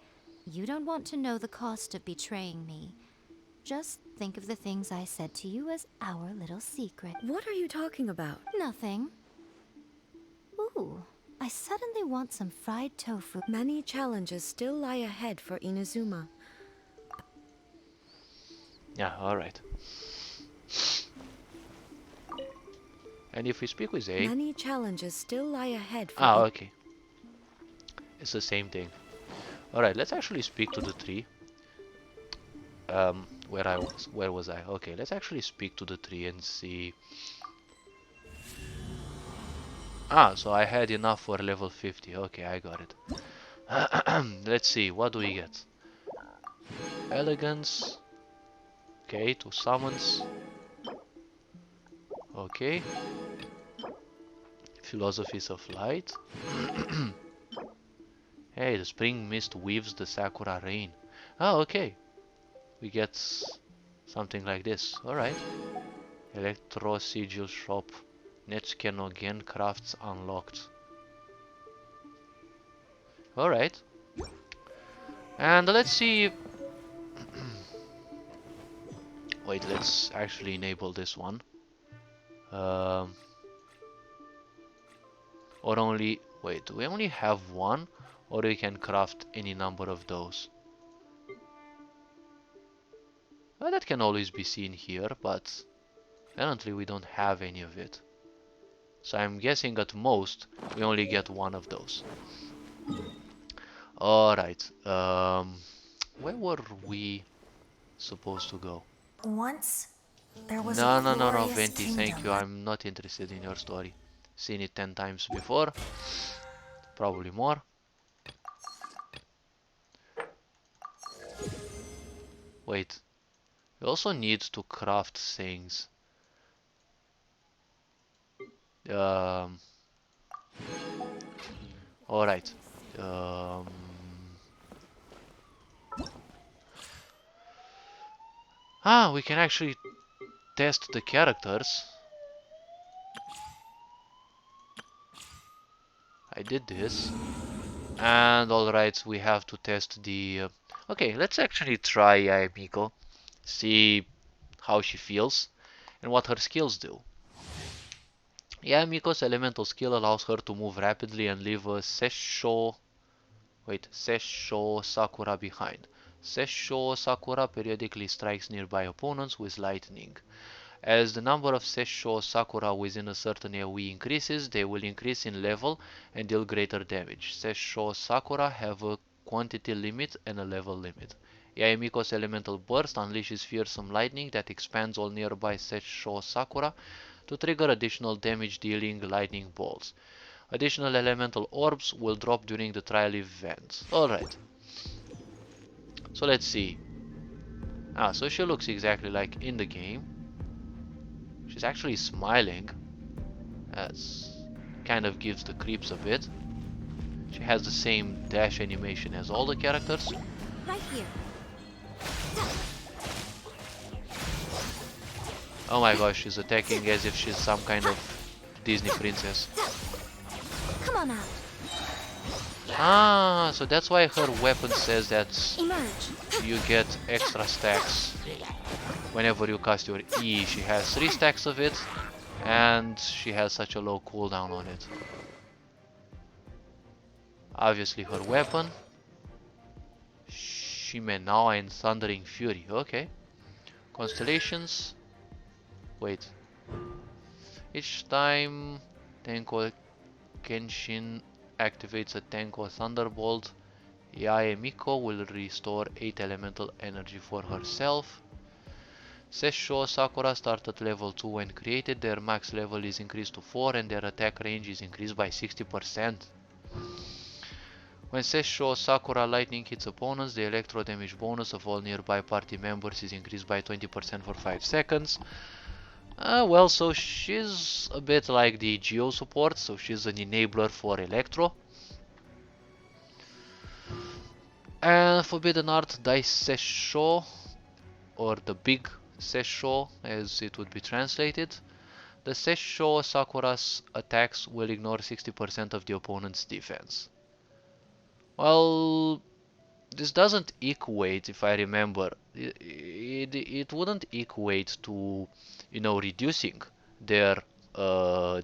you don't want to know the cost of betraying me. Just think of the things I said to you as our little secret. What are you talking about? Nothing. Ooh, I suddenly want some fried tofu. Many challenges still lie ahead for Inazuma. Yeah, alright. And if we speak with A... Many challenges still lie ahead for okay. It's the same thing. Alright, let's actually speak to the tree. Where was I? Okay, let's actually speak to the tree and see. So I had enough for level 50. Okay, I got it. Let's see, what do we get? Elegance. Okay, 2 summons. Okay. Philosophies of Light. Hey, the spring mist weaves the sakura rain. Okay. We get something like this. Alright. Electro Sigil Shop. Netscan again crafts unlocked. Alright. And let's see. Wait, let's actually enable this one. Or only. Wait, do we only have one? Or we can craft any number of those? Well, that can always be seen here, but apparently we don't have any of it. So I'm guessing at most we only get one of those. Alright, where were we supposed to go? Once there was No, a no, glorious Venti, thank kingdom. you. I'm not interested in your story. Seen it 10 times before. Probably more. Wait. We also need to craft things. Alright. We can actually test the characters. I did this. And alright, we have to test the... Okay, let's actually try Miko. See how she feels and what her skills do. Yeah, Miko's elemental skill allows her to move rapidly and leave a Sessho Sakura behind. Sessho Sakura periodically strikes nearby opponents with lightning. As the number of Sessho Sakura within a certain AoE increases, they will increase in level and deal greater damage. Sessho Sakura have a quantity limit and a level limit. Yaemiko's elemental burst unleashes fearsome lightning that expands all nearby Sessho Sakura to trigger additional damage dealing lightning bolts. Additional elemental orbs will drop during the trial event. Alright. So let's see. So she looks exactly like in the game. She's actually smiling. That kind of gives the creeps a bit. She has the same dash animation as all the characters. Right here. Oh my gosh, she's attacking as if she's some kind of Disney princess. Come on out. So that's why her weapon says that Emerge. you get extra stacks whenever you cast your E. She has 3 stacks of it, and she has such a low cooldown on it. Obviously her weapon. Shimenao and Thundering Fury. Okay. Constellations. Wait. Each time Tenko Genshin activates a Tenko Thunderbolt, Yae Miko will restore 8 elemental energy for herself. Sessho Sakura start at level 2 when created, their max level is increased to 4 and their attack range is increased by 60%. When Sessho Sakura lightning hits opponents, the electro damage bonus of all nearby party members is increased by 20% for 5 seconds. Well, so she's a bit like the Geo support, so she's an enabler for Electro. And Forbidden Art Daisesho, or the Big Sessho as it would be translated. The Sessho Sakura's attacks will ignore 60% of the opponent's defense. Well, this doesn't equate, if I remember, it wouldn't equate to, reducing their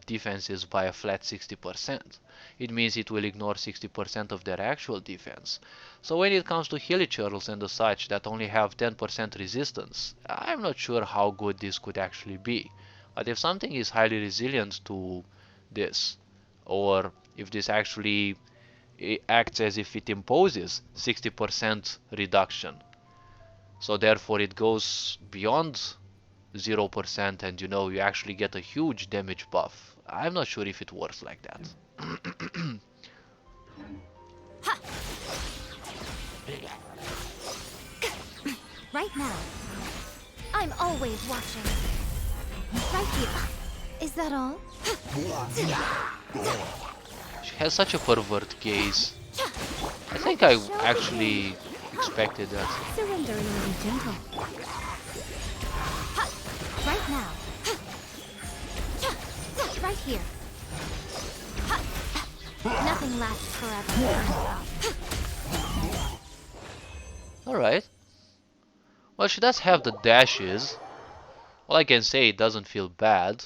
defenses by a flat 60%. It means it will ignore 60% of their actual defense. So when it comes to Hilichurls and the such that only have 10% resistance, I'm not sure how good this could actually be. But if something is highly resilient to this, or if this actually it acts as if it imposes 60% reduction, so therefore it goes beyond 0% and you actually get a huge damage buff. I'm not sure if it works like that. Right now. I'm always watching. Right here. Is that all? She has such a pervert gaze. I think I actually expected that. Surrender and be gentle. Right now. Right here. Nothing lasts forever. Alright. Well, she does have the dashes. All I can say, it doesn't feel bad.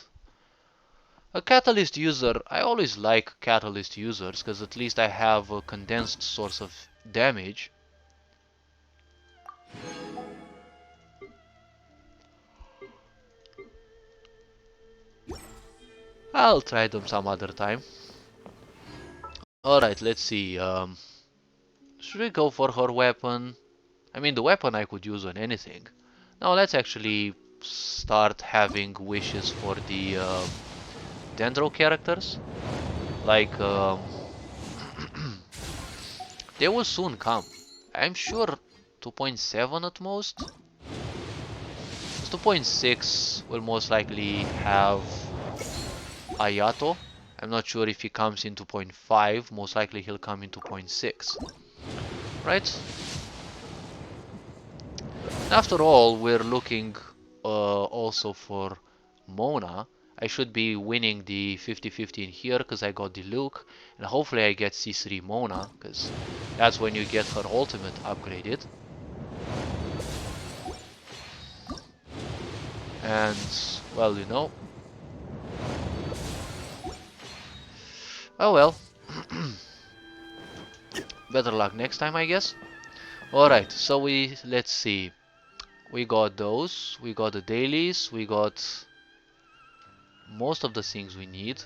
A catalyst user, I always like catalyst users because at least I have a condensed source of damage. I'll try them some other time. Alright, let's see. Should we go for her weapon? I mean, the weapon I could use on anything. Now let's actually start having wishes for the Dendro characters. Like, they will soon come. I'm sure 2.7 at most. 2.6 will most likely have Ayato. I'm not sure if he comes in 2.5. Most likely he'll come in 2.6. Right? After all, we're looking also for Mona. I should be winning the 50-50 in here because I got the Luke. And hopefully I get C3 Mona, because that's when you get her ultimate upgraded. And, well, you know. Oh well. Better luck next time, I guess. Alright, so let's see. We got those, we got the dailies, we got most of the things we need.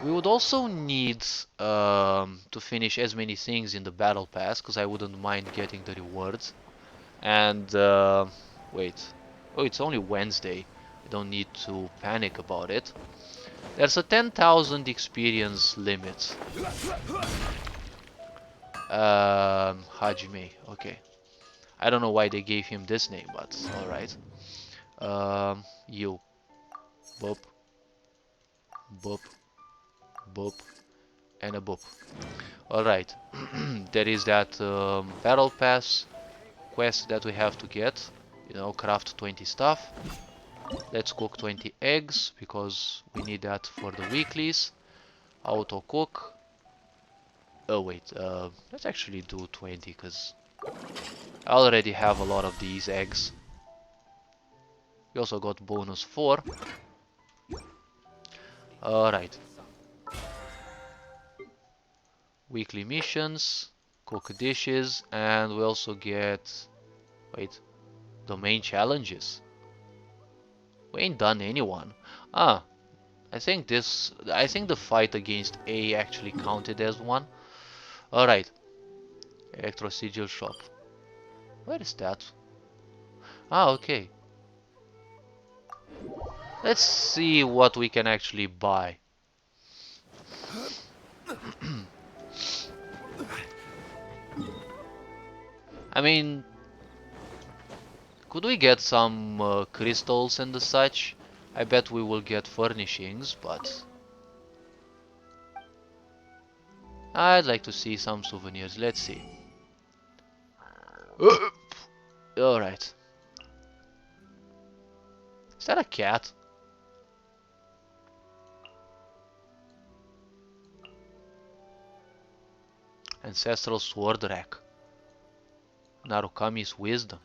We would also need to finish as many things in the battle pass, because I wouldn't mind getting the rewards. And wait, oh, it's only Wednesday. I don't need to panic about it. There's a 10,000 experience limit. Hajime, okay. I don't know why they gave him this name, but alright. You. Boop. Boop. Boop. And a boop. Alright. There is that battle pass quest that we have to get. You know, craft 20 stuff. Let's cook 20 eggs, because we need that for the weeklies. Auto cook. Oh wait, let's actually do 20, because I already have a lot of these eggs. We also got bonus 4. Alright. Weekly missions, cook dishes, and we also get... Wait, domain challenges. We ain't done anyone. Ah, I think the fight against A actually counted as one. Alright. Electro Sigil shop. Where is that? Ah, okay. Let's see what we can actually buy. I mean, could we get some crystals and the such? I bet we will get furnishings, but I'd like to see some souvenirs. Let's see. Alright. Is that a cat? Ancestral sword rack. Narukami's wisdom.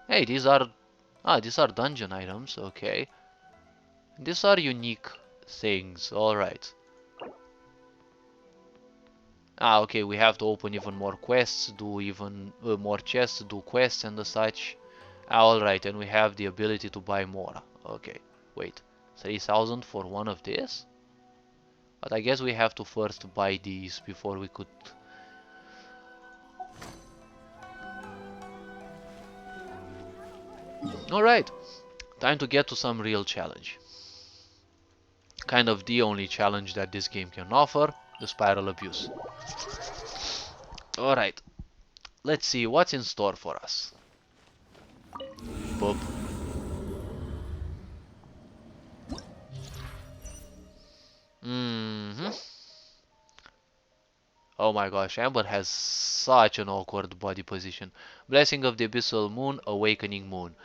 Hey, these are dungeon items, okay. These are unique things, alright. Ah, okay, we have to open even more quests, do even more chests, do quests and the such. Ah, alright, and we have the ability to buy more. Okay, wait, 3,000 for one of this? But I guess we have to first buy these before we could... Alright, time to get to some real challenge. Kind of the only challenge that this game can offer, the spiral abuse. Alright, let's see what's in store for us. Boop. Oh my gosh, Amber has such an awkward body position. Blessing of the Abyssal Moon, Awakening Moon.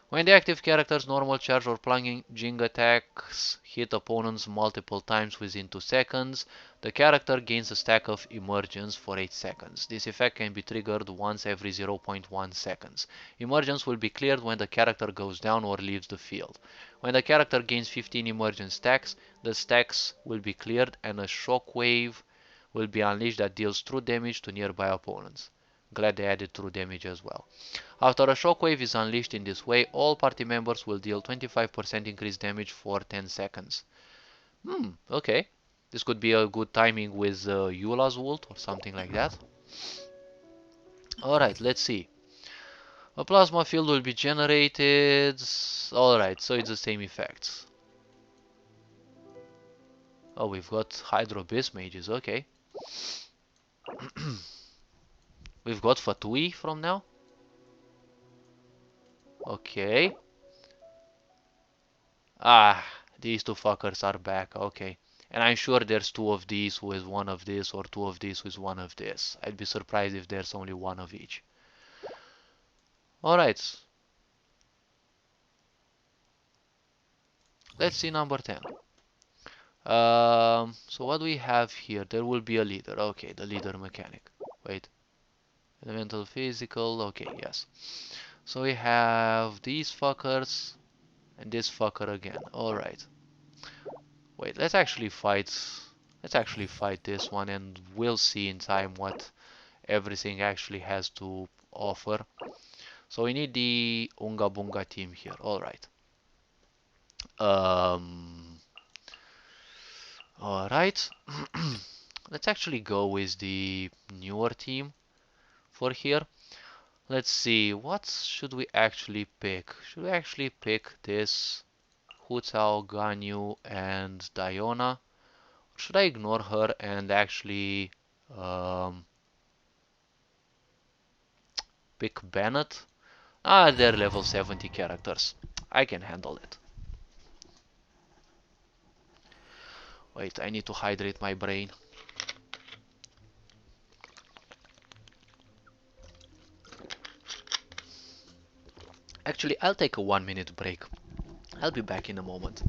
When the active character's normal charge or plunging attacks hit opponents multiple times within 2 seconds, the character gains a stack of emergence for 8 seconds. This effect can be triggered once every 0.1 seconds. Emergence will be cleared when the character goes down or leaves the field. When the character gains 15 emergence stacks, the stacks will be cleared and a shockwave will be unleashed that deals true damage to nearby opponents. Glad they added true damage as well. After a shockwave is unleashed in this way, all party members will deal 25% increased damage for 10 seconds. Okay. This could be a good timing with Eula's ult or something like that. Alright, let's see. A plasma field will be generated. Alright, so it's the same effects. Oh, we've got Hydro Beast Mages, okay. We've got Fatui from now. Okay. Ah, these two fuckers are back, okay. And I'm sure there's 2 of these with 1 of this, or 2 of this with 1 of this. I'd be surprised if there's only 1 of each. Alright. Let's see number 10. So what do we have here? There will be a leader. Okay, the leader mechanic. Wait. Elemental physical. Okay, yes. So we have these fuckers and this fucker again. Alright. Wait, let's actually fight this one and we'll see in time what everything actually has to offer. So we need the Unga Bunga team here. Alright. Alright. Let's actually go with the newer team for here. Let's see, what should we actually pick? Should we actually pick this Hu Tao, Ganyu, and Diona? Or should I ignore her and actually pick Bennett? Ah, they're level 70 characters. I can handle it. Wait, I need to hydrate my brain. Actually, I'll take a 1-minute break. I'll be back in a moment.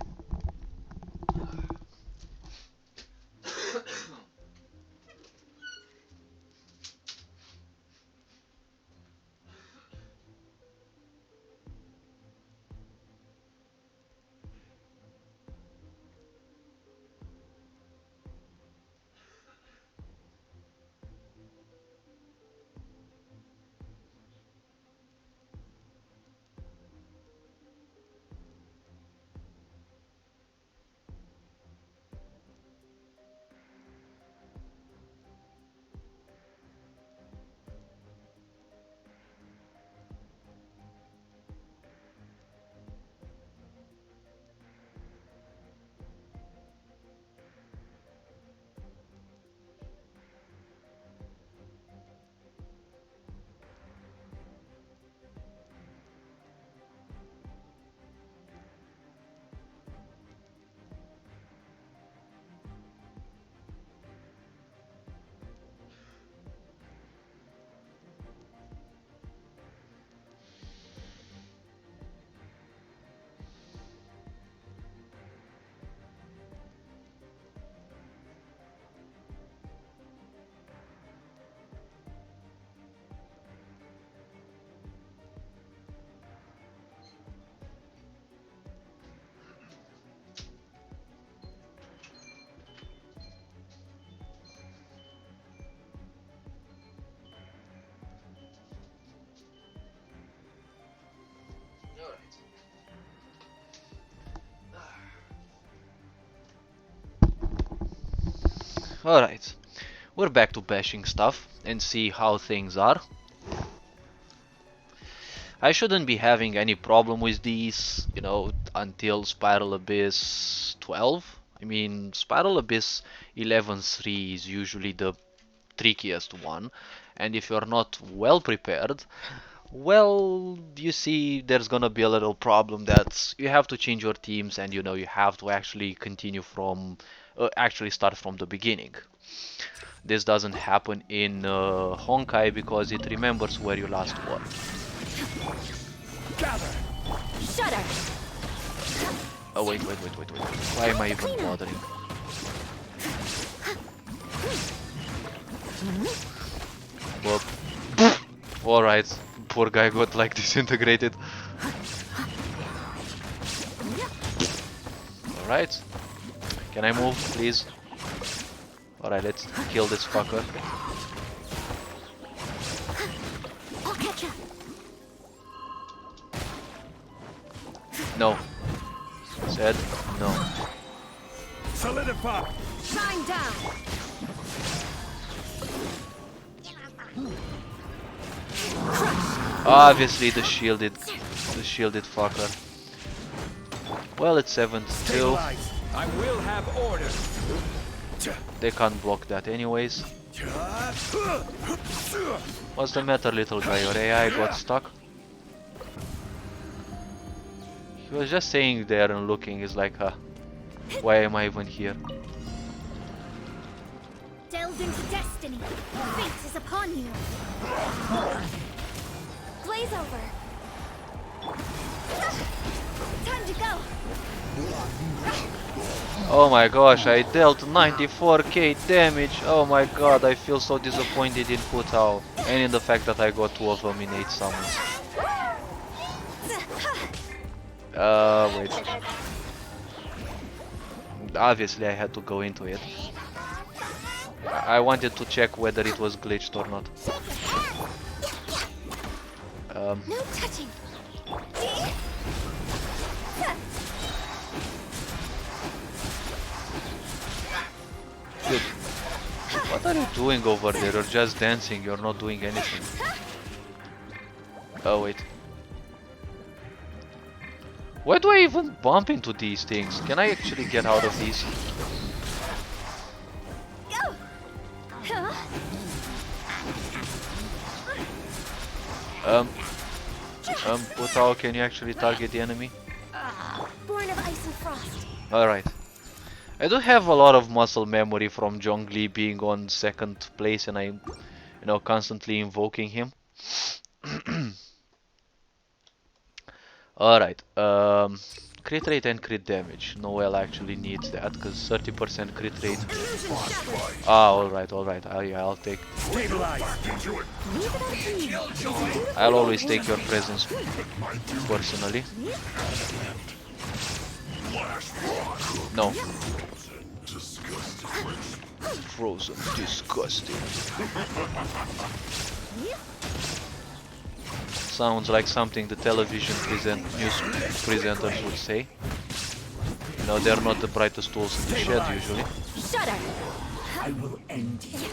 Alright, we're back to bashing stuff and see how things are. I shouldn't be having any problem with these, you know, until Spiral Abyss 12. I mean, Spiral Abyss 11.3 is usually the trickiest one, and if you're not well prepared, well, you see, there's gonna be a little problem that you have to change your teams and, you know, you have to actually continue from, actually start from the beginning. This doesn't happen in Honkai because it remembers where you last were. Shudder! Oh, wait. Why am I even bothering? Whoop. Alright, poor guy got like disintegrated. Alright. Can I move, please? Alright, let's kill this fucker. I'll catch you. No. Said no. Solidify! Shine down! Obviously the shielded fucker. Well, it's 7-2. I will have order. They can't block that anyways. What's the matter, little guy? Your AI got stuck? He was just staying there and looking. He's like, why am I even here? Delve into destiny. Fate is upon you. Blaze over! Time to go. Oh my gosh, I dealt 94k damage. Oh my god, I feel so disappointed in Putao. And in the fact that I got 2 of them in 8 summons. Wait. Obviously I had to go into it. I wanted to check whether it was glitched or not. No touching. Dude, what are you doing over there? You're just dancing, you're not doing anything. Oh wait. Why do I even bump into these things? Can I actually get out of these? Putao, can you actually target the enemy? Born of ice and frost. Alright. I do have a lot of muscle memory from Zhongli being on 2nd place and I'm, constantly invoking him. Alright, crit rate and crit damage. Noel actually needs that because 30% crit rate. Ah, alright. I'll take. I'll always take your presence personally. No. Frozen, disgusting. Sounds like something the television news presenters would say. They're not the brightest tools in the shed usually. Shudder. I will end you.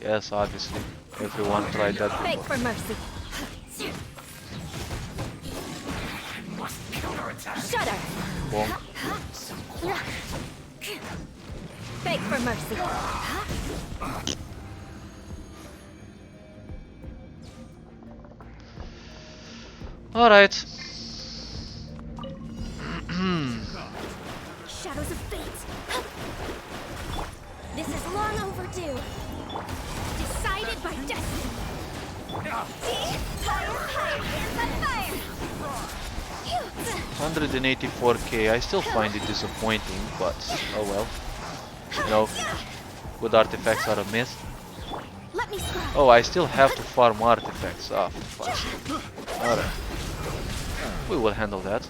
Yes, obviously. Everyone tried that Beg before. for mercy. Shudder. Bonk. Beg for mercy. Alright. Shadows of fate. This is long overdue. Decided by destiny. Fire, here's the fire. 184k. I still find it disappointing, but oh well. Good artifacts are a myth. Let me scrub. Oh, I still have to farm artifacts. Ah, for fuck's sake. Alright. We will handle that.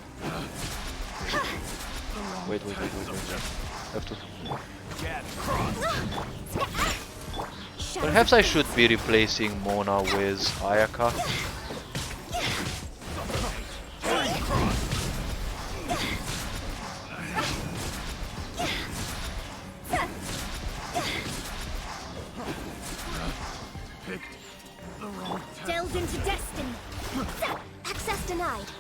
Wait. Have to. Perhaps I should be replacing Mona with Ayaka. Delved into destiny. Access denied.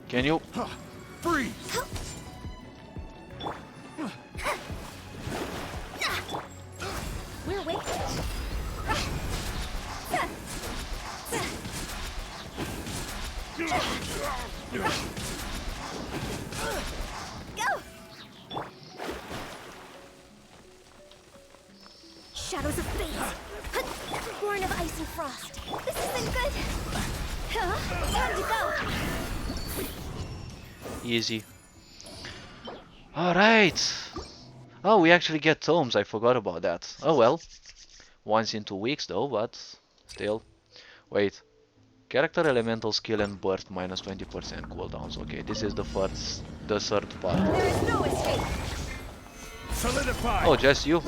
Can you? Freeze! We're waiting. Go! Shadows of fate. Born of ice and frost. This isn't good. Time to go. Easy. Alright. Oh, we actually get tomes. I forgot about that. Oh well. Once in 2 weeks though, but still. Wait. Character elemental skill and burst minus 20% cooldowns. Okay, this is the third part. There is no escape. Solidify! Oh, just you?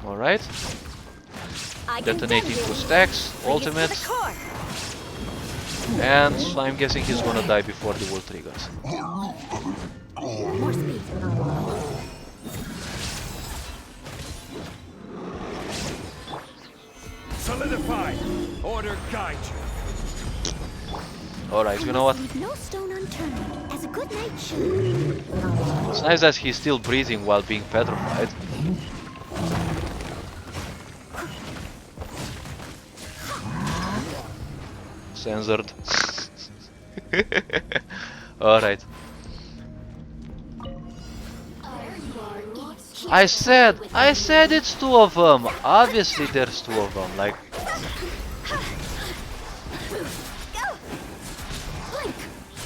Alright. Detonating 2 stacks, ultimate. And I'm guessing he's gonna die before the ult triggers. More speed. Solidify! Order guide you. Alright, you know what? Leave no stone unturned, as a good knight should. It's nice that he's still breathing while being petrified. Censored. Alright. I said it's two of them. Obviously there's two of them. Like,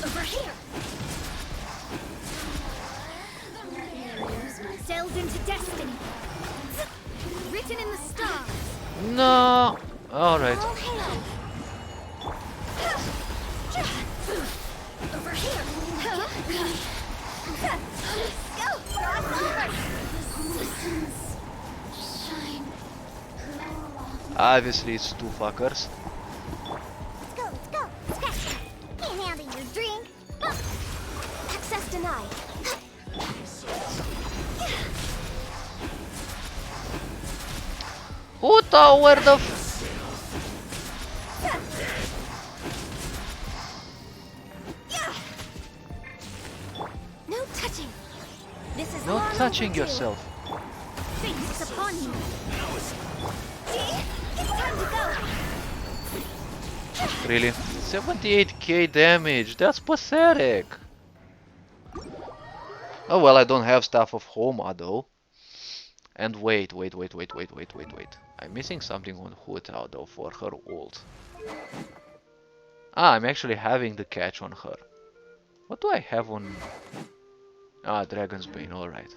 Over here. Sailed into destiny. Written in the stars. no. All right. All hail. Over here. Go. Obviously it's two fuckers. Let's go, let's go. Scratch. Can't handle your drink. Access denied. Who the where the No touching. This is no long touching overdue. yourself. Fate is upon you. It's time to go. Really? 78k damage. That's pathetic. Oh well, I don't have Staff of Homa though. And wait. I'm missing something on Huta though for her ult. Ah, I'm actually having the catch on her. What do I have on... Ah, Dragon's Bane, alright.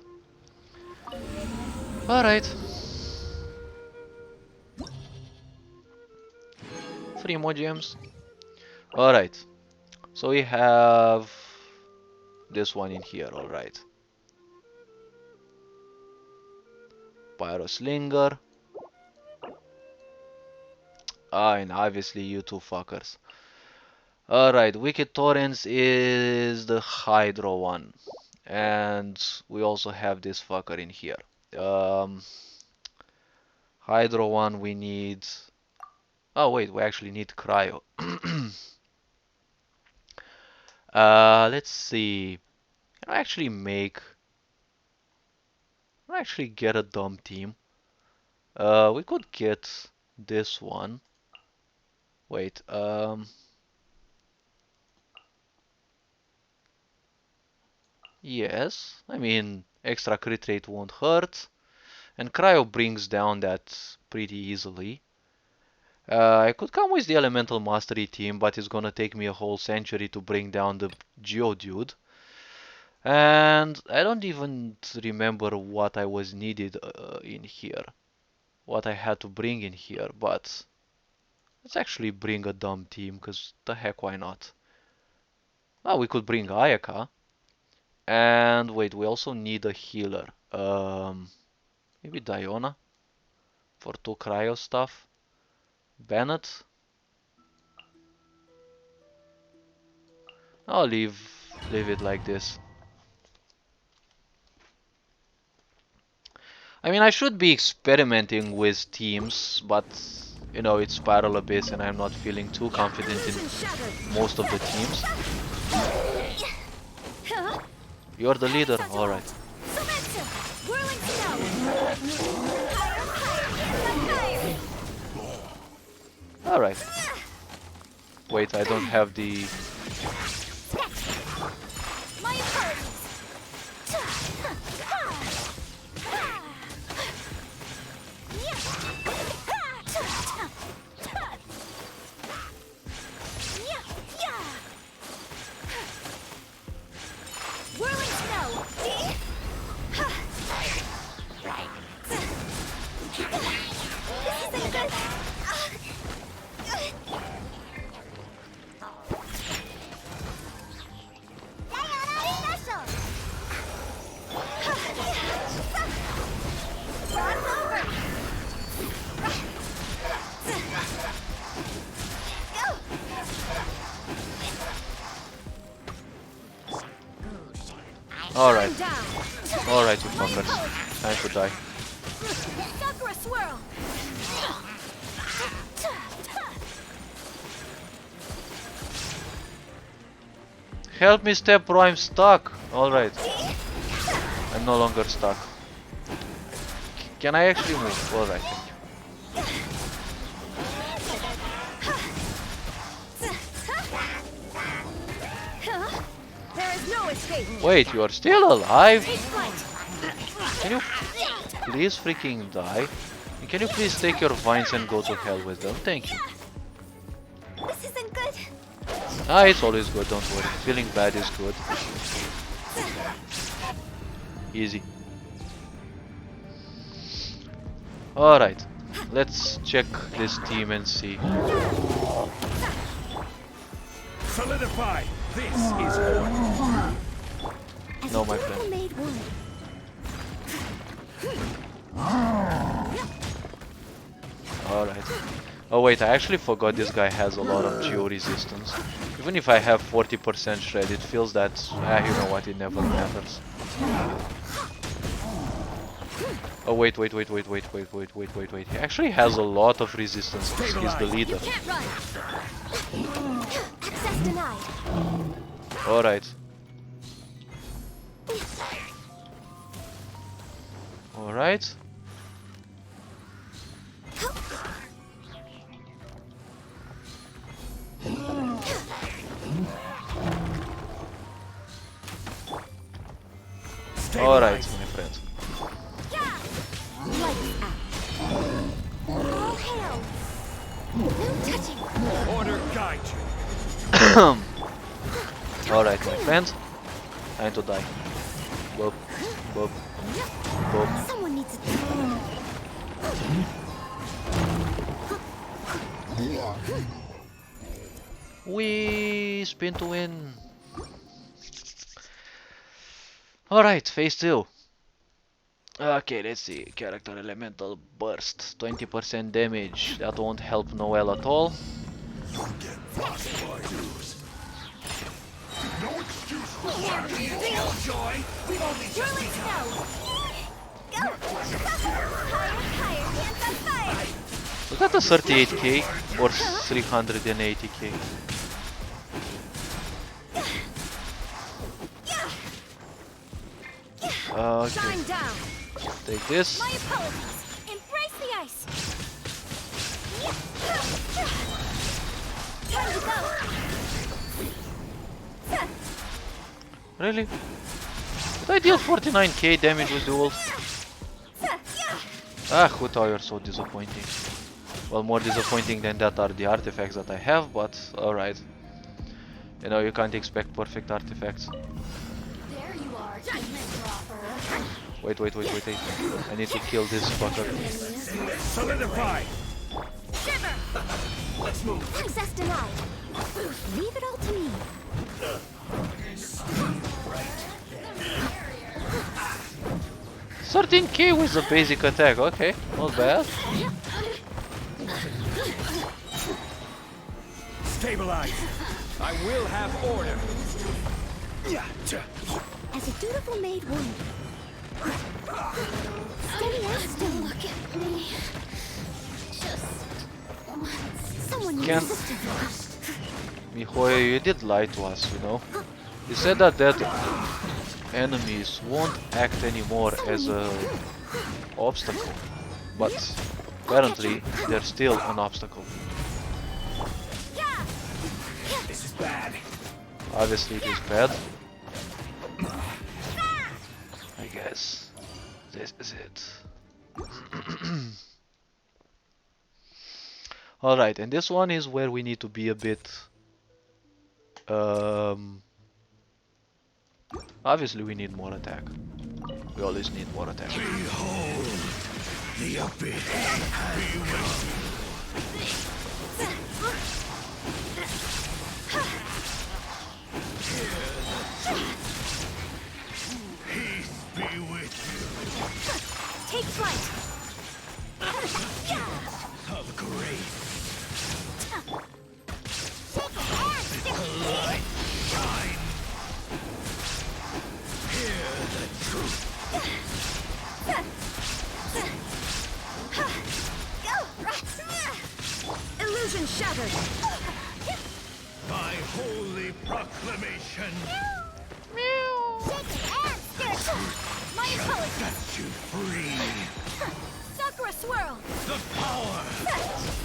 Alright. 3 more gems. Alright. So we have this one in here, alright. Pyro Slinger. Ah, and obviously you two fuckers. Alright, Wicked Torrents is the Hydro one. And we also have this fucker in here. Hydro one we need... Oh wait, we actually need Cryo. Let's see. Can I actually make... Can I actually get a dumb team? We could get this one. Wait, yes, I mean, extra crit rate won't hurt. And Cryo brings down that pretty easily. I could come with the Elemental Mastery team, but it's gonna take me a whole century to bring down the Geodude. And I don't even remember what I was needed in here. What I had to bring in here, but... Let's actually bring a dumb team, cause the heck, why not? Oh, we could bring Ayaka. And wait, we also need a healer. Maybe Diona for 2 cryo stuff. Bennett. I'll leave it like this. I mean, I should be experimenting with teams, but you know, it's Spiral Abyss and I'm not feeling too confident in most of the teams. You're the leader, alright. Alright. Wait, I don't have the... Alright. Alright, you fuckers. Time to die. Sakura swirl. Help me, Step Bro, I'm stuck. Alright. I'm no longer stuck. Can I actually move? Alright, thank you. There is no escape. Wait, you are still alive? Can you please freaking die? And can you please take your vines and go to hell with them? Thank you. This isn't good. Ah, it's always good, don't worry. Feeling bad is good. Easy. Alright, let's check this team and see. Solidify! This is order! No, my friend. Alright. Oh wait, I actually forgot this guy has a lot of geo resistance. Even if I have 40% shred, it feels that, you know what, it never matters. Oh wait. He actually has a lot of resistance because he's the leader. Alright. Alright. Alright, my friend. Order guide you. Alright, my friend. Time to die. Boop. Boop. Boop. Someone needs to. Wee, spin to win. Alright, phase 2. Okay, let's see. Character elemental burst. 20% damage. That won't help Noel at all. No excuse for joy. We've only just begun. Was that a 38k or 380k? Okay. Take this. My apologies. Embrace the ice. Time to go. Really? Did I deal 49k damage with duels? Ah, Huta, you're so disappointing. Well, more disappointing than that are the artifacts that I have, but alright. You know, you can't expect perfect artifacts. There you are, judgment dropper. Wait. I need to kill this fucker. Solidify! Shiver. Let's move. Access denied. Leave it all to me. 13k with a basic attack, okay, not bad. Stabilize. I will have order. As a dutiful maid would. Steady as still. Look at me. Just someone needs Can't. assistance. Mihoyo, you did lie to us, you know. You said that enemies won't act anymore as a obstacle, but apparently they're still an obstacle. This is bad. Obviously it is bad. I guess this is it. Alright, and this one is where we need to be a bit obviously we need more attack. We always need more attack. Behold, the abyss be with Peace be with you. Take flight. Of grace. Light shine. Hear the truth. Illusion shattered. By holy proclamation. My apologies. Set you free. Sakura swirl. The power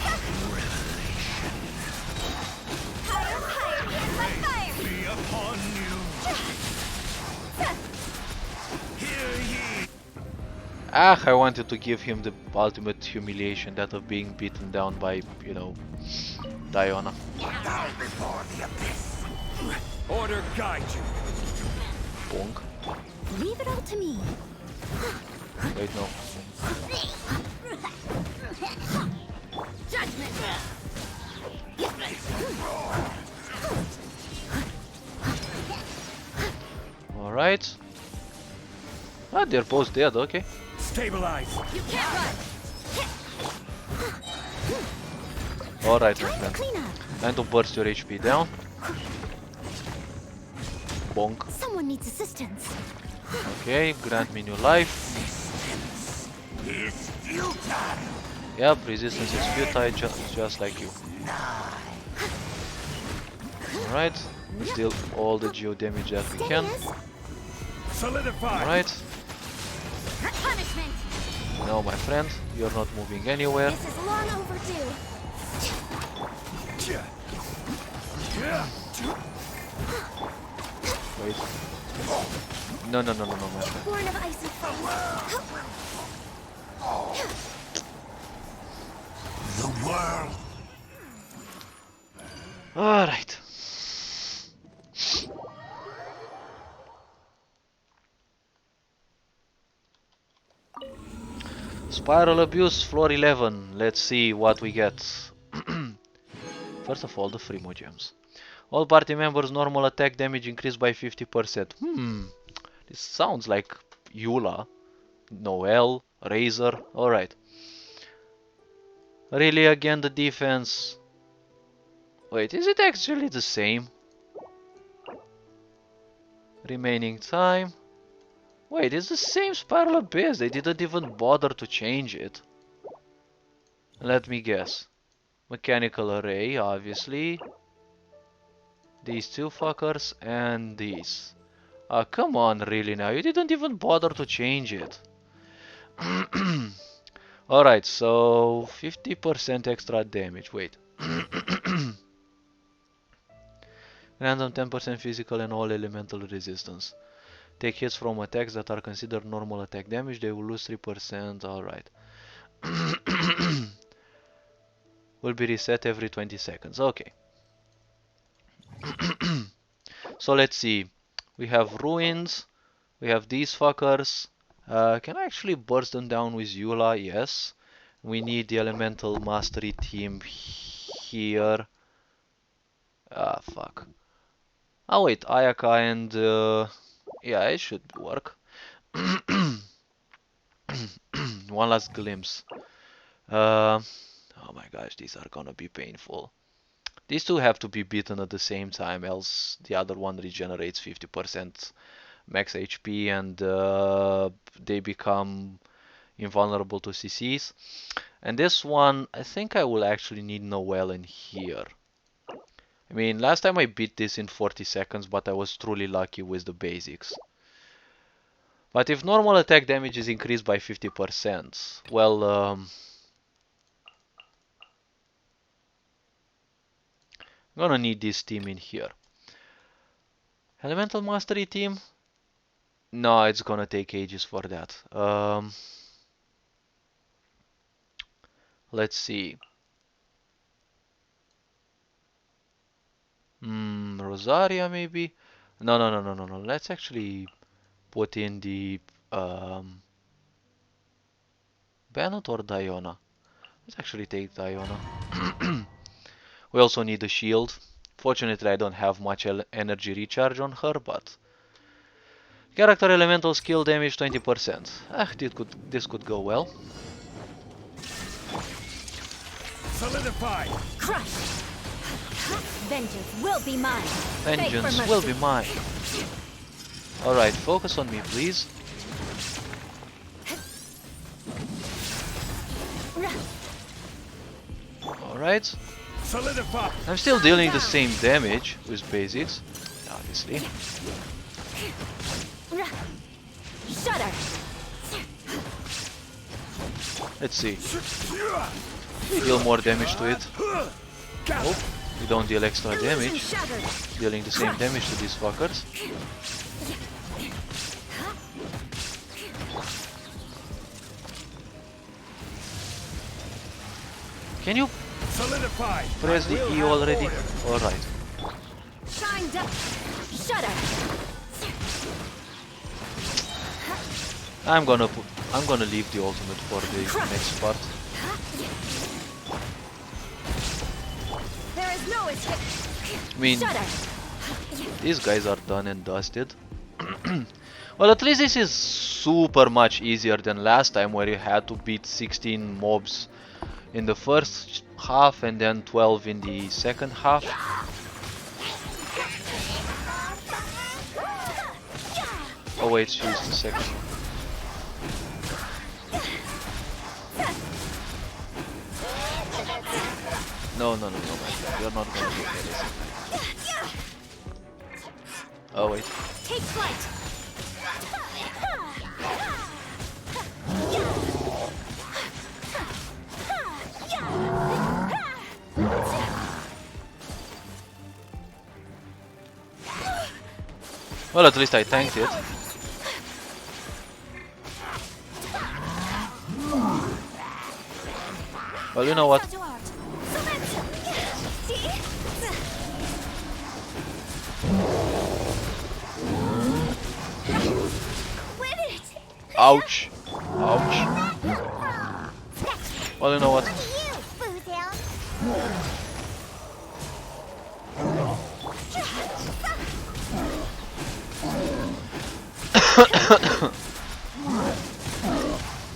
of revelation. Higher, my fire. Be upon you. Hear ye. Ah, I wanted to give him the ultimate humiliation, that of being beaten down by, you know, Diona. Bow before the abyss. Order guide you. Bonk. Leave it all to me. Wait, no. Judgment. Alright. Ah, they're both dead, okay. Stabilize. You can't run. Alright, my Time to friend. clean up. Time to burst your HP down. Bonk. Someone needs assistance. Okay, grant me new life. Is futile. Yep, resistance is futile, just like you. Alright, let's deal all the geo damage that we can. Solidify. Alright, Punishment. now my friend, you're not moving anywhere. This is long overdue. Wait. No, no, no, no, no, my friend. Born of icy frost. The world. Alright. Spiral Abuse, floor 11. Let's see what we get. First of all, the Frimo gems. All party members' normal attack damage increased by 50%. This sounds like Eula, Noel, Razor. Alright. Really, again, the defense. Wait, is it actually the same? Remaining time. Wait, it's the same Spiral Abyss. They didn't even bother to change it. Let me guess. Mechanical Array, obviously. These two fuckers and these. Ah, come on, really now. You didn't even bother to change it. Alright, so 50% extra damage. Wait. Random 10% physical and all elemental resistance. Take hits from attacks that are considered normal attack damage. They will lose 3%. Alright. Will be reset every 20 seconds. Okay. So let's see. We have ruins. We have these fuckers. Can I actually burst them down with Eula? Yes. We need the elemental mastery team here. Ah, fuck. Oh wait, Ayaka and yeah, it should work. One last glimpse. Oh my gosh, these are gonna be painful. These two have to be beaten at the same time, else the other one regenerates 50% max HP and they become invulnerable to CCs. And this one, I think I will actually need Noel in here. I mean, last time I beat this in 40 seconds, but I was truly lucky with the basics. But if normal attack damage is increased by 50%, well, I'm gonna need this team in here. Elemental Mastery team? No, it's gonna take ages for that. Let's see. Rosaria maybe? No. Let's actually put in the Bennett or Diona. Let's actually take Diona. We also need a shield. Fortunately, I don't have much energy recharge on her, but character elemental skill damage 20%. Ah, this could go well. Solidify. Crush. Vengeance will be mine. Vengeance will be mine. Alright, focus on me, please. Alright. Solidify. I'm still dealing the same damage with basics, obviously. Shudder. Let's see. Deal more damage to it. Nope. We don't deal extra damage. Dealing the same damage to these fuckers. Can you Solidify. press the E already? Alright. Shine down. Shudder. I'm gonna leave the ultimate for the next part. There is no escape. I mean, Shudder. these guys are done and dusted. Well, at least this is super much easier than last time where you had to beat 16 mobs in the first half and then 12 in the second half. Oh wait, she's the second one. No, my friend, you're not gonna do anything. Oh wait. Take flight. Well, at least I tanked it. Well, you know what? Ouch. Ouch. Well, you know what?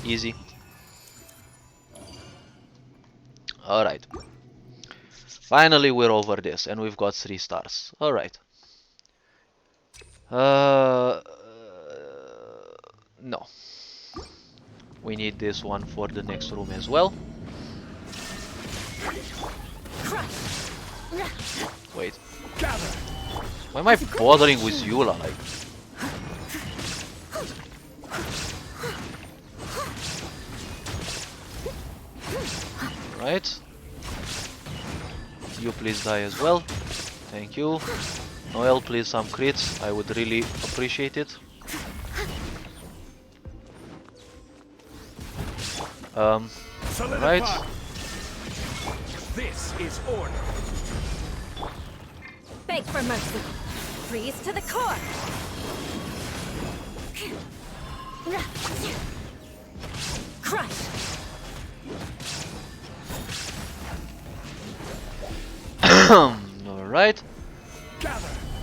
Easy. Alright. Finally we're over this and we've got 3 stars. Alright. No. We need this one for the next room as well. Wait. Why am I bothering with Eula? Like, right? You please die as well. Thank you. Noel, please some crits. I would really appreciate it. Right. This is order. Beg for mercy. Freeze to the core. Crush. Alright.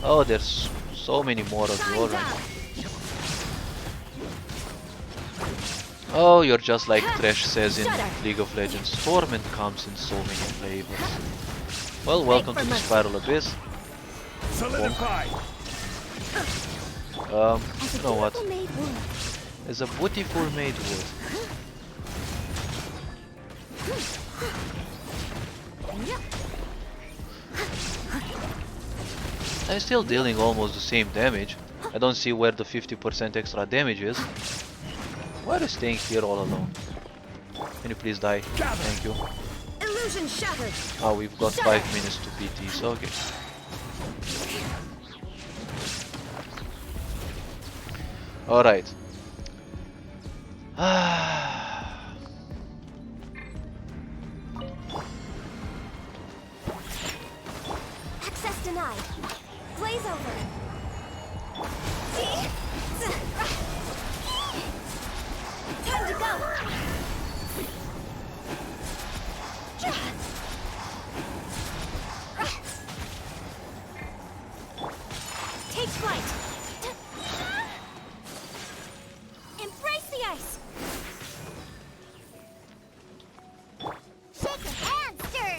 Oh, there's so many more of you already. Oh, you're just like Thresh says in League of Legends. Torment comes in so many flavors. Well, welcome to the Spiral Abyss. You know what? It's a beautiful made wood. I'm still dealing almost the same damage. I don't see where the 50% extra damage is. Why are you staying here all alone? Can you please die? Thank you. Illusion shattered. Oh, we've got 5 minutes to beat these. Okay. Alright. Access denied. Blaze over. Time to go. Take flight. Embrace the ice. Shake it and stir.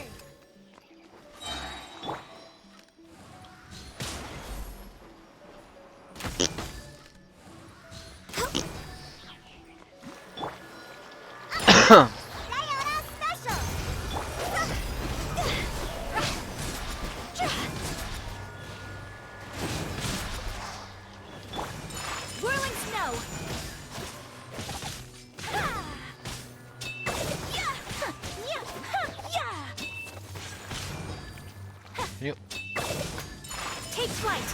Whirling snow. You. Take flight.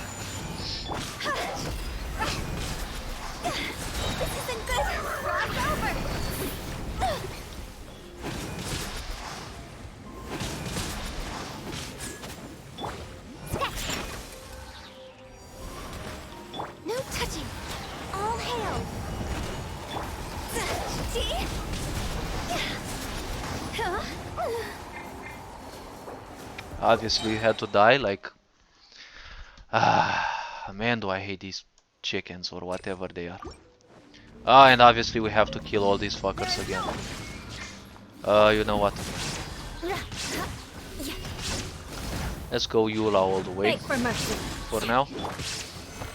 This isn't good. Cross over. Obviously, you had to die. Like, man, do I hate these chickens or whatever they are. And obviously we have to kill all these fuckers again. You know what? Let's go Eula all the way. For now.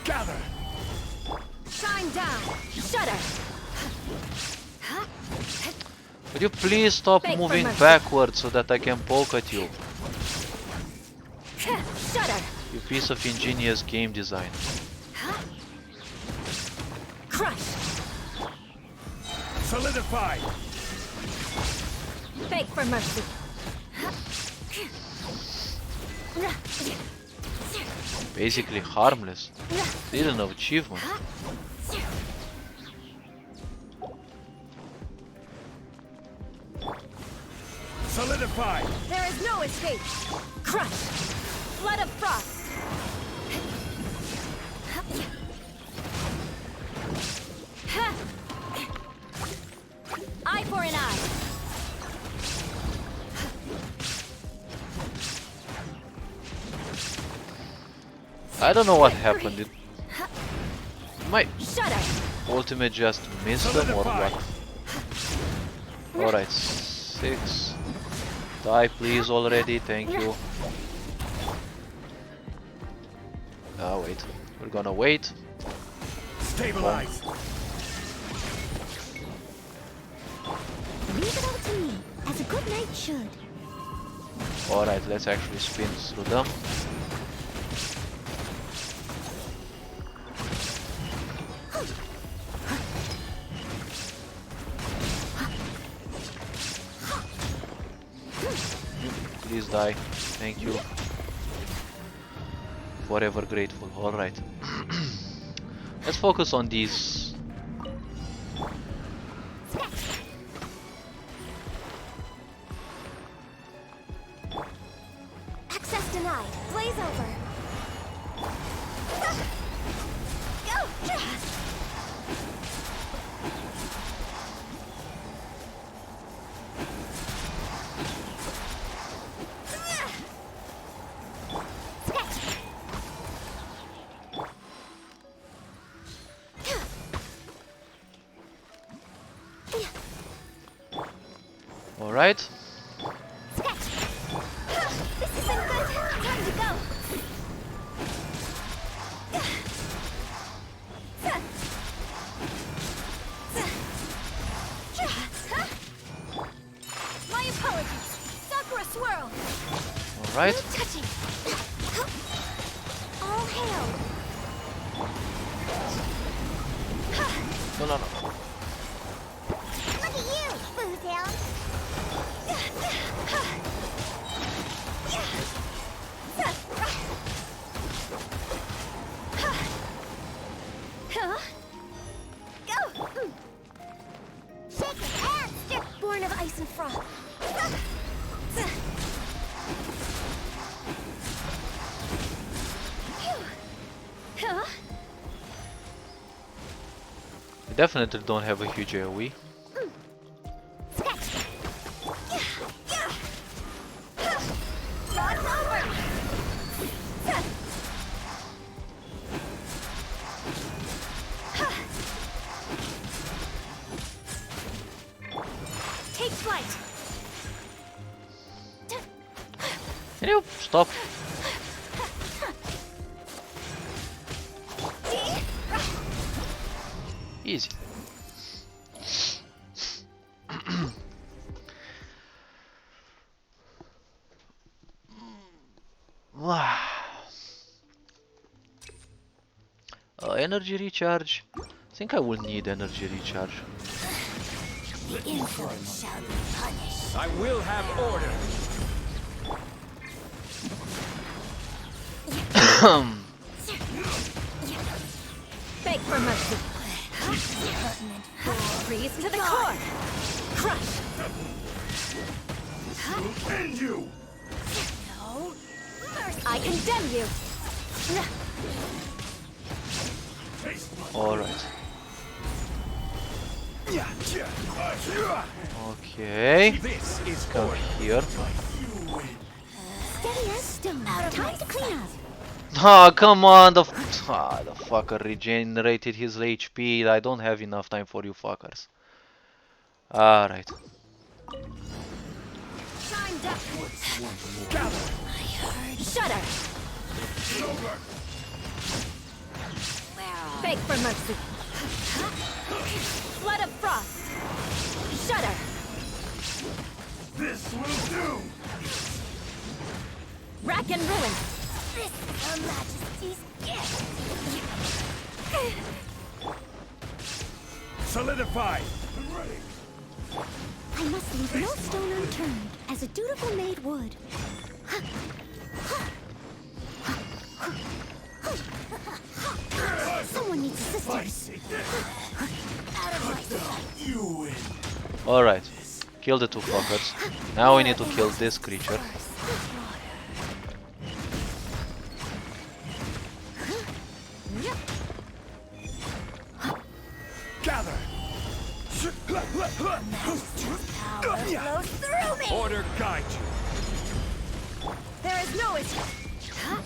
Gather. Shine down. Shudder. Could you please stop moving backwards so that I can poke at you? Shudder. You piece of ingenious game design. Crush. Solidify. Beg for mercy. Basically harmless. Didn't have achievement. Solidify. There is no escape. Crush. Flood of frost. Eye for an eye. I don't know what happened. My Shudder. ultimate just missed them or what? Alright, 6. Die please already, thank you. Wait. We're gonna wait. Stabilize. Leave it all to me, as a good knight should. Alright, let's actually spin through them. Please die. Thank you. Forever grateful. Alright. Let's focus on these. Access denied. Blaze over. Go! Alright. This isn't good. Time to go. My apologies. Sakura swirl. Alright. Touching. All hail. No, no, no. Look at you, Bootown. Go! Shake your hands, born of ice and frost. We definitely don't have a huge AoE. Take flight. Can you stop? Easy. Energy recharge. I think I will need energy recharge. The insolent shall be punished. I will have order. Beg for mercy. Freeze to the core. Crush. End you. No. Mercy. I condemn you. Alright. Okay. Come here. Steady as stone. Time to clean up. Ah, come on, the fucker regenerated his HP. I don't have enough time for you fuckers. Alright. Shudder! Beg for mercy. Flood of frost. Shudder! This will do! Rack and ruin. This is Her Majesty's gift. Solidify! I must leave no stone unturned, as a dutiful maid would. Someone needs assistance. Out of my sight. You win. Alright. Kill the two fuckers. Now we need to kill this creature. Gather! Flows through me. Order guide you. There is no escape.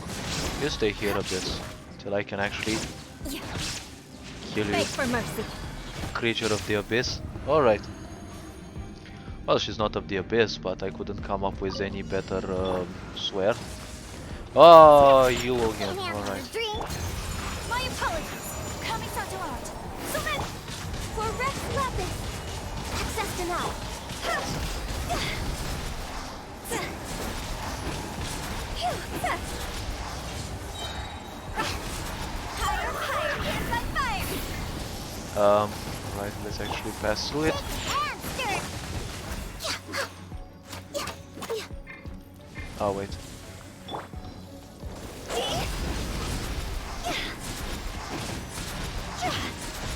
You stay here a bit till I can actually kill you, Beg for mercy. creature of the abyss. Alright. Well, she's not of the abyss, but I couldn't come up with any better swear. Oh, you again. Alright. My apologies. Coming out to art. Submit for Rex Lapis. Access denied. Higher, higher, yes, I fire. Right, let's actually pass through it. Oh, wait.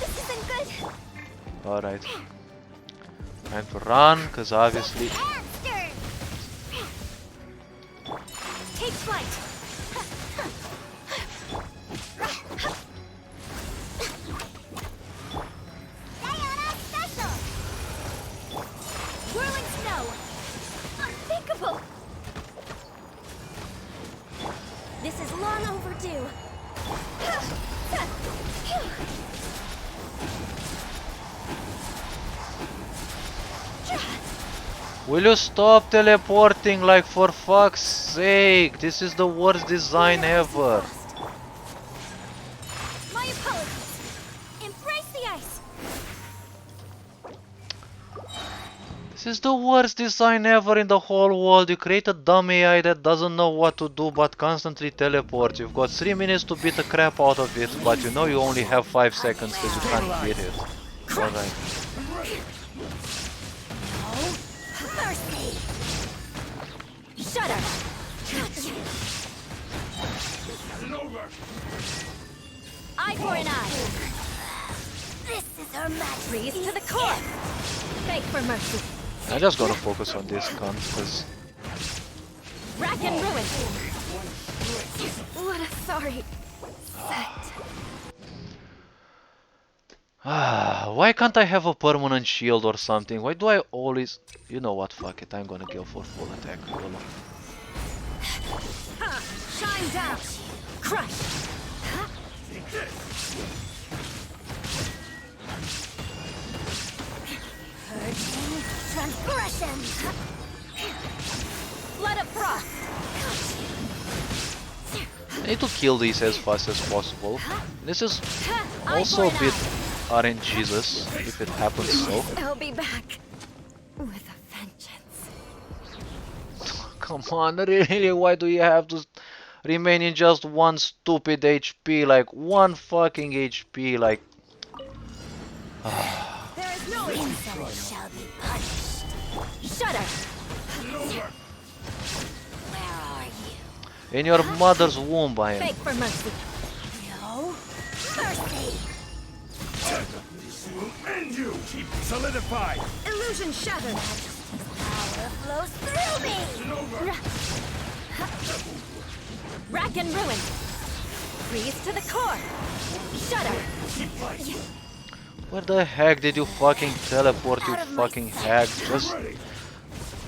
This isn't good. Alright. Time to run, because obviously... Take flight. Diana special. Whirling snow. Unthinkable. This is long overdue. Will you stop teleporting, like, for fuck's sake? This is the worst design ever. My apologies. Embrace the ice. This is the worst design ever in the whole world. You create a dumb AI that doesn't know what to do but constantly teleports. You've got 3 minutes to beat the crap out of it, but you know you only have 5 seconds because you can't beat it. Alright. Mercy. Shudder. Eye for an eye. This is Her Majesty's Freeze to the core. Beg for mercy. I'm just gonna focus on this gun because Rack and ruin. What a sorry sight. why can't I have a permanent shield or something? Why do I always... You know what, fuck it, I'm gonna go for full attack. YOLO. Shine down. Crush. Purging transgression. Blood of frost. I need to kill these as fast as possible. This is Eye also a for an bit RNGesus, if it happens so. I'll be back with a vengeance. Come on, really? Why do you have to remain in just one stupid HP? Like, one fucking HP, like... There is no Insult shall be punished. Shudder. Where are you? In your mother's womb, I am. Beg for mercy. No mercy. This will end you! Keep solidify! Illusion shattered. Power flows through me. Rack and ruin. Freeze to the core. Shudder. Where the heck did you fucking teleport, you fucking hag? Just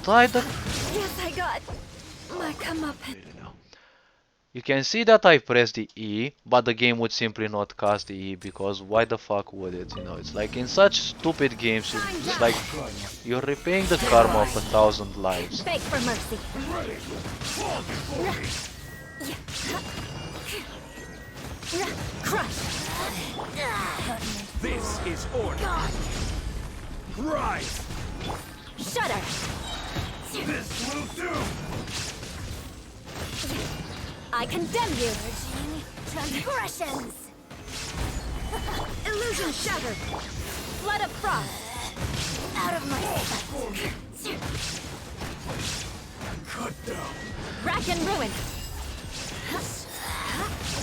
die the... Yes, I got my comeuppance. You can see that I pressed the E, but the game would simply not cast the E because why the fuck would it? You know, it's like in such stupid games, it's like you're repaying the karma of 1,000 lives. Beg for mercy. Crush. This is order. Rise. Shudder. This will do. I condemn you. Transgressions. Illusion shattered. Flood of frost. Out of my sight. Cut down. Rack and ruin. This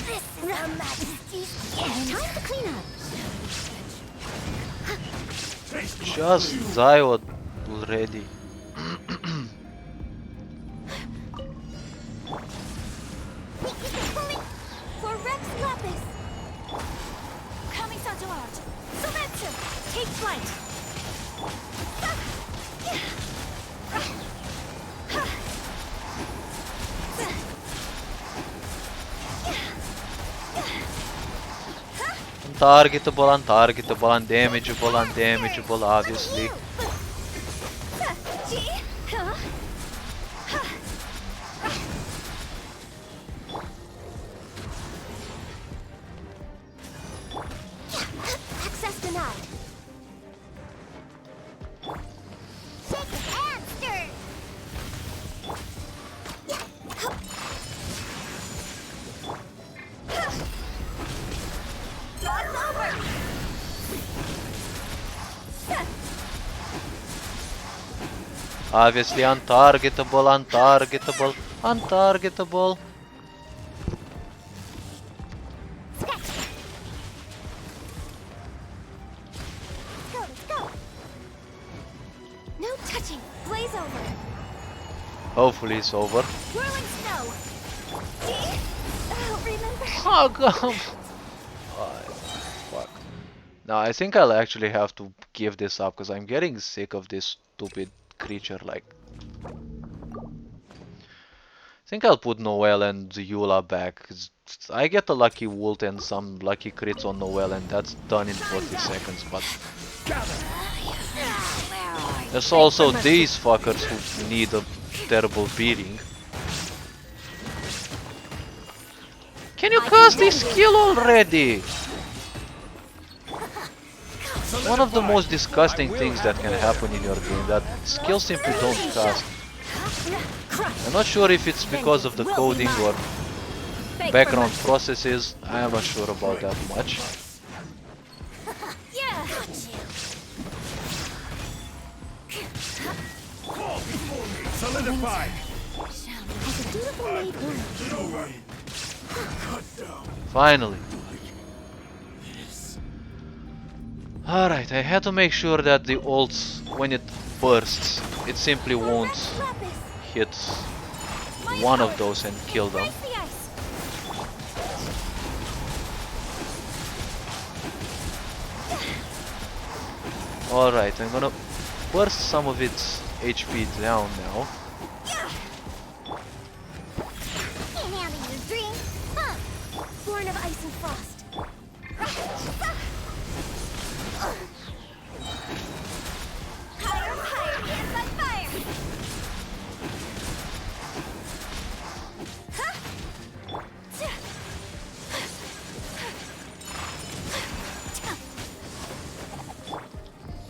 is Her Majesty's end. Time to clean up. Just die already. For Rex Lapis. Coming to art. Sylvester, Take flight. Untargetable, untargetable, undamageable, undamageable, obviously. access denied. Shake and stir. Dog's over. Obviously untargetable, untargetable, untargetable. Let's go. No touching. Blaze over. Hopefully it's over. Whirling snow. See? Oh, remember? Oh god. Fuck. Now I think I'll actually have to give this up because I'm getting sick of this stupid creature. Like, I think I'll put Noel and Eula back. 'Cause I get a lucky ult and some lucky crits on Noel, and that's done in 40 seconds. But there's also these fuckers who need a terrible beating. Can you cast this skill already? One of the most disgusting things that can happen in your game, that skills simply don't cast. I'm not sure if it's because of the coding or background processes. I am not sure about that much. Solidified. As a dutiful maid woman. Finally. Alright, I had to make sure that the ult, when it bursts, it simply won't hit one of those and kill them. Alright, I'm gonna burst some of its HP down now. Can't handle your dream. Huh. Born of ice and frost. Higher, higher, hands on fire.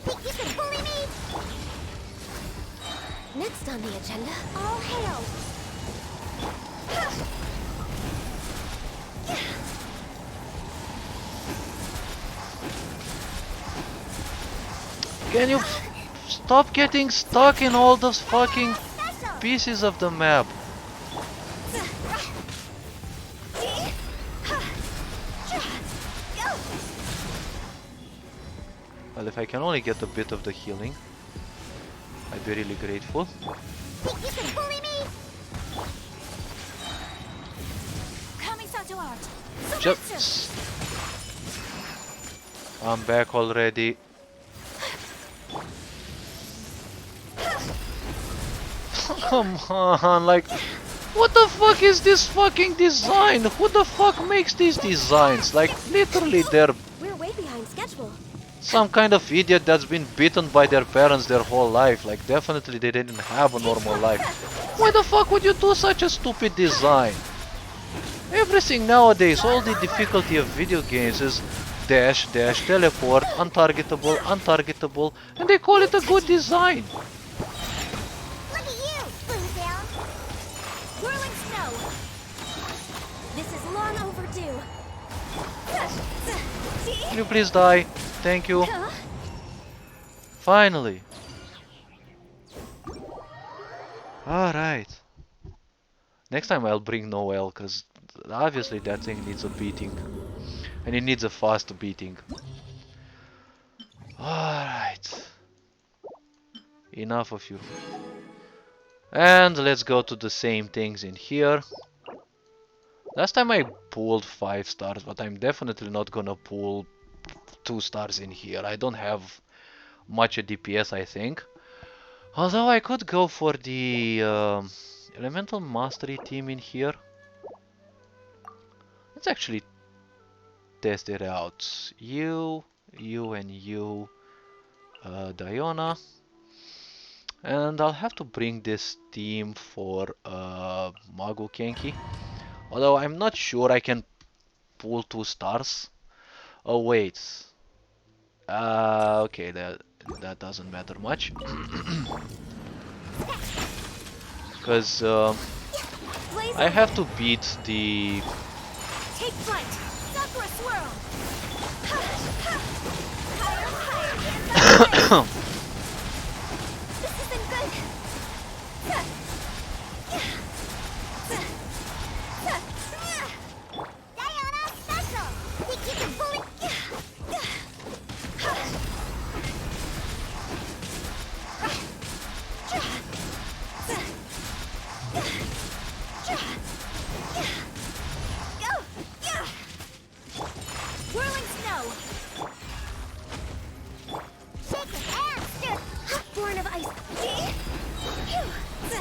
Think you can bully me? Next on the agenda. All hail. Can you stop getting stuck in all those fucking pieces of the map? Well, if I can only get a bit of the healing, I'd be really grateful. Think you can bully me? Coming to art. Just I'm back already. Come on, like, what the fuck is this fucking design? Who the fuck makes these designs? Like, literally, they're We're way behind schedule. some kind of idiot that's been beaten by their parents their whole life. Like, definitely they didn't have a normal life. Why the fuck would you do such a stupid design? Everything nowadays, all the difficulty of video games is dash, dash, teleport, untargetable, untargetable, and they call it a good design. Look at you, Boomtown. Whirling snow. This is long overdue. Can you please die? Thank you. Finally. Alright. Next time I'll bring Noel, because obviously that thing needs a beating. And it needs a fast beating. Alright. Enough of you. And let's go to the same things in here. Last time I pulled 5 stars, but I'm definitely not gonna pull 2 stars in here. I don't have much a DPS, I think. Although I could go for the Elemental Mastery team in here. Let's actually test it out. You and you, Diona. And I'll have to bring this team for Mago Kenki. Although I'm not sure I can pull 2 stars. Oh wait. Okay, that doesn't matter much. Because I have to beat the... Take flight. Sakura swirl. Higher, this isn't good. Diana special. Think you can pull it? Whirling snow. Shake your hamster. Born of ice. Shake your hands.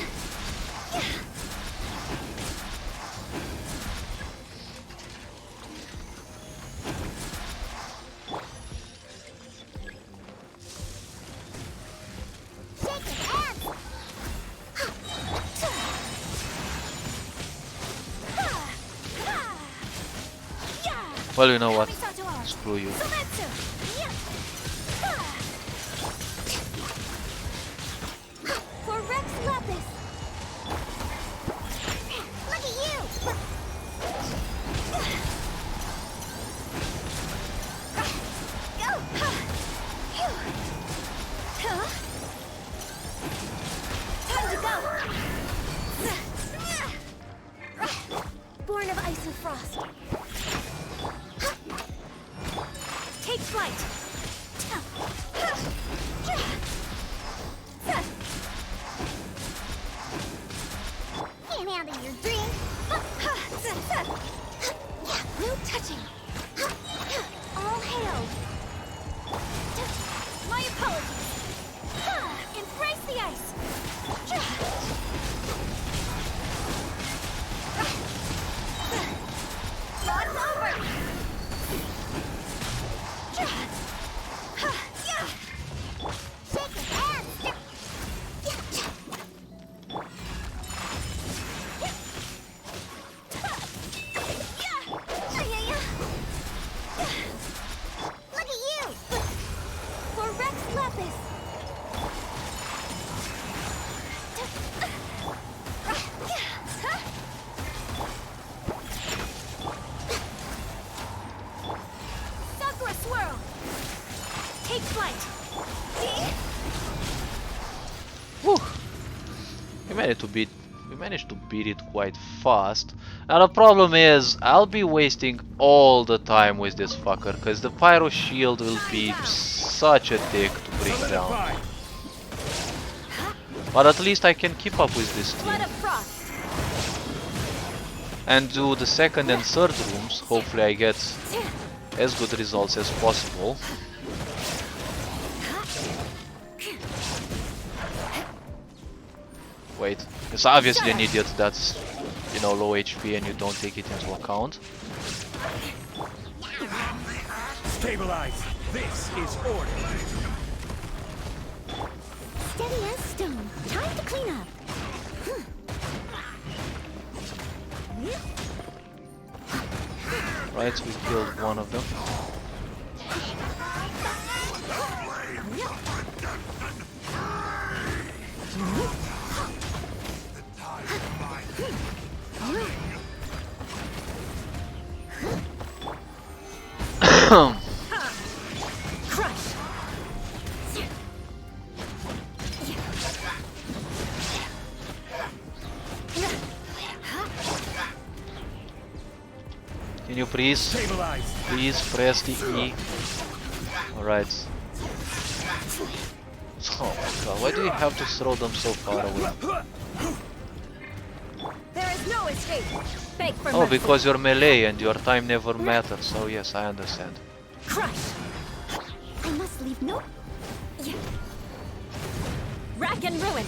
Well, you know what? Screw you. For Rex Lapis. Look at you. Time to go. Born of ice and frost. Take flight. Can't handle your drink. No touching. All hail. My apologies. Embrace the ice. Lots over. Shake your hamster. Look at you. For Rex Lapis. Sakura swirl. Take flight. Whew. We managed to beat it quite fast. Now the problem is, I'll be wasting all the time with this fucker, because the Pyro Shield will be such a dick to bring down. But at least I can keep up with this Flood team. of frost. And do the second and third rooms. Hopefully I get as good results as possible. Wait, it's obviously an idiot that's, you know, low HP and you don't take it into account. Stabilize. This is order. Steady as stone. Time to clean up. Right, we killed one of them. Crush. Can you please press the E? Alright. Oh my god, why do you have to throw them so far away? There is no escape. Beg for Oh, mercy. because you're melee and your time never matters, so yes, I understand. Crush. I must leave no. Rack and ruin.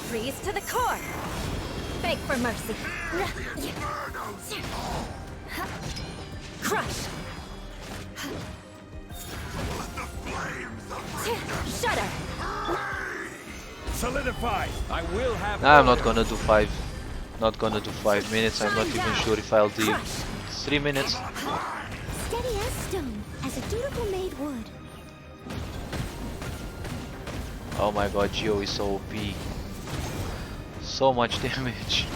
Freeze to the core. Beg for mercy. Crush. Shudder. Solidify. I will have. Nah, I'm not gonna do 5. Not gonna do 5 minutes. I'm not even sure if I'll do 3 minutes. Steady as stone, as a dutiful maid would. Oh my god, Geo is so OP. So much damage.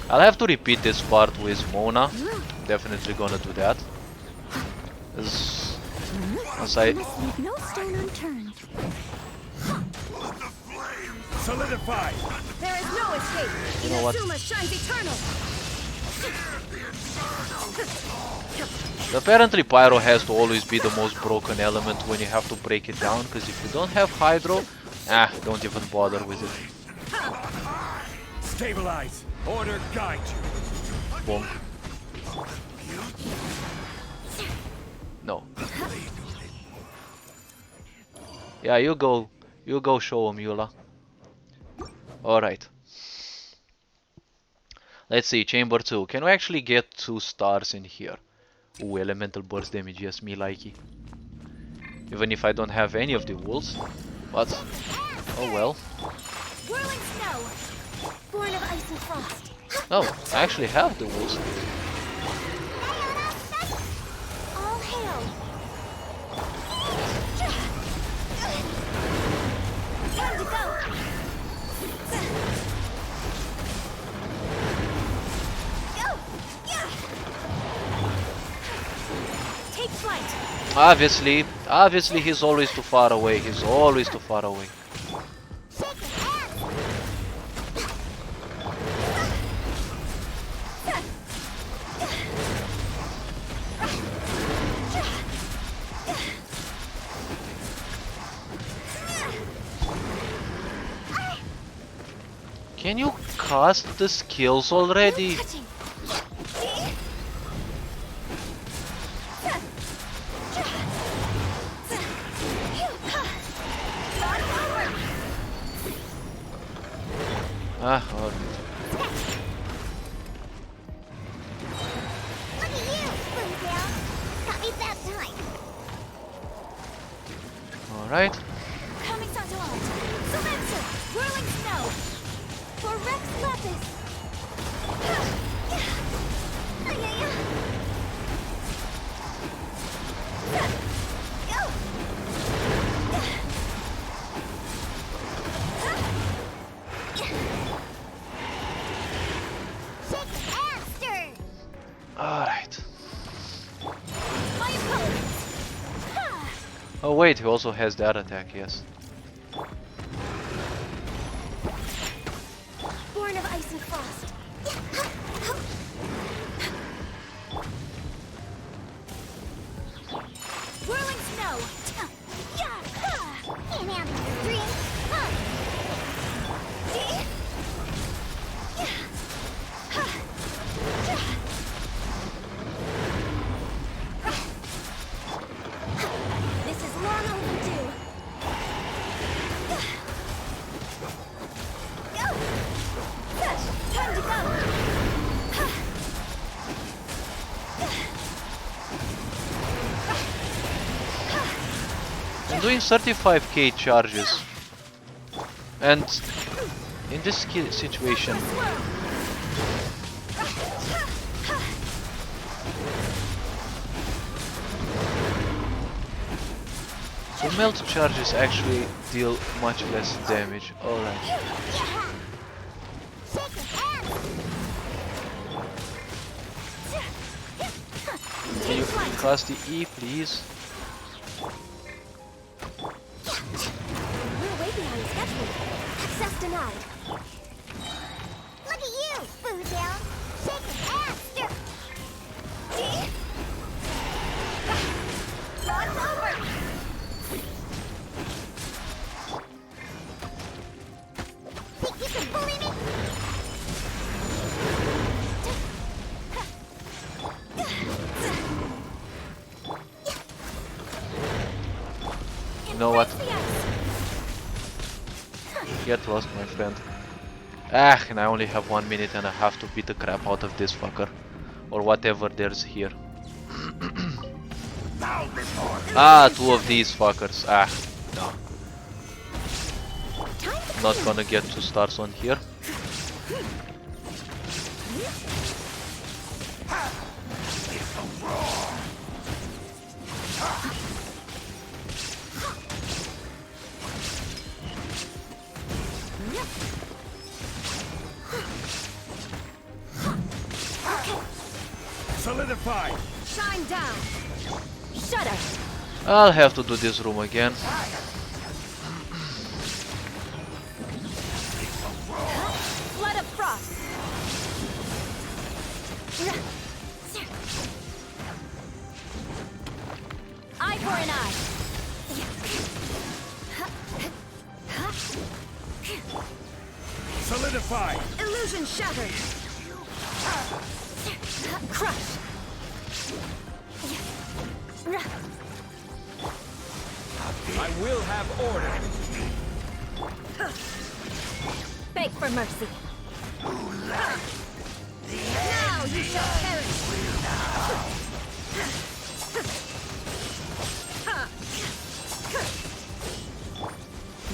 I'll have to repeat this part with Mona. Definitely gonna do that. As I must leave no stone unturned. Solidify. There is no escape. You know what? Inazuma shines eternal. Apparently Pyro has to always be the most broken element when you have to break it down, because if you don't have Hydro, don't even bother with it. Stabilize. Order guide you. Boom. No. Yeah, you go show him, Eula. Alright. Let's see, Chamber 2. Can we actually get 2 stars in here? Ooh, elemental burst damage, yes, me likey. Even if I don't have any of the wolves. But, oh well. Whirling snow, born of ice and frost. No, I actually have the wolves. All hail. Time to go. Go. Yeah. Take flight. Obviously he's always too far away. He's always too far away. Can you cast the skills already? Alright. Look at you, Boomtail. Got me that time. Alright. Coming Santoine. Serencer, whirling snow. For Rex Lepis. Alright. Oh wait, he also has that attack, yes. Born of ice and frost. Whirling snow. And out of your dream. doing 35k charges, and in this situation, so melt charges actually deal much less damage. Alright. Can you cast the E, please? We're way behind schedule. Access denied. Look at you, Boozle. Shaking ass. It's over. Think you can bully me? You know what? Get lost, my friend. Ah, and I only have 1 minute and I have to beat the crap out of this fucker. Or whatever there's here. Ah, 2 of these fuckers. Ah, no. Not gonna get 2 stars on here. Solidify. Shine down. Shudder. I'll have to do this room again. Flood of frost. Eye for an eye. Solidify. Illusion shattered. Crush. I will have order. Beg for mercy. Now you shall perish.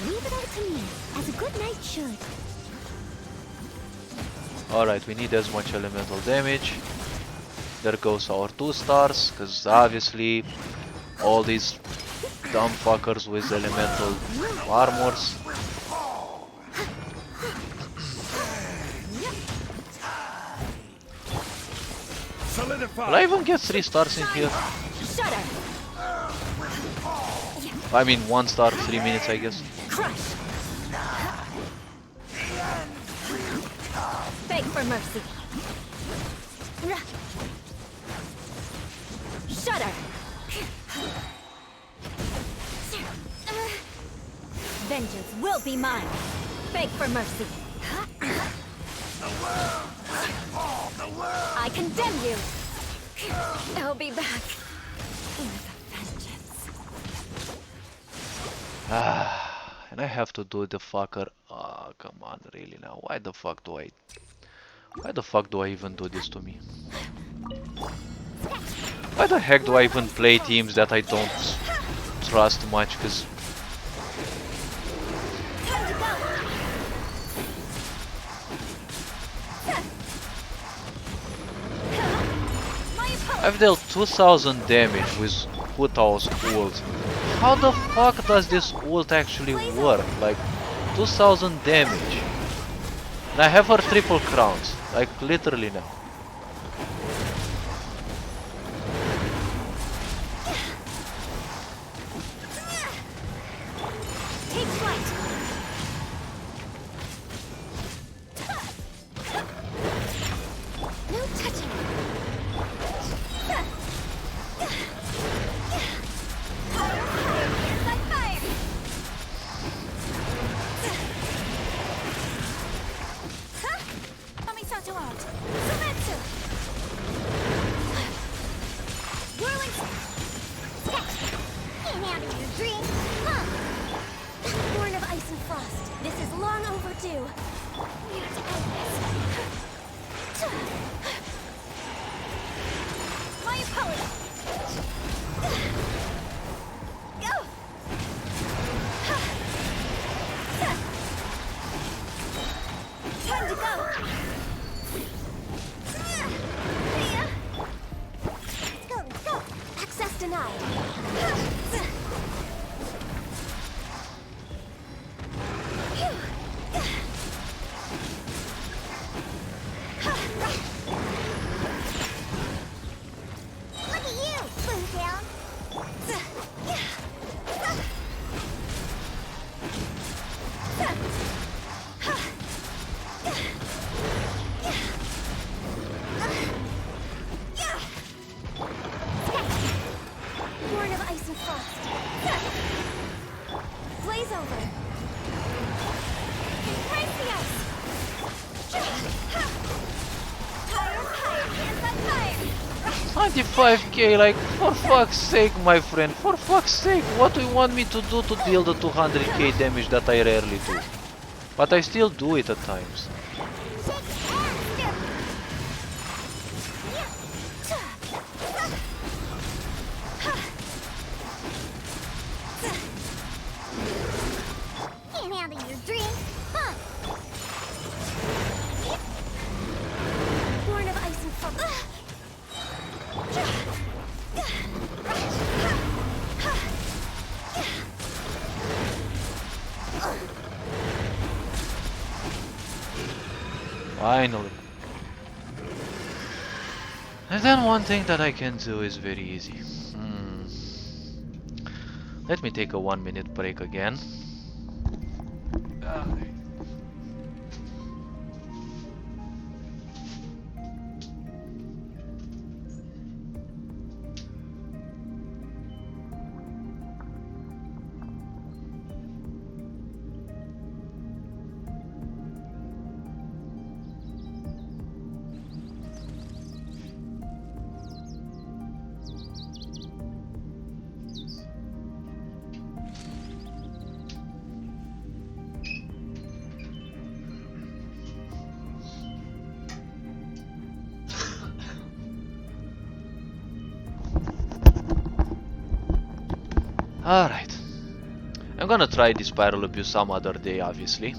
Leave it out to me, as a good knight should. Alright, we need as much elemental damage. There goes our 2 stars, because obviously all these dumb fuckers with elemental armors. Solidify. Will I even get 3 stars in here? Shudder. I mean 1 star, 3 minutes I guess. Crush. Beg for mercy. Shudder. Vengeance will be mine. Beg for mercy. I condemn you. I'll be back with a vengeance. Ah, and I have to do the fucker. Ah, come on, really now. Why the fuck do I even do this to me? Why the heck do I even play teams that I don't trust much? Cause I've dealt 2000 damage with Hutao's ult. How the fuck does this ult actually work? Like 2000 damage. And I have her triple crowns. Like literally now. Take flight. No touching. Born of ice and frost, this is long overdue. We have to end this. My opponent. Go. Time to go. Let's go. Access denied. Look at you, Blue Down. Born of ice and frost. Blaze over. Embrace the ice. Higher, hands up higher. 95k, like, for fuck's sake, my friend, for fuck's sake, what do you want me to do to deal the 200k damage that I rarely do? But I still do it at times. Can't handle your drink, huh? Born of ice and frost. Finally. And then one thing that I can do is very easy. Let me take a 1-minute break again. Alright. I'm gonna try this spiral abuse some other day, obviously.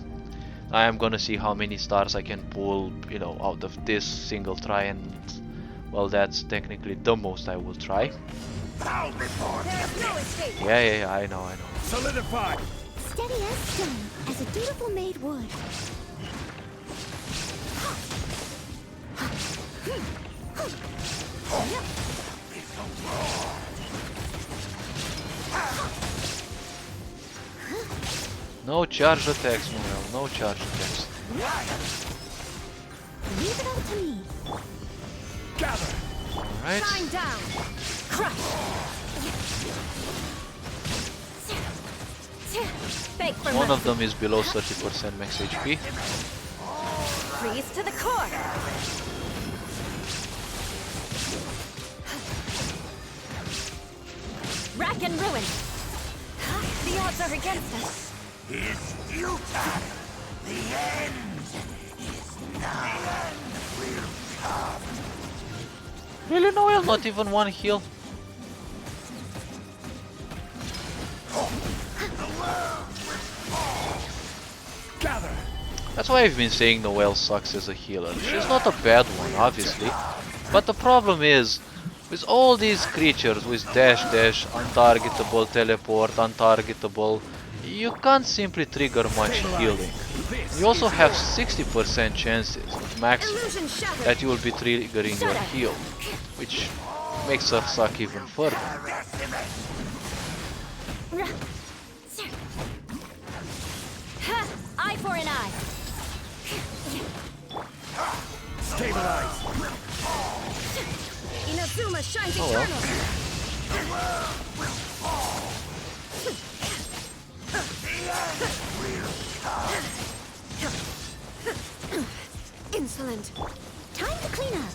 I am gonna see how many stars I can pull, you know, out of this single try, and well, that's technically the most I will try. Bow before There's no escape. Yeah, I know. Solidify! Steady as stone, as a dutiful maid would. No charge attacks, Noel. No charge attacks. Leave it up to me. Gather! Alright. Shine down. Crush. Beg for One of mercy. them is below 30% max HP. Freeze to the core. Rack and ruin. The odds are against us. It's futile! The end is nigh. Will come. Really, Noel? Not even one heal? Gather! That's why I've been saying Noelle sucks as a healer. She's not a bad one, obviously. But the problem is, with all these creatures with dash, untargetable, teleport, untargetable, you can't simply trigger much healing. You also have 60% chances of maximum Illusion shattered. that you will be triggering your heal, which makes her suck even further. Eye for an eye. Stabilize! Inazuma shines Oh well. eternal. Insolent. Time to clean up.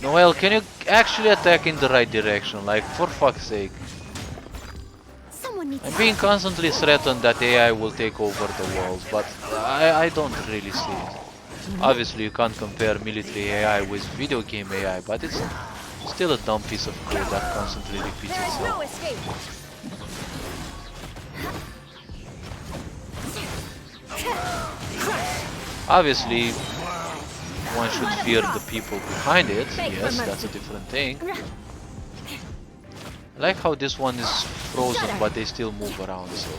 Noelle, can you actually attack in the right direction? Like, for fuck's sake. Someone needs I'm being constantly threatened that AI will take over the world, but I don't really see it. Obviously, you can't compare military AI with video game AI, but it's still a dumb piece of code that constantly repeats There is no itself. escape. Obviously, one should fear the people behind it. Yes, that's a different thing. I like how this one is frozen, but they still move around, so...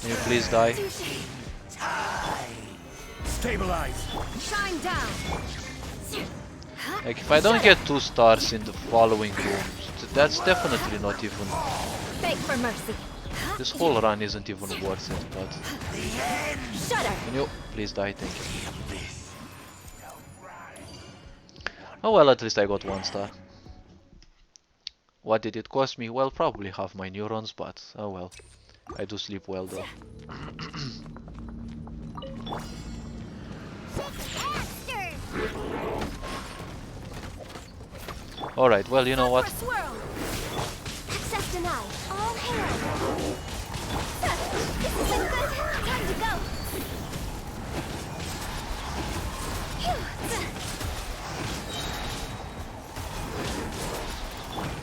Can you please die? Stabilize. Shine down. Like, if I don't get 2 stars in the following rooms, that's definitely not even... Beg for mercy. This whole run isn't even worth it, but... Shudder. Can you please die? Thank you. Oh well, at least I got 1 star. What did it cost me? Well, probably half my neurons, but oh well. I do sleep well though. Alright, well, you know what? Access denied. All hail. This isn't good. Time to go.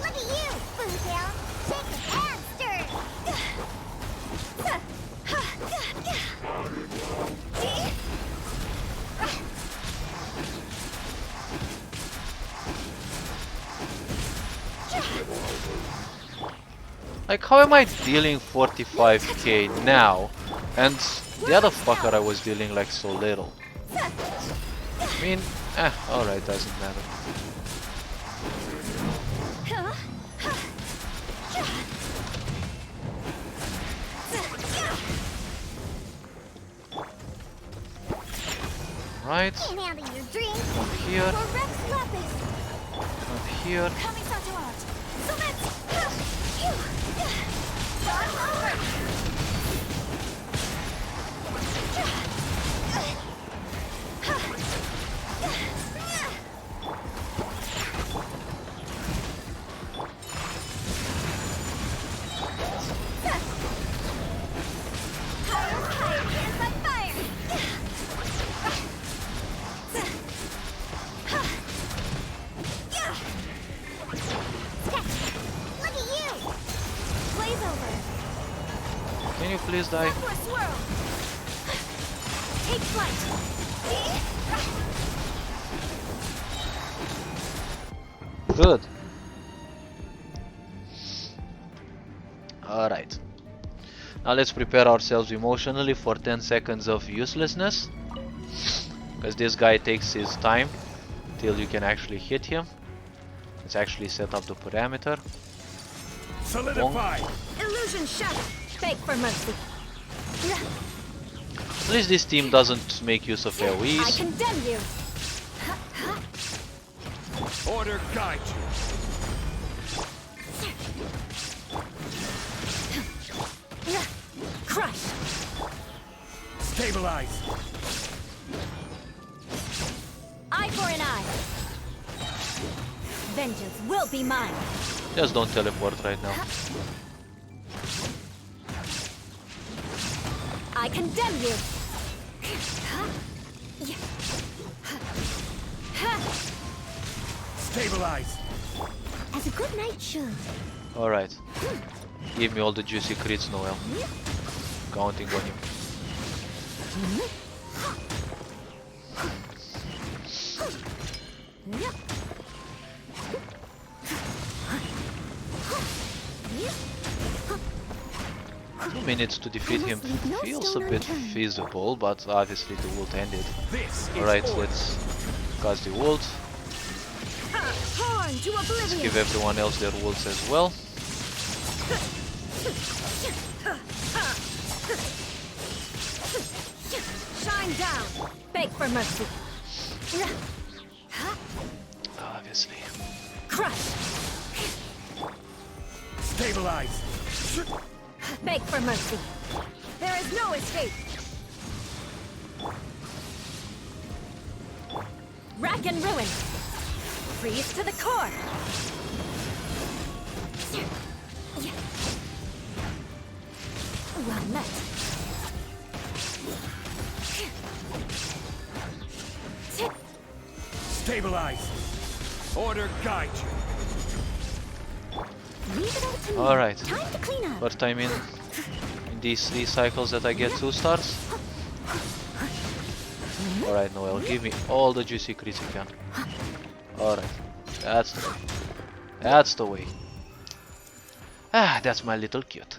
Look at you, Boozle. Shake and stir. Like, how am I dealing 45k now? And the other fucker I was dealing like so little. I mean, alright, doesn't matter. Right. Come here. Come here. Can you please die? Take flight. Good. Alright. Now let's prepare ourselves emotionally for 10 seconds of uselessness. Because this guy takes his time till you can actually hit him. Let's actually set up the parameter. Solidify. Illusion shattered. Beg for mercy. At least this team doesn't make use of AoEs. I condemn you. Order guide you. Crush. Stabilize. Eye for an eye. Vengeance will be mine. Just don't teleport right now. I condemn you. Stabilize. As a good knight should. Alright. Give me all the juicy crits, Noel. Counting on you. 2 minutes to defeat him feels a bit feasible, but obviously the ult ended. Alright, let's cast the ult. Let's give everyone else their ults as well. Shine down. Beg for mercy. Obviously. Crush. Stabilize. Beg for mercy. There is no escape. Rack and ruin. Freeze to the core. Well met. Stabilize. Order guide you. Leave it Alright. Time to clean up. First time in these 3 cycles that I get 2 stars. Alright, Noel, give me all the juicy crits you can. Alright, that's the way. That's the way. Ah, that's my little cute.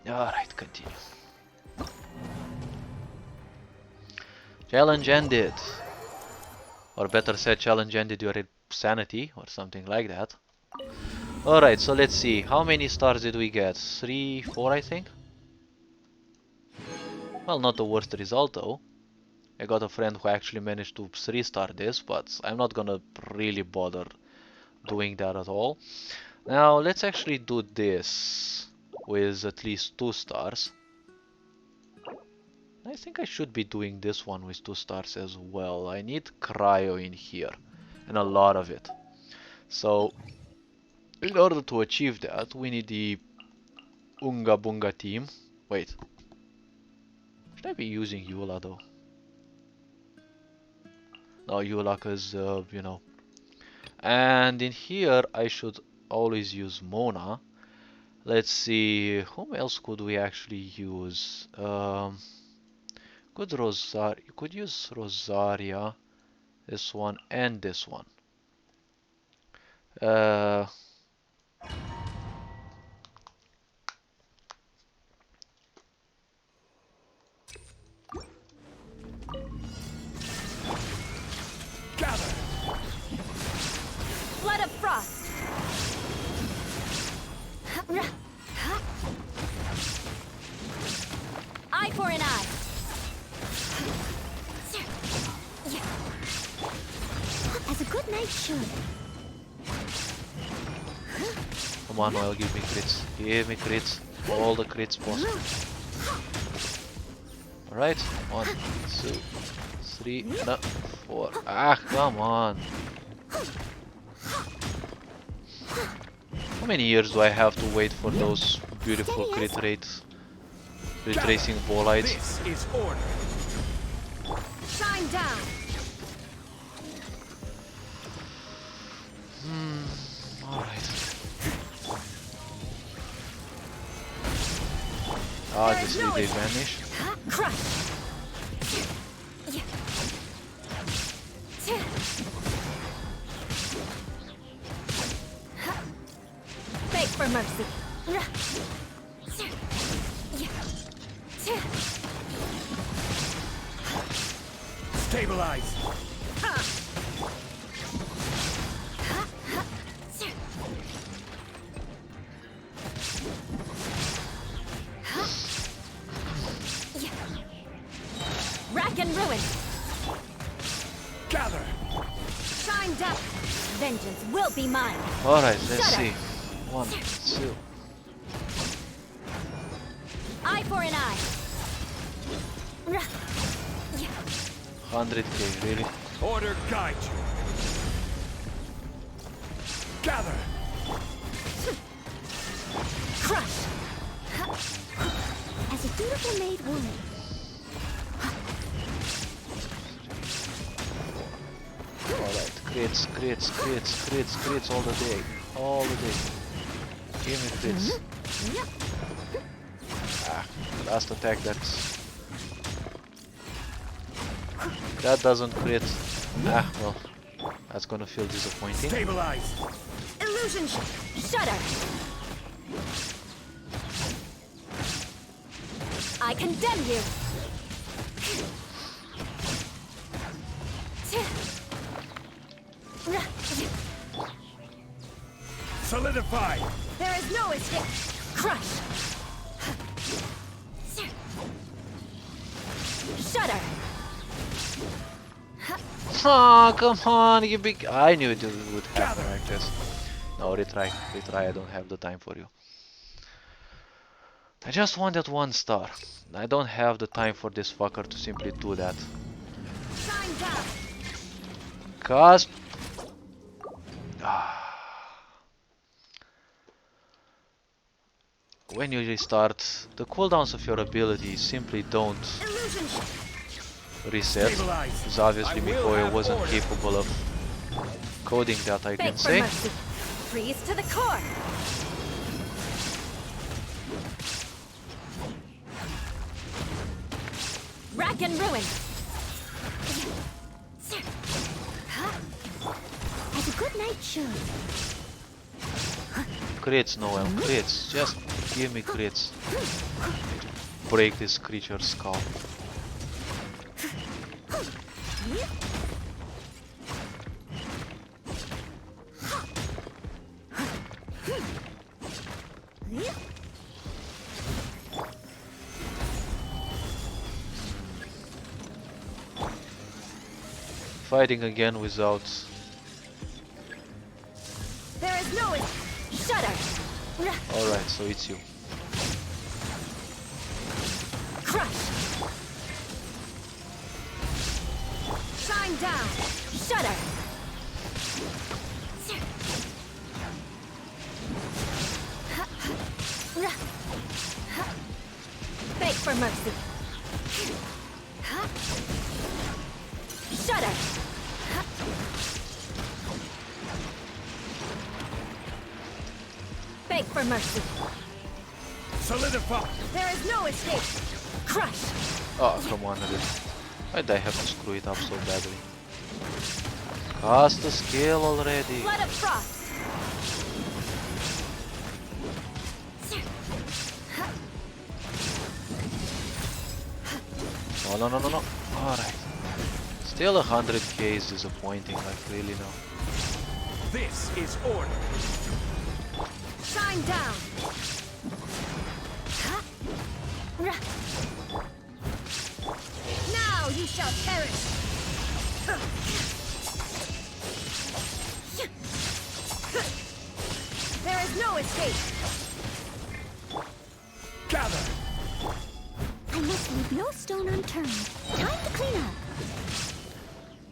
Alright, continue. Challenge ended. Or better said, challenge ended your sanity or something like that. Alright, so let's see. How many stars did we get? 3, 4 I think? Well, not the worst result though. I got a friend who actually managed to 3-star this, but I'm not gonna really bother doing that at all. Now, let's actually do this with at least 2 stars. I think I should be doing this one with 2 stars as well. I need cryo in here, and a lot of it. So, in order to achieve that, we need the Unga Bunga team. Wait. Should I be using Eula though? No, Eula, cause, you know. And in here, I should always use Mona. Let's see, whom else could we actually use? You could use Rosaria, this one, and this one. Gather! Blood of frost. Eye for an eye. As a good knight should. Come on, Noel, give me crits. Give me crits. All the crits possible. Alright, 1, 2, 3, no, 4. Ah, come on. How many years do I have to wait for those beautiful crit rates? Retracing bolides. This is order. Shine down. Alright. Obviously they vanish. Crush. Beg for mercy. Stabilize. Rack and ruin. Gather. Shine down. Vengeance will be mine. Alright, let's Shut up. see. 1, 2. Eye for an eye. 100k, really? Order guide you. Gather. Crush. As a dutiful maid would. Alright, crits, crits, crits, crits, crits all the day. All the day. Give me crits. Ah, last attack that doesn't crit. Ah, well, that's gonna feel disappointing. Stabilize. Illusion shudder. I condemn you. Solidify. There is no escape. Crush. Shudder. Oh, come on, you big... I knew it would happen like this. No, retry, retry, I don't have the time for you. I just want that 1 star. I don't have the time for this fucker to simply do that. Shine down. Cause... when you restart, the cooldowns of your abilities simply don't reset. Because obviously Mikoya wasn't capable of coding that, I can say. Freeze to the core. Rack and ruin. As a good knight should. Crits, Noel, crits. Just give me crits. Break this creature's skull. Fighting again without... There is no shudder. Alright, so it's you. Crush. Shine down. Shudder. Beg for mercy. Shudder. Beg for mercy. Solidify. There is no escape. Crush. Oh, come on, again. Why'd I have to screw it up so badly? Cast the skill already. Flood of frost. No. Alright. Still 100k is disappointing, like really no. This is order. Shine down. Now you shall perish. There is no escape. Gather. I must leave no stone unturned. Time to clean up.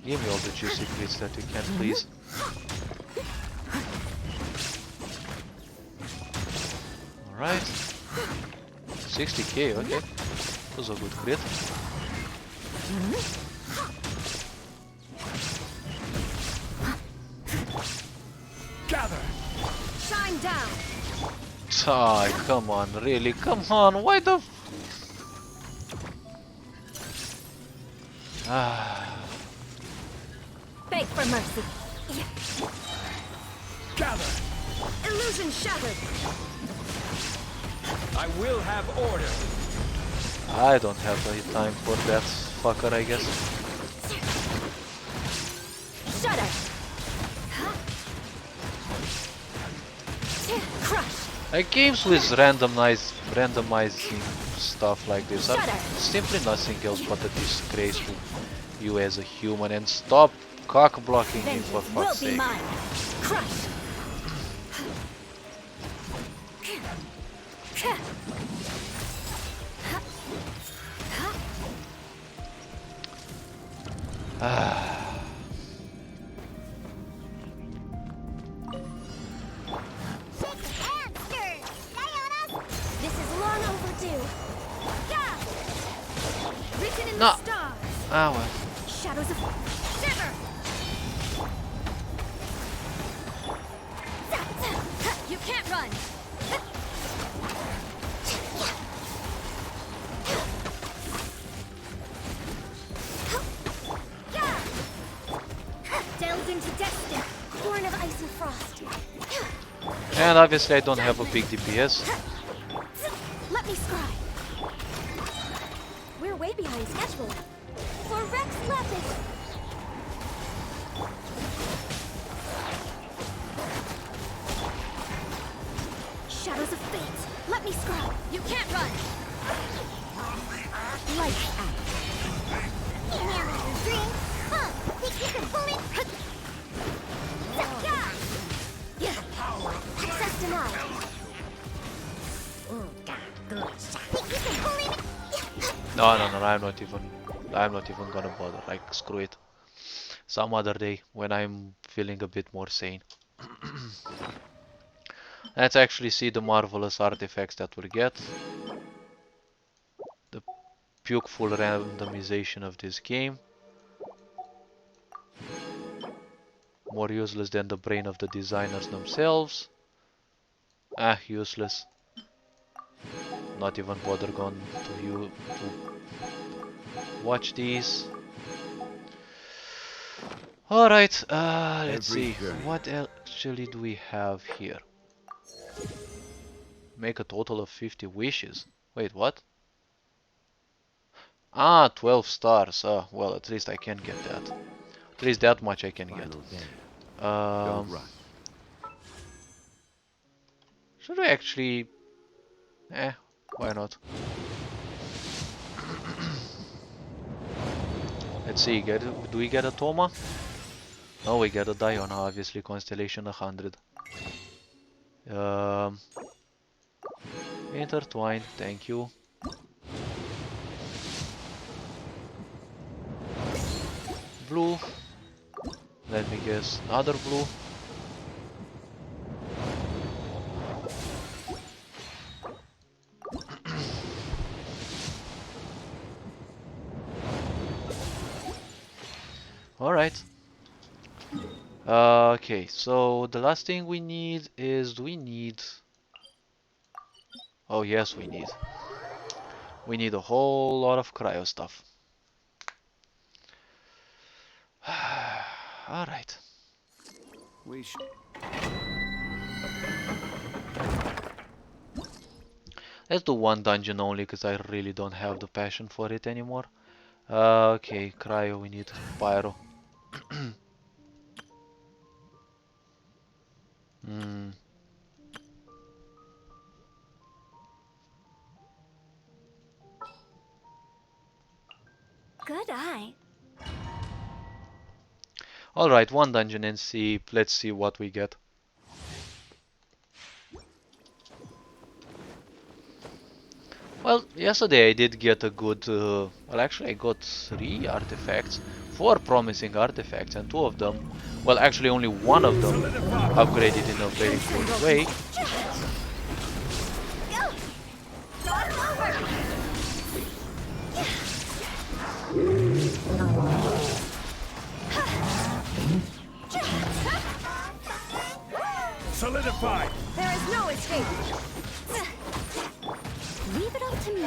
Give me all the juicy crits that you can, please. Alright. 60k, okay. That was a good crit. Gather. Shine down. Ah, come on, really? Come on, why the... Beg for mercy. Gather. Illusion shattered. I will have order. I don't have the time for that fucker, I guess. Shudder. Crush. Like games with randomizing stuff like this are simply nothing else but a disgrace to you as a human, and stop cock blocking me for fuck's sake. Mine. Crush. This is long overdue. Written in the stars. Ah well. Shadows of shiver. You can't run. Delved into destiny, born of ice and frost. And obviously I don't have a big DPS. Let me scry. We're way behind schedule. For Rex Lapis. Shadows of fate. Let me scry. You can't run. Light act. Drink. Huh. Think you can pull it? Yeah. Access denied. Think you can pull it? No, I'm not even gonna bother. Like, screw it. Some other day when I'm feeling a bit more sane. Let's actually see the marvelous artifacts that we'll get. The pukeful randomization of this game. More useless than the brain of the designers themselves. Ah, useless. Not even bother gone to watch these. Alright, let's see. What actually do we have here? Make a total of 50 wishes. Wait, what? Ah, 12 stars. Well, at least I can get that. At least that much I can get. Should we actually... why not? Let's see, do we get a Toma? No, we get a Diona, obviously, Constellation 100. Intertwine, thank you. Blue. Let me guess, another blue. Alright. Okay, so the last thing we need is, do we need... Oh yes, we need. We need a whole lot of cryo stuff. Alright. Let's do one dungeon only, because I really don't have the passion for it anymore. Okay, cryo, we need pyro. Good eye. Alright, one dungeon and see. Let's see what we get. Well, yesterday I did get a good... well, actually I got 3 artifacts. 4 promising artifacts, and 2 of them... Well, actually only 1 of them upgraded in a very good way. Solidified! There is no escape. Leave it up to me.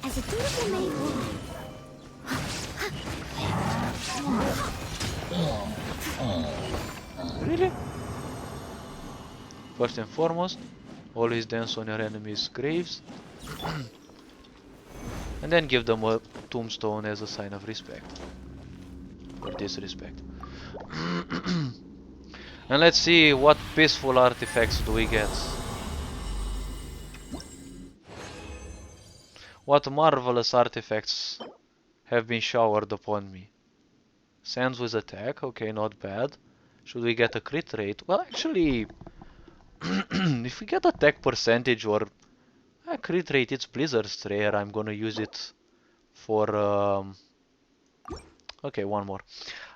As a dutiful maid would. Really? First and foremost, always dance on your enemies' graves. And then give them a tombstone as a sign of respect. Or disrespect. And let's see what peaceful artifacts do we get. What marvelous artifacts have been showered upon me. Sands with attack, okay, not bad. Should we get a crit rate? Well, actually, if we get attack percentage or a crit rate, it's Blizzard's rare. I'm gonna use it for... okay, one more.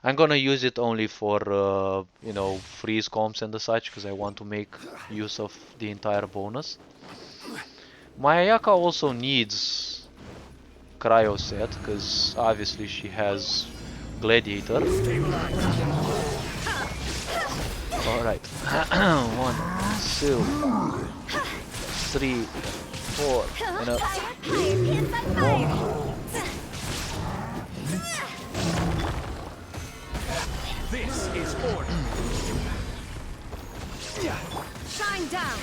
I'm gonna use it only for, you know, freeze comps and the such, because I want to make use of the entire bonus. My Ayaka also needs cryo set, because obviously she has gladiator. Alright. 1, 2, 3, 4, and up. This is order. Shine down.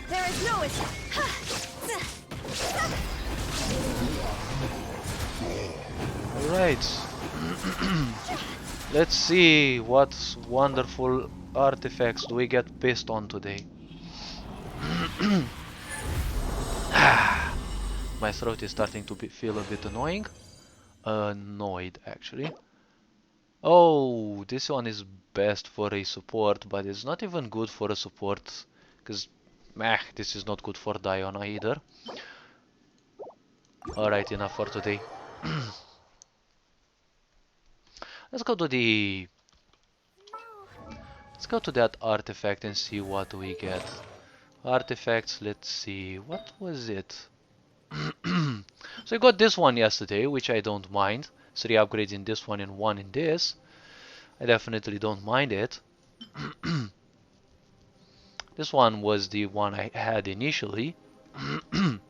There is no Alright. Let's see what wonderful artifacts do we get pissed on today. My throat is starting to feel a bit annoying. Annoyed, actually. Oh, this one is best for a support, but it's not even good for a support, because this is not good for Diona either. Alright, enough for today. Let's go to the... Let's go to that artifact and see what we get. Artifacts, let's see, what was it? So I got this one yesterday, which I don't mind. 3 upgrades in this one and 1 in this. I definitely don't mind it. This one was the one I had initially. Can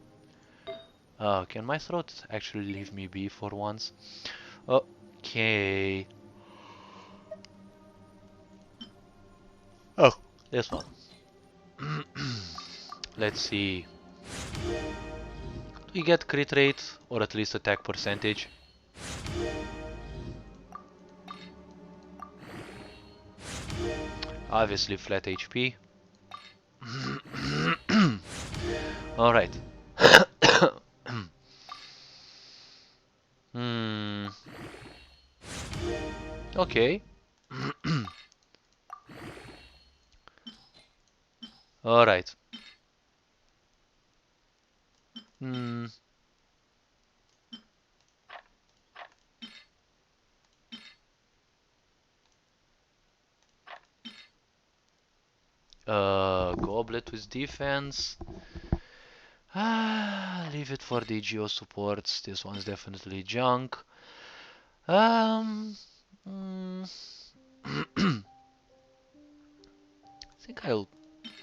my throat actually leave me be for once? Okay. Oh, this one. Let's see. We get crit rate or at least attack percentage. Obviously flat HP. Alright. Okay. Alright. Goblet with defense. Leave it for the geo supports. This one's definitely junk. I think I'll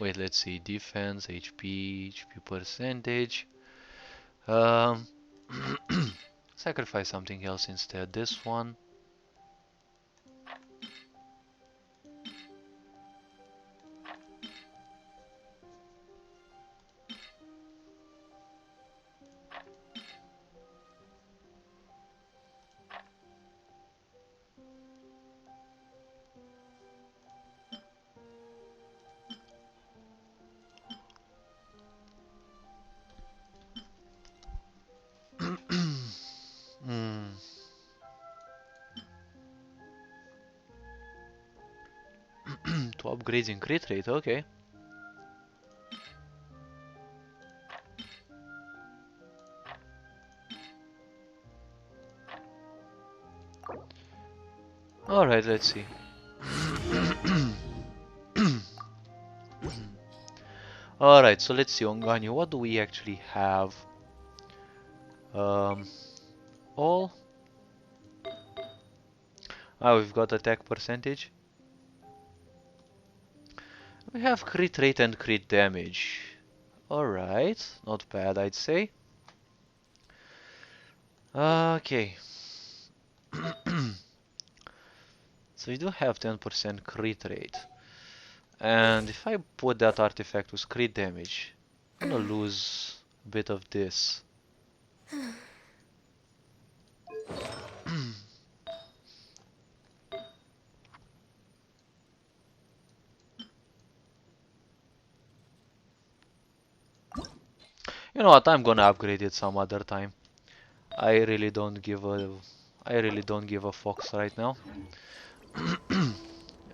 wait. Let's see. Defense, HP percentage. Sacrifice something else instead. This one. Two upgrades in crit rate, okay. Alright, let's see. Alright, so let's see on Ganyu, what do we actually have? All? We've got attack percentage. We have crit rate and crit damage. Alright, not bad, I'd say. Okay. So we do have 10% crit rate. And if I put that artifact with crit damage, I'm gonna lose a bit of this. You know what? I'm gonna upgrade it some other time. I really don't give a fox right now.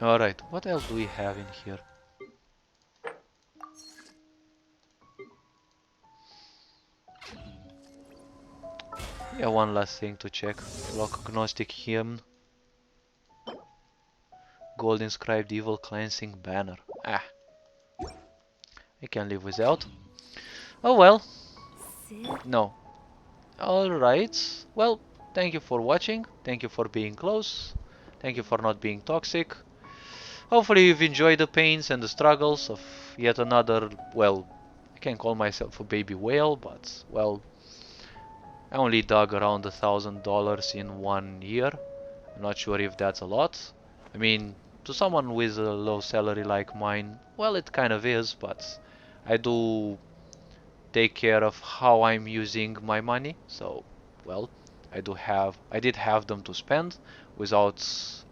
Alright, what else do we have in here? Yeah, one last thing to check. Lock agnostic hymn. Gold inscribed evil cleansing banner. I can live without. Oh well. No. Alright. Well, thank you for watching. Thank you for being close. Thank you for not being toxic. Hopefully you've enjoyed the pains and the struggles of yet another, well, I can't call myself a baby whale, but, well, I only dug around $1,000 in 1 year. I'm not sure if that's a lot. I mean, to someone with a low salary like mine, well, it kind of is, but I do take care of how I'm using my money, so, well, I did have them to spend without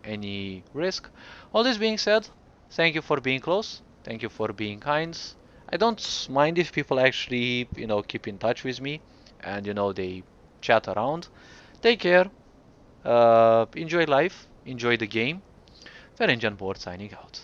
any risk. All this being said, thank you for being close, thank you for being kind. I don't mind if people actually, keep in touch with me and, they chat around. Take care, enjoy life, enjoy the game. Ferenc Board signing out.